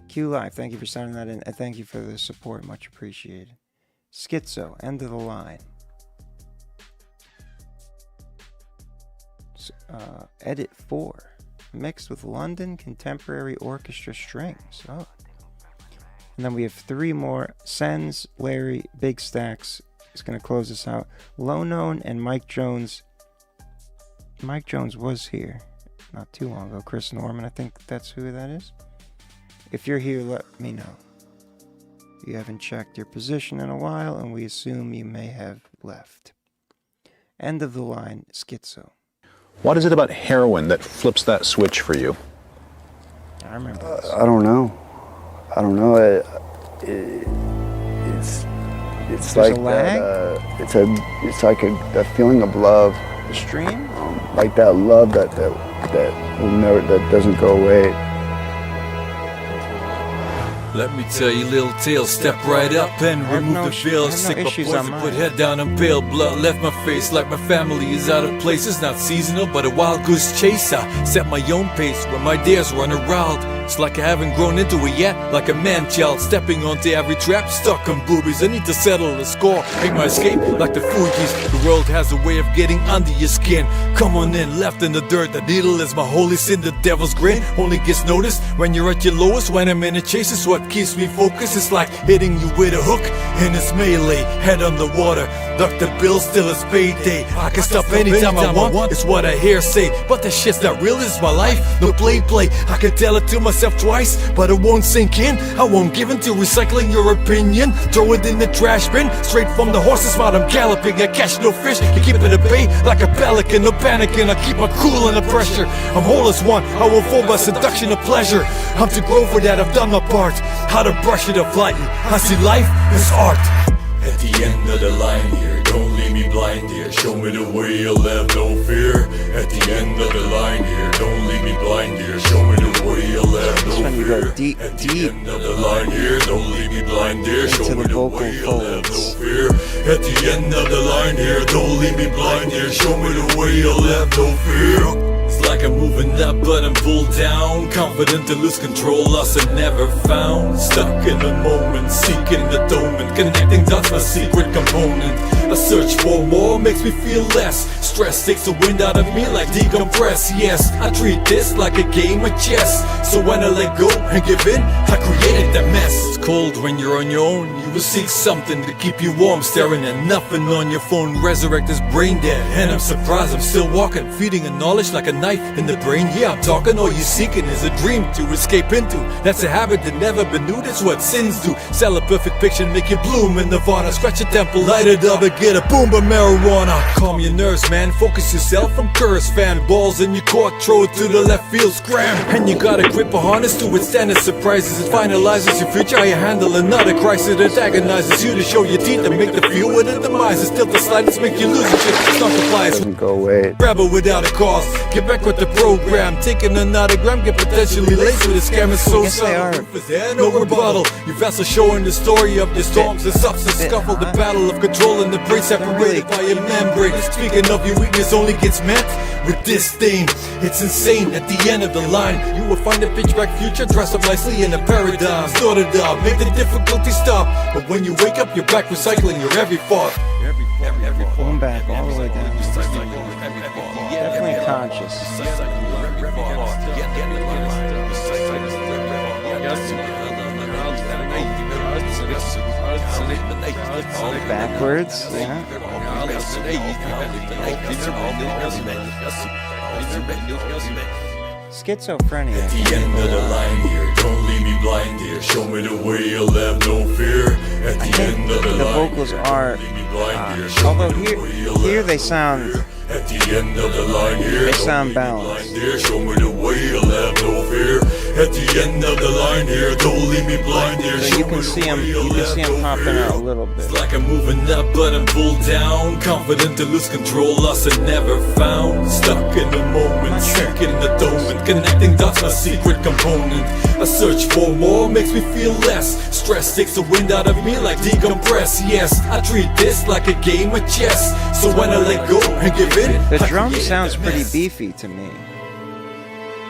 Q Live, thank you for sending that in, and thank you for the support, much appreciated. Schizo, End of the Line. Edit 4, mixed with London Contemporary Orchestra strings. Oh. And then we have 3 more. Sens, Larry, Big Stacks is going to close us out. Low Known and Mike Jones. Mike Jones was here not too long ago. Chris Norman, I think that's who that is. If you're here, let me know. You haven't checked your position in a while, and we assume you may have left. End of the Line, Schizo. What is it about heroin that flips that switch for you? I remember this. I don't know. It's like that. It's like a feeling of love. The stream? Like that love that will never, that doesn't go away. Let me tell you a little tale, step right up and remove the veil. Sick my poison, put head down and pale. Blood left my face like my family is out of place. It's not seasonal, but a wild goose chase. I set my own pace where my dares run around. It's like I haven't grown into it yet, like a man-child stepping onto every trap, stuck on boobies. I need to settle the score, make my escape like the Fugees. The world has a way of getting under your skin. Come on in, left in the dirt. The needle is my holy sin. The devil's grin only gets noticed when you're at your lowest. When I'm in a chase, it's what keeps me focused. It's like hitting you with a hook in it's melee, head underwater. Duck the bill, still it's payday. I can stop anytime I want, it's what I hear say. But that shit's not real, it's my life, no play. I can tell it to myself twice, but it won't sink in. I won't give in to recycling your opinion. Throw it in the trash bin, straight from the horse's mouth. I'm galloping, I catch no fish. You keep it at bay like a pelican, no panicking. I keep my cool under pressure. I'm whole as one, I won't fall by seduction of pleasure. I'm too grown for that, I've done my part. How to brush it off lightly, I see life as art. At the end of the line here, don't leave me blind here. Show me the way, you'll have no fear. At the end of the line here, don't leave me blind here. Show me the way, you'll have no fear. At the end of the line here, don't leave me blind here. Show me the way, you'll have no fear. At the end of the line here, don't leave me blind here. Show me the way, you'll have no fear. It's like I'm moving up but I'm pulled down. Confident to lose control, lost and never found. Stuck in the moment, seeking the atonement. Connecting dots, my secret component. A search for more makes me feel less. Stress takes the wind out of me like decompress. Yes, I treat this like a game of chess. So when I let go and give in, I created that mess. It's cold when you're on your own. You will seek something to keep you warm. Staring at nothing on your phone. Resurrect is brain dead, and I'm surprised I'm still walking. Feeding a knowledge like a knife in the brain. Yeah, I'm talking. All you're seeking is a dream to escape into. That's a habit that never been new. That's what sins do. Sell a perfect picture, make you bloom in Nirvana. Scratch your temple, light it up and get a boom of marijuana. Calm your nerves, man. Focus yourself. I'm curse fan. Balls in your court, throw it to the left field, scram. And you gotta grip a harness to withstand the surprises. It finalizes your future. How you handle another crisis that agonizes you to show your teeth and make the feel with the demise. Still the slightest make you lose your shit. It's not the flies. Doesn't go away. Rebel without a cause. Get back with the program. Taking another gram. Get potentially laced with a scam. It's so subtle. No rebuttal. Your vessel showing the story of your storms. The substance scuffle. The battle of control and the brain separated by a membrane. Speaking of your weakness only gets met with disdain. It's insane. At the end of the line, you will find a pitch black future dressed up nicely in a paradigm. Sort it out, make the difficulty stop. But when you wake up, you're back recycling your every thought. Going back all the way down. Definitely conscious. Backwards, yeah. Schizophrenia. At the end of the line here, don't leave me blind here. Show me the way, you'll have no fear. At the end of the line, the vocals are, although here they sound. At the end of the line here, they sound balanced. Show me the way, you'll have no fear. At the end of the line here, don't leave me blind here. So you can see him popping out a little bit. It's like I'm moving up, but I'm pulled down. Confident to lose control, lost and never found. Stuck in the moment, stuck in the moment. Connecting dots, my secret component. I search for more, makes me feel less. Stress takes the wind out of me like decompress. Yes, I treat this like a game of chess. So when I let go and give in, the drum sounds pretty beefy to me.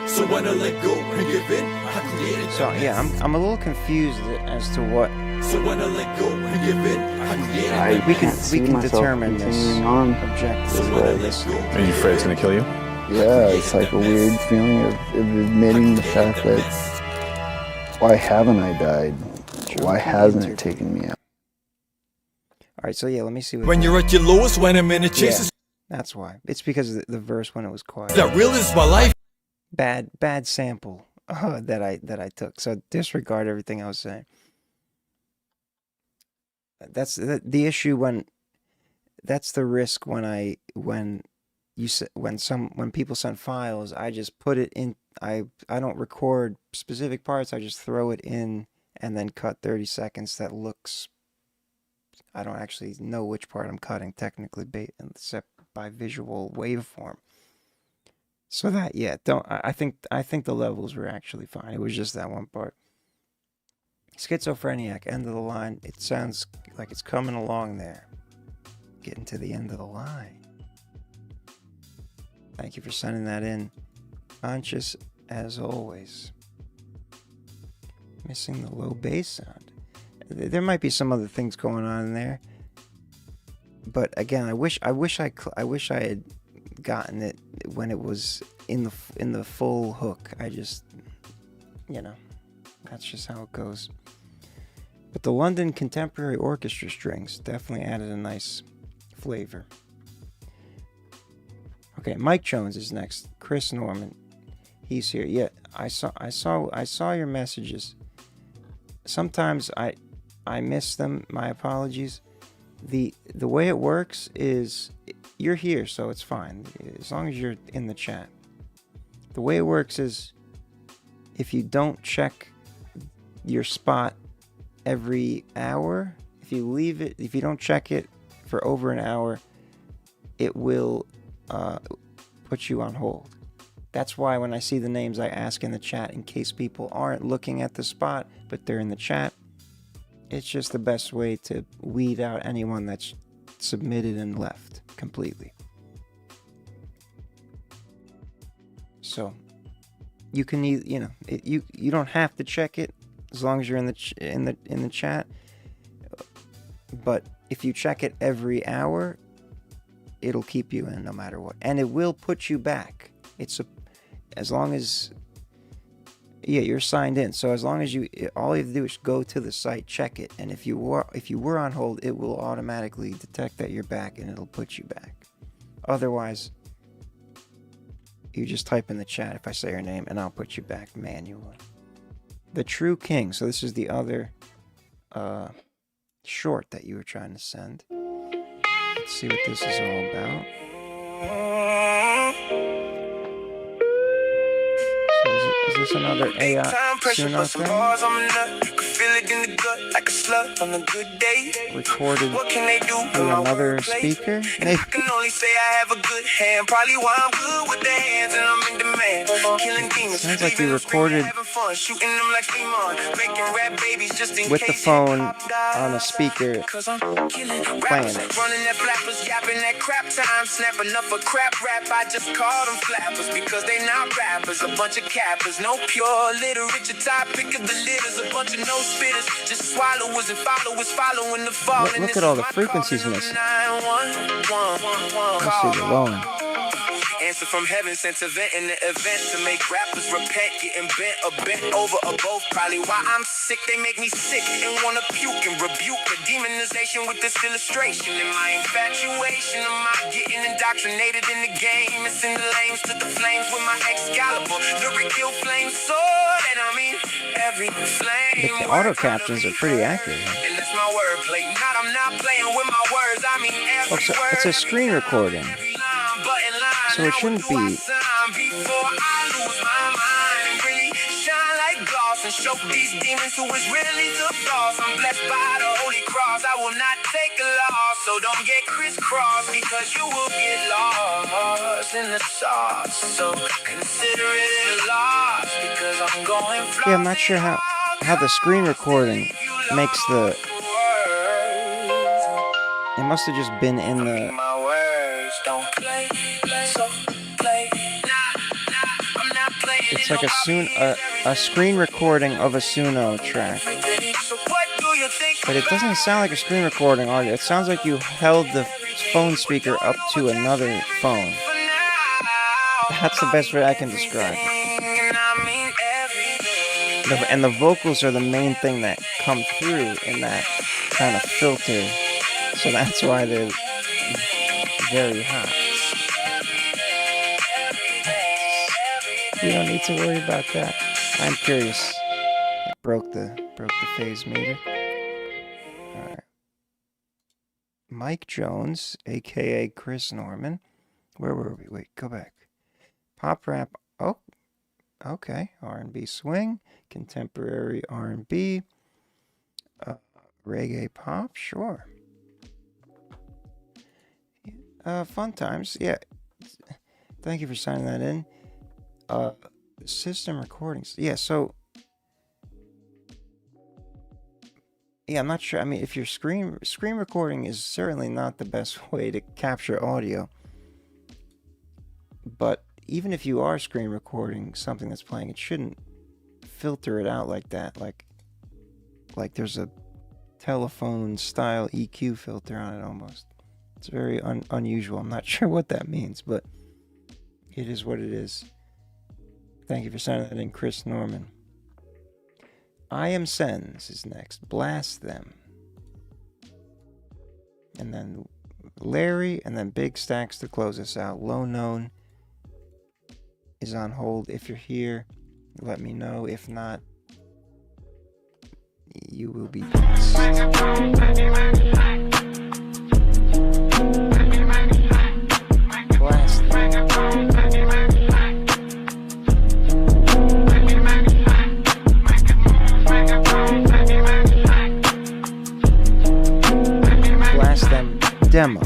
So when I let go and give in, I created. So yeah, I'm a little confused as to what. So when I let go and give in, I created. We can determine this objectively. Are you afraid it's gonna kill you? Yeah, it's like a weird feeling of admitting the fact that why haven't I died? Why hasn't it taken me out? All right, so yeah, let me see what. When you're at your lowest, when a minute chases. Yeah, that's why. It's because of the verse when it was quiet. That real is my life. Bad sample that I took. So disregard everything I was saying. That's the issue when. That's the risk when people send files. I just put it in. I don't record specific parts. I just throw it in and then cut 30 seconds. That looks. I don't actually know which part I'm cutting technically, except by visual waveform. So that I think the levels were actually fine. It was just that one part. Schizophreniac, end of the line. It sounds like it's coming along there. Getting to the end of the line. Thank you for sending that in. Conscious as always. Missing the low bass sound. There might be some other things going on in there, but again, I wish I had gotten it when it was in the full hook. I just, that's just how it goes. But the London Contemporary Orchestra strings definitely added a nice flavor. Okay, Mike Jones is next. Chris Norman, he's here. Yeah, I saw your messages. Sometimes I miss them. My apologies. The way it works is you're here, so it's fine as long as you're in the chat. The way it works is if you don't check your spot every hour, if you don't check it for over an hour, it will put you on hold. That's why when I see the names, I ask in the chat in case people aren't looking at the spot, but they're in the chat. It's just the best way to weed out anyone that's submitted and left completely. So you can you don't have to check it as long as you're in the chat. But if you check it every hour, it'll keep you in no matter what, and it will put you back. As long as you're signed in. So as long as all you have to do is go to the site, check it, and if you were on hold, it will automatically detect that you're back and it'll put you back. Otherwise, you just type in the chat if I say your name and I'll put you back manually. The True King. So this is the other short that you were trying to send. Let's see what this is all about. Is this another AI Suno thing? Recorded through another speaker? Maybe. Sounds like you recorded with the phone on a speaker playing it. No pure literature, topic of the litters, a bunch of no spitters, just swallowers and followers following the fall. Look at all the frequencies missing. Let's see the low end. answer from heaven sent to vent in the event to make rappers repent, getting bent or bent over or both. Probably why I'm sick, they make me sick and wanna puke and rebuke the demonization with this illustration. In my infatuation, am I getting indoctrinated in the game? It's in the lanes to the flames with my Excalibur, lyric kill flame sword, and I mean every flame. The auto captions are pretty accurate. And that's my wordplay. I'm not playing with my words. I mean every So word. it's a screen recording, so it shouldn't be. Before I lose my mind, really shine like gloss and show these demons who is really the boss. I'm blessed by the holy cross. I will not take a loss, so don't get crisscrossed because you will get lost in the sauce. So consider it a loss because I'm going fly. Yeah, I'm not sure how the screen recording makes the. It must have just been in the. It's like a screen recording of a Suno track. But it doesn't sound like a screen recording audio. It sounds like you held the phone speaker up to another phone. That's the best way I can describe it. And the vocals are the main thing that come through in that kind of filter. So that's why they're very hot. You don't need to worry about that. I'm curious. It broke the phase meter. Alright. Mike Jones, aka Chris Norman. Where were we? Wait, go back. Pop rap. Oh, okay. R&B swing, contemporary R&B, reggae pop. Sure. Fun times. Yeah. Thank you for signing that in. System recordings. Yeah, so yeah, I'm not sure. I mean, if your screen recording is certainly not the best way to capture audio. But even if you are screen recording something that's playing, it shouldn't filter it out like that. Like there's a telephone style EQ filter on it almost. It's very unusual. I'm not sure what that means, but it is what it is. Thank you for signing that in, Chris Norman. I Am Sens is next. Blast Them. And then Larry, and then Big Stacks to close us out. Low Known is on hold. If you're here, let me know. If not, you will be blessed. Blast Them. Blast Them demo.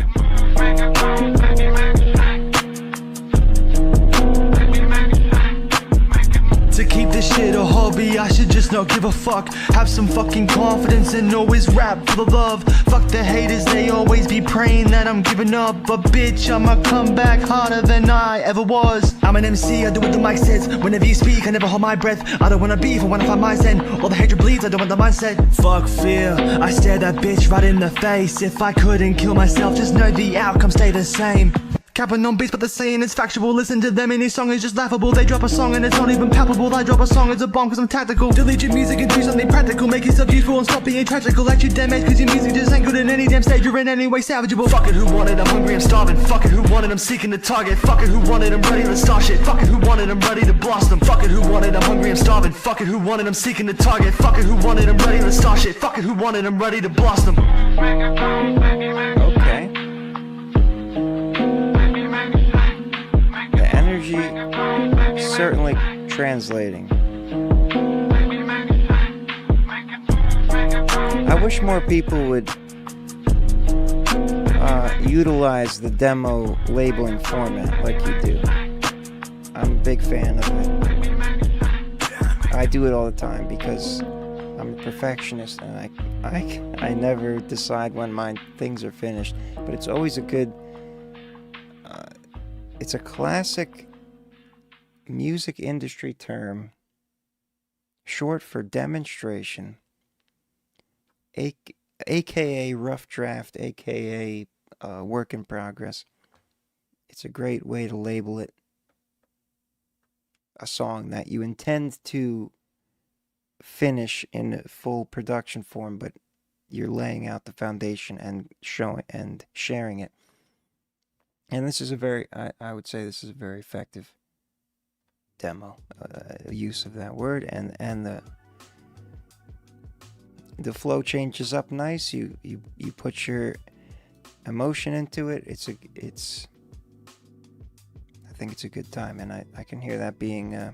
To keep this shit a hobby, I should just not give a fuck. Have some fucking confidence and always rap for the love. Fuck the haters, they always be praying that I'm giving up. But bitch, I'ma come back harder than I ever was. I'm an MC, I do what the mic says. Whenever you speak, I never hold my breath. I don't wanna beef, I wanna find my zen. All the hatred bleeds, I don't want the mindset. Fuck fear, I stare that bitch right in the face. If I couldn't kill myself, just know the outcome stay the same. Capping on beats, but the saying is factual. Listen to them and this song is just laughable. They drop a song and it's not even palpable. I drop a song, it's a bomb cause I'm tactical. Delete your music and do something practical. Make yourself useful and stop being tragical. Like you damage cause your music just ain't good in any damn stage. You're in any way salvageable. Fuck it, who wanted? I'm hungry, I'm starving. Fuck it, who wanted? I'm seeking the target. Fuck it, who wanted? I'm ready to start shit. Fuck it, who wanted? I'm ready to blast them. Fuck it, who wanted? I'm hungry, I'm starving. Fuck it, who wanted? I'm seeking the target. Fuck it, who wanted? I'm ready to start shit. Fuck it, who wanted? I'm ready to blast them. Okay. Energy certainly translating. I wish more people would utilize the demo labeling format like you do. I'm a big fan of it. I do it all the time because I'm a perfectionist and I never decide when my things are finished. But it's always a good... it's a classic music industry term, short for demonstration, aka rough draft, aka work in progress. it's a great way to label it a song that you intend to finish in full production form, but you're laying out the foundation and showing and sharing it. And this is a very, I would say this is a very effective demo use of that word, and the flow changes up nice. You put your emotion into it. I think it's a good time, and I can hear that being a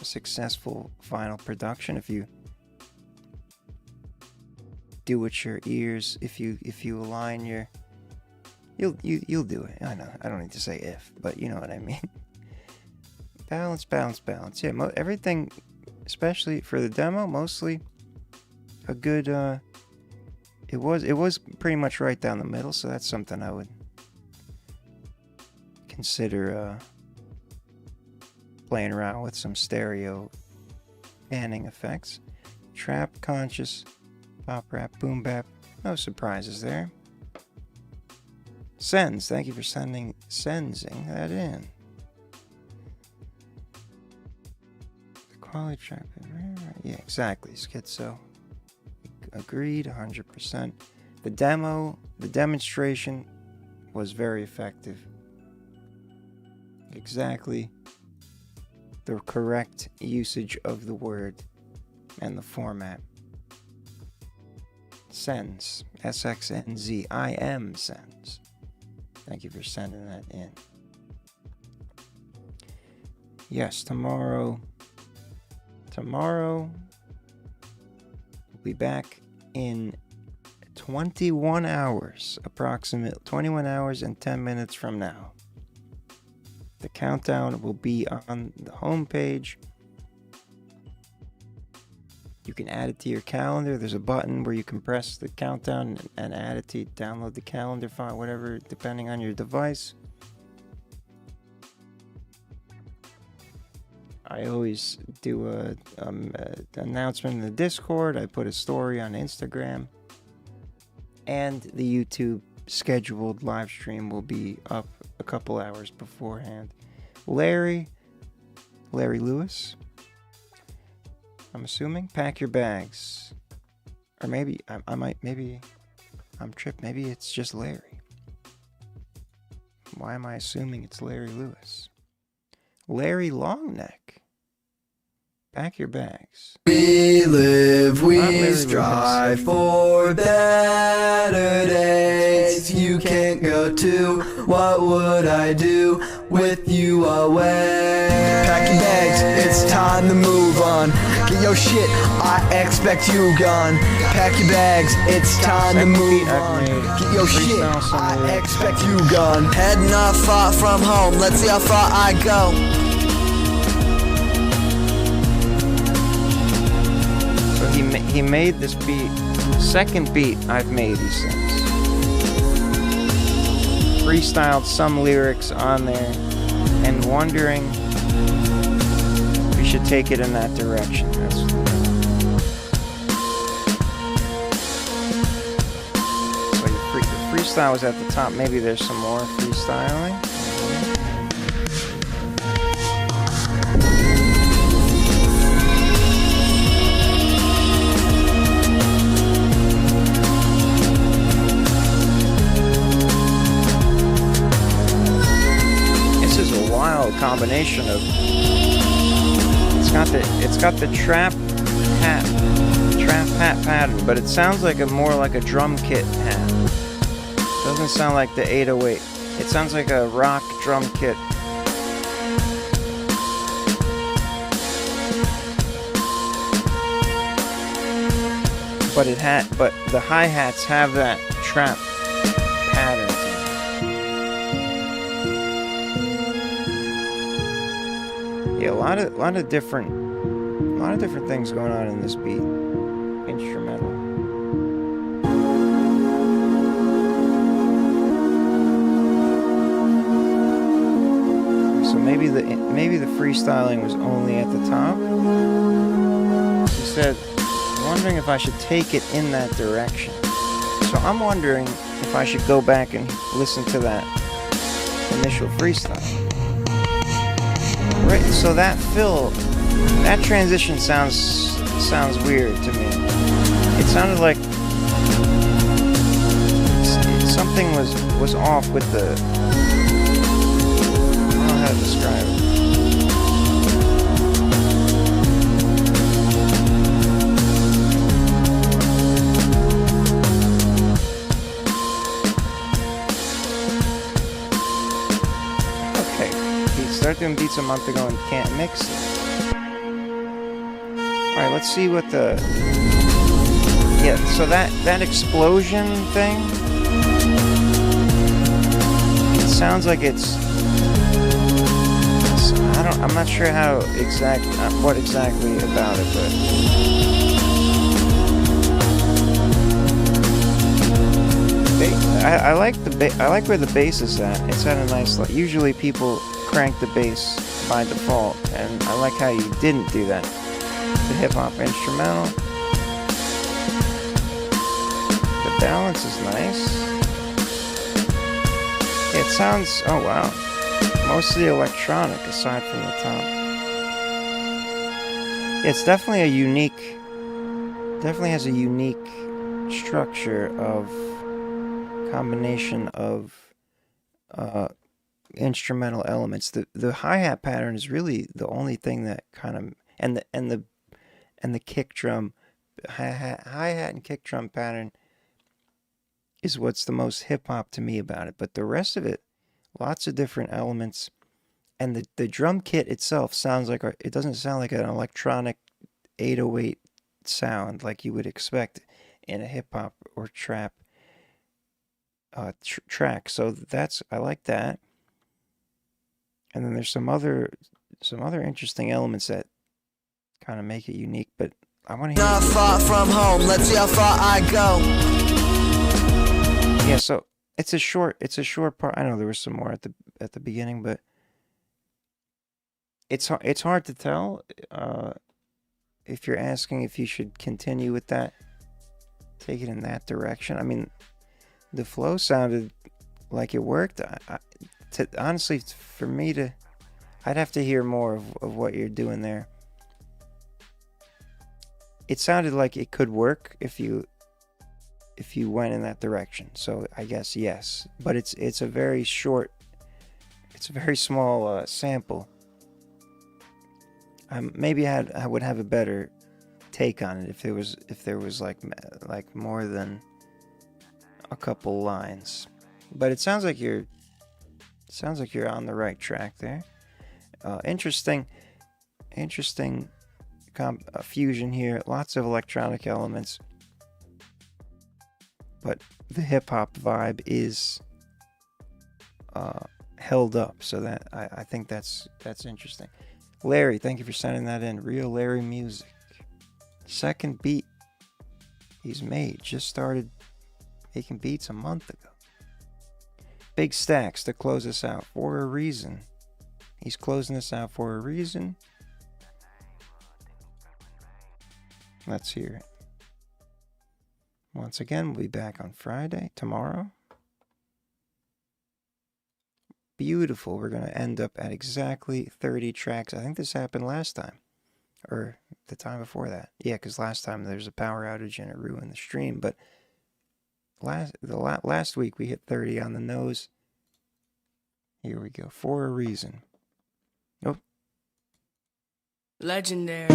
successful final production if you do what your ears, if you align your, you'll do it. I know, I don't need to say if, but you know what I mean. Balance. Yeah, everything, especially for the demo, mostly a good. It was pretty much right down the middle, so that's something I would consider playing around with some stereo panning effects. Trap, conscious, pop rap, boom bap. No surprises there. Sends, thank you for sending that in. The quality track, yeah, exactly. Schizo. Agreed, 100%. The demonstration was very effective. Exactly the correct usage of the word and the format. Sends, SXNZ, I am sends. Thank you for sending that in. Yes, tomorrow we'll be back in 21 hours, approximately 21 hours and 10 minutes from now. The countdown will be on the homepage. You can add it to your calendar. There's a button where you can press the countdown and add it to download the calendar file, whatever, depending on your device. I always do a announcement in the Discord. I put a story on Instagram, and the YouTube scheduled live stream will be up a couple hours beforehand. Larry Lewis, I'm assuming, pack your bags. Or maybe I'm tripped. Maybe it's just Larry. Why am I assuming it's Larry Lewis? Larry Longneck, pack your bags. We live, we strive for better days. You can't go to, what would I do with you away? Pack your bags, it's time to move on. Get your shit, I expect you gone. Pack your bags, it's time to move on. Get your shit, I expect you gone. Heading off far from home, let's see how far I go. He made this beat, second beat I've made, he says. Freestyled some lyrics on there and wondering if we should take it in that direction. So the freestyle was at the top. Maybe there's some more freestyling. Combination of it's got the trap hat pattern, but it sounds like more like a drum kit hat. Doesn't sound like the 808. It sounds like a rock drum kit. But the hi-hats have that trap pattern. Yeah, a lot of different things going on in this beat. Instrumental. So maybe the freestyling was only at the top. He said, wondering if I should take it in that direction. So I'm wondering if I should go back and listen to that initial freestyle. Right, so that fill, that transition sounds weird to me. It sounded like something was off with the, I don't know how to describe it. Started doing beats a month ago and can't mix it. Alright, let's see what the... Yeah, so that explosion thing, it sounds like it's... I'm not sure how what exactly about it, but... I like where the bass is at. It's at a nice... Usually people crank the bass by default, and I like how you didn't do that. The hip-hop instrumental. The balance is nice. It sounds... Oh, wow. Mostly electronic, aside from the top. It's definitely a unique... Definitely has a unique structure of... combination of... instrumental elements. The hi-hat pattern is really the only thing that kind of, and the kick drum, hi-hat and kick drum pattern is what's the most hip-hop to me about it. But the rest of it, lots of different elements, and the drum kit itself sounds like, it doesn't sound like an electronic 808 sound like you would expect in a hip-hop or trap track. So I like that. And then there's some other interesting elements that kind of make it unique, but I want to hear. Not far from home, let's see how far I go. Yeah, so it's a short part. I know there was some more at the beginning, but it's hard to tell if you're asking if you should continue with that, take it in that direction. I mean, the flow sounded like it worked. Honestly, for me I'd have to hear more of what you're doing there. It sounded like it could work if you went in that direction. So I guess yes, but it's a very short, it's a very small sample. Maybe I would have a better take on it if there was like more than a couple lines. But it sounds like you're on the right track there. Interesting fusion here. Lots of electronic elements, but the hip hop vibe is held up. So that I think that's interesting. Larry, thank you for sending that in. Real Larry Music. Second beat he's made. Just started making beats a month ago. Big Stacks to close us out for a reason. He's closing us out for a reason. Let's hear it. Once again, we'll be back on Friday, tomorrow. Beautiful. We're going to end up at exactly 30 tracks. I think this happened last time. Or the time before that. Yeah, because last time there was a power outage and it ruined the stream. But last week we hit 30 on the nose. Here we go. For a reason. Oh. Legendary.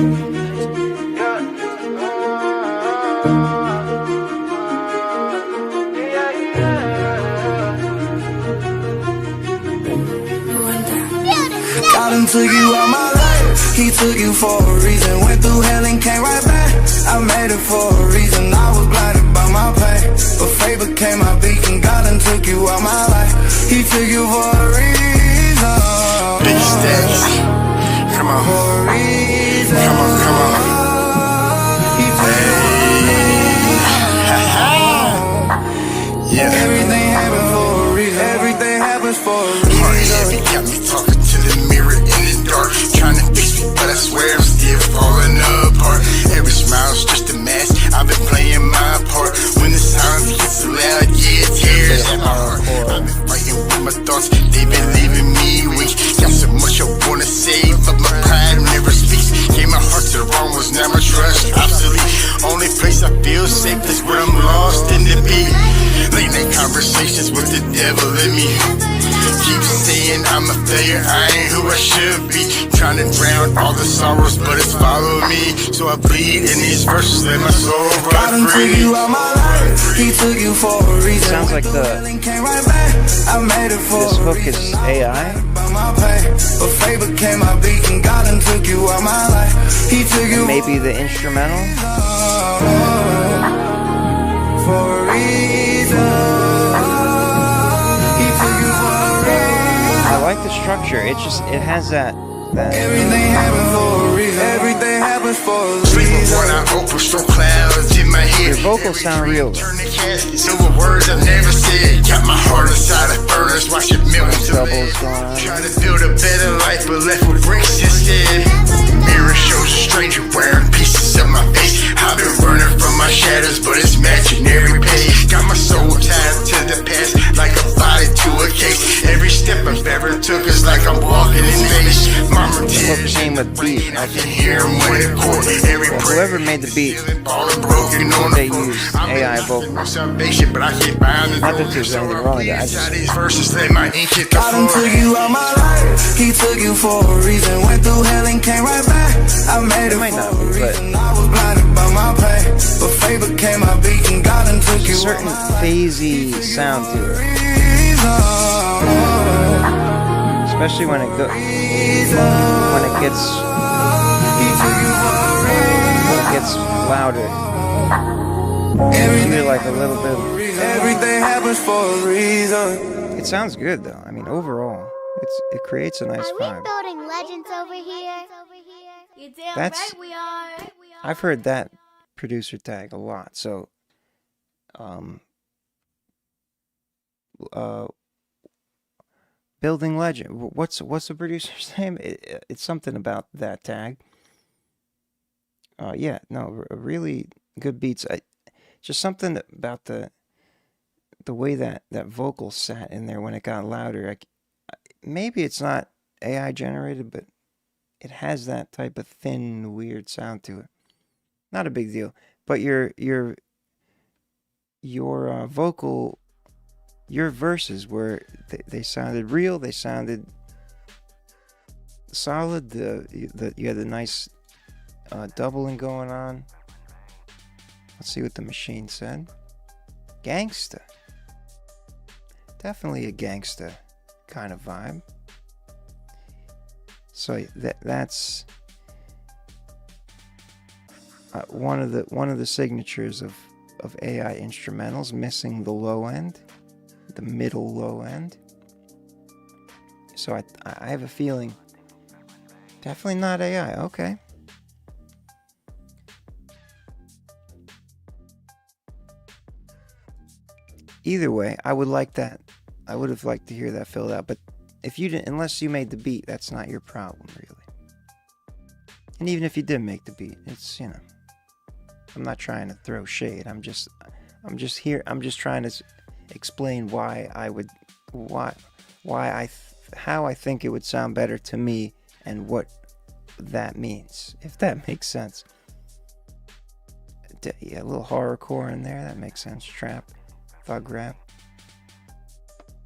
God done took you out my life. He took you for a reason. Went through hell and came right back. I made it for a reason. I was blinded by my pain, but faith became my beacon. God done took you out my life. He took you for a reason. Big Stacks. Come on. For a reason. Come on, come on. Yeah. Everything happens for a reason. Everything happens for a reason. Heart heavy, got me talking to the mirror in the dark. Trying to fix me, but I swear I'm still falling apart. Every smile's just a mask. I've been playing my part. When the sound gets so loud, yeah, it tears at my heart. I've been fighting with my thoughts. They've been just what the devil in me. Keep saying I'm a failure, I ain't who I should be. Trying to drown all the sorrows, but it's following me. So I bleed in these verses, let my soul run free. You out my life, he took you for a reason. Sounds like came right back. I made it for this hook is AI. But fate became my beat and God and took you out my life. He took you maybe the instrumental for a reason. I like the structure. It has that. Everything happens for a reason. Everything happens for a reason. When I open storm clouds in my head. Your vocals sound real. Turn the caskets over words I've never said. Got my heart inside a furnace, watch it melt into lead. Trying to build a better life, but left with bricks instead. Mirror shows a stranger wearing pieces of my face. I've been running from my shadows, but it's matching every page. Got my soul tied to the past, like a body to a case. Every step I've ever took is like I'm walking in space. Mama tears came with beat. I can hear him when it court. Whoever made the beat, they used AI vocals. Not that there's anything wrong with that. God done took you out my life. He took you for a reason. Went through hell and came right back. I made it for a reason. I was blinded by my pain, but fate became my beat and God done took you. Certain phasey sound to it, especially when it gets louder. You hear like a little bit. Everything happens for a reason. It sounds good though. I mean, overall, it creates a nice vibe. Building legends over here. You damn right we are. I've heard that producer tag a lot. So, building legend. What's the producer's name? It's something about that tag. Yeah, no, really good beats. Just something about the way that vocal sat in there when it got louder. Maybe it's not AI generated, but it has that type of thin, weird sound to it. Not a big deal. But your vocal, your verses were they sounded real. They sounded solid. You had a nice doubling going on. Let's see what the machine said. Gangsta. Definitely a gangsta kind of vibe. So that's one of the signatures of AI instrumentals, missing the low end, the middle low end. So I have a feeling, definitely not AI. Okay. Either way, I would like that. I would have liked to hear that filled out, but if you didn't, unless you made the beat, that's not your problem, really. And even if you did make the beat, it's, you know, I'm not trying to throw shade. I'm just trying to explain how I think it would sound better to me and what that means, if that makes sense. Yeah, a little horrorcore in there, that makes sense. Trap, thug rap.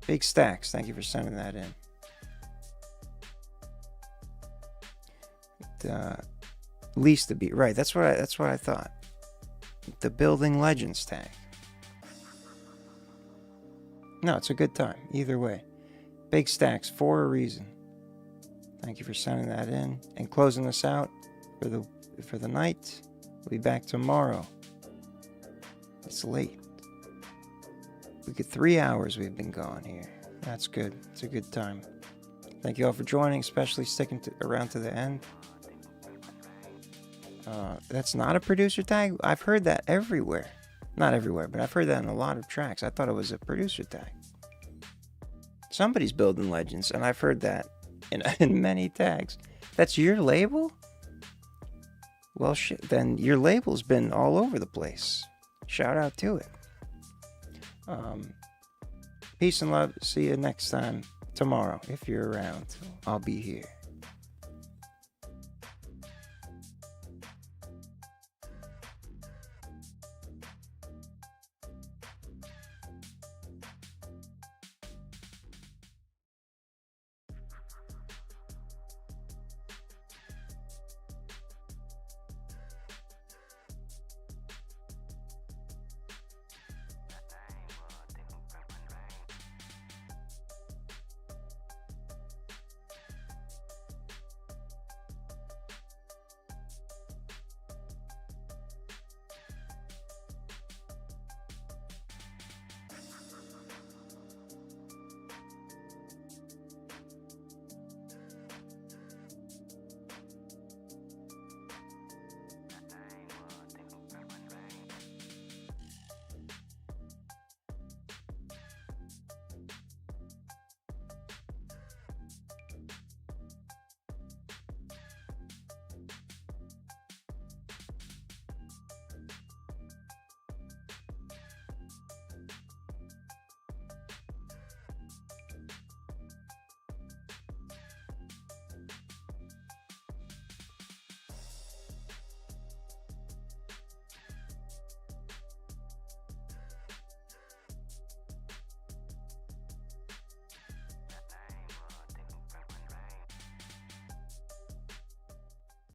Big Stacks, thank you for sending that in. Least the beat, right? That's what I thought. The Building Legends tag. No, it's a good time either way. Big Stacks for a reason. Thank you for sending that in and closing us out for the night. We'll be back tomorrow. It's late. We get 3 hours we've been gone here. That's good. It's a good time. Thank you all for joining, especially sticking around to the end. That's not a producer tag. I've heard that everywhere. Not everywhere, but I've heard that in a lot of tracks. I thought it was a producer tag. Somebody's building legends, and I've heard that in many tags. That's your label? Well, shit, then your label's been all over the place. Shout out to it. Peace and love. See you next time tomorrow. If you're around, I'll be here.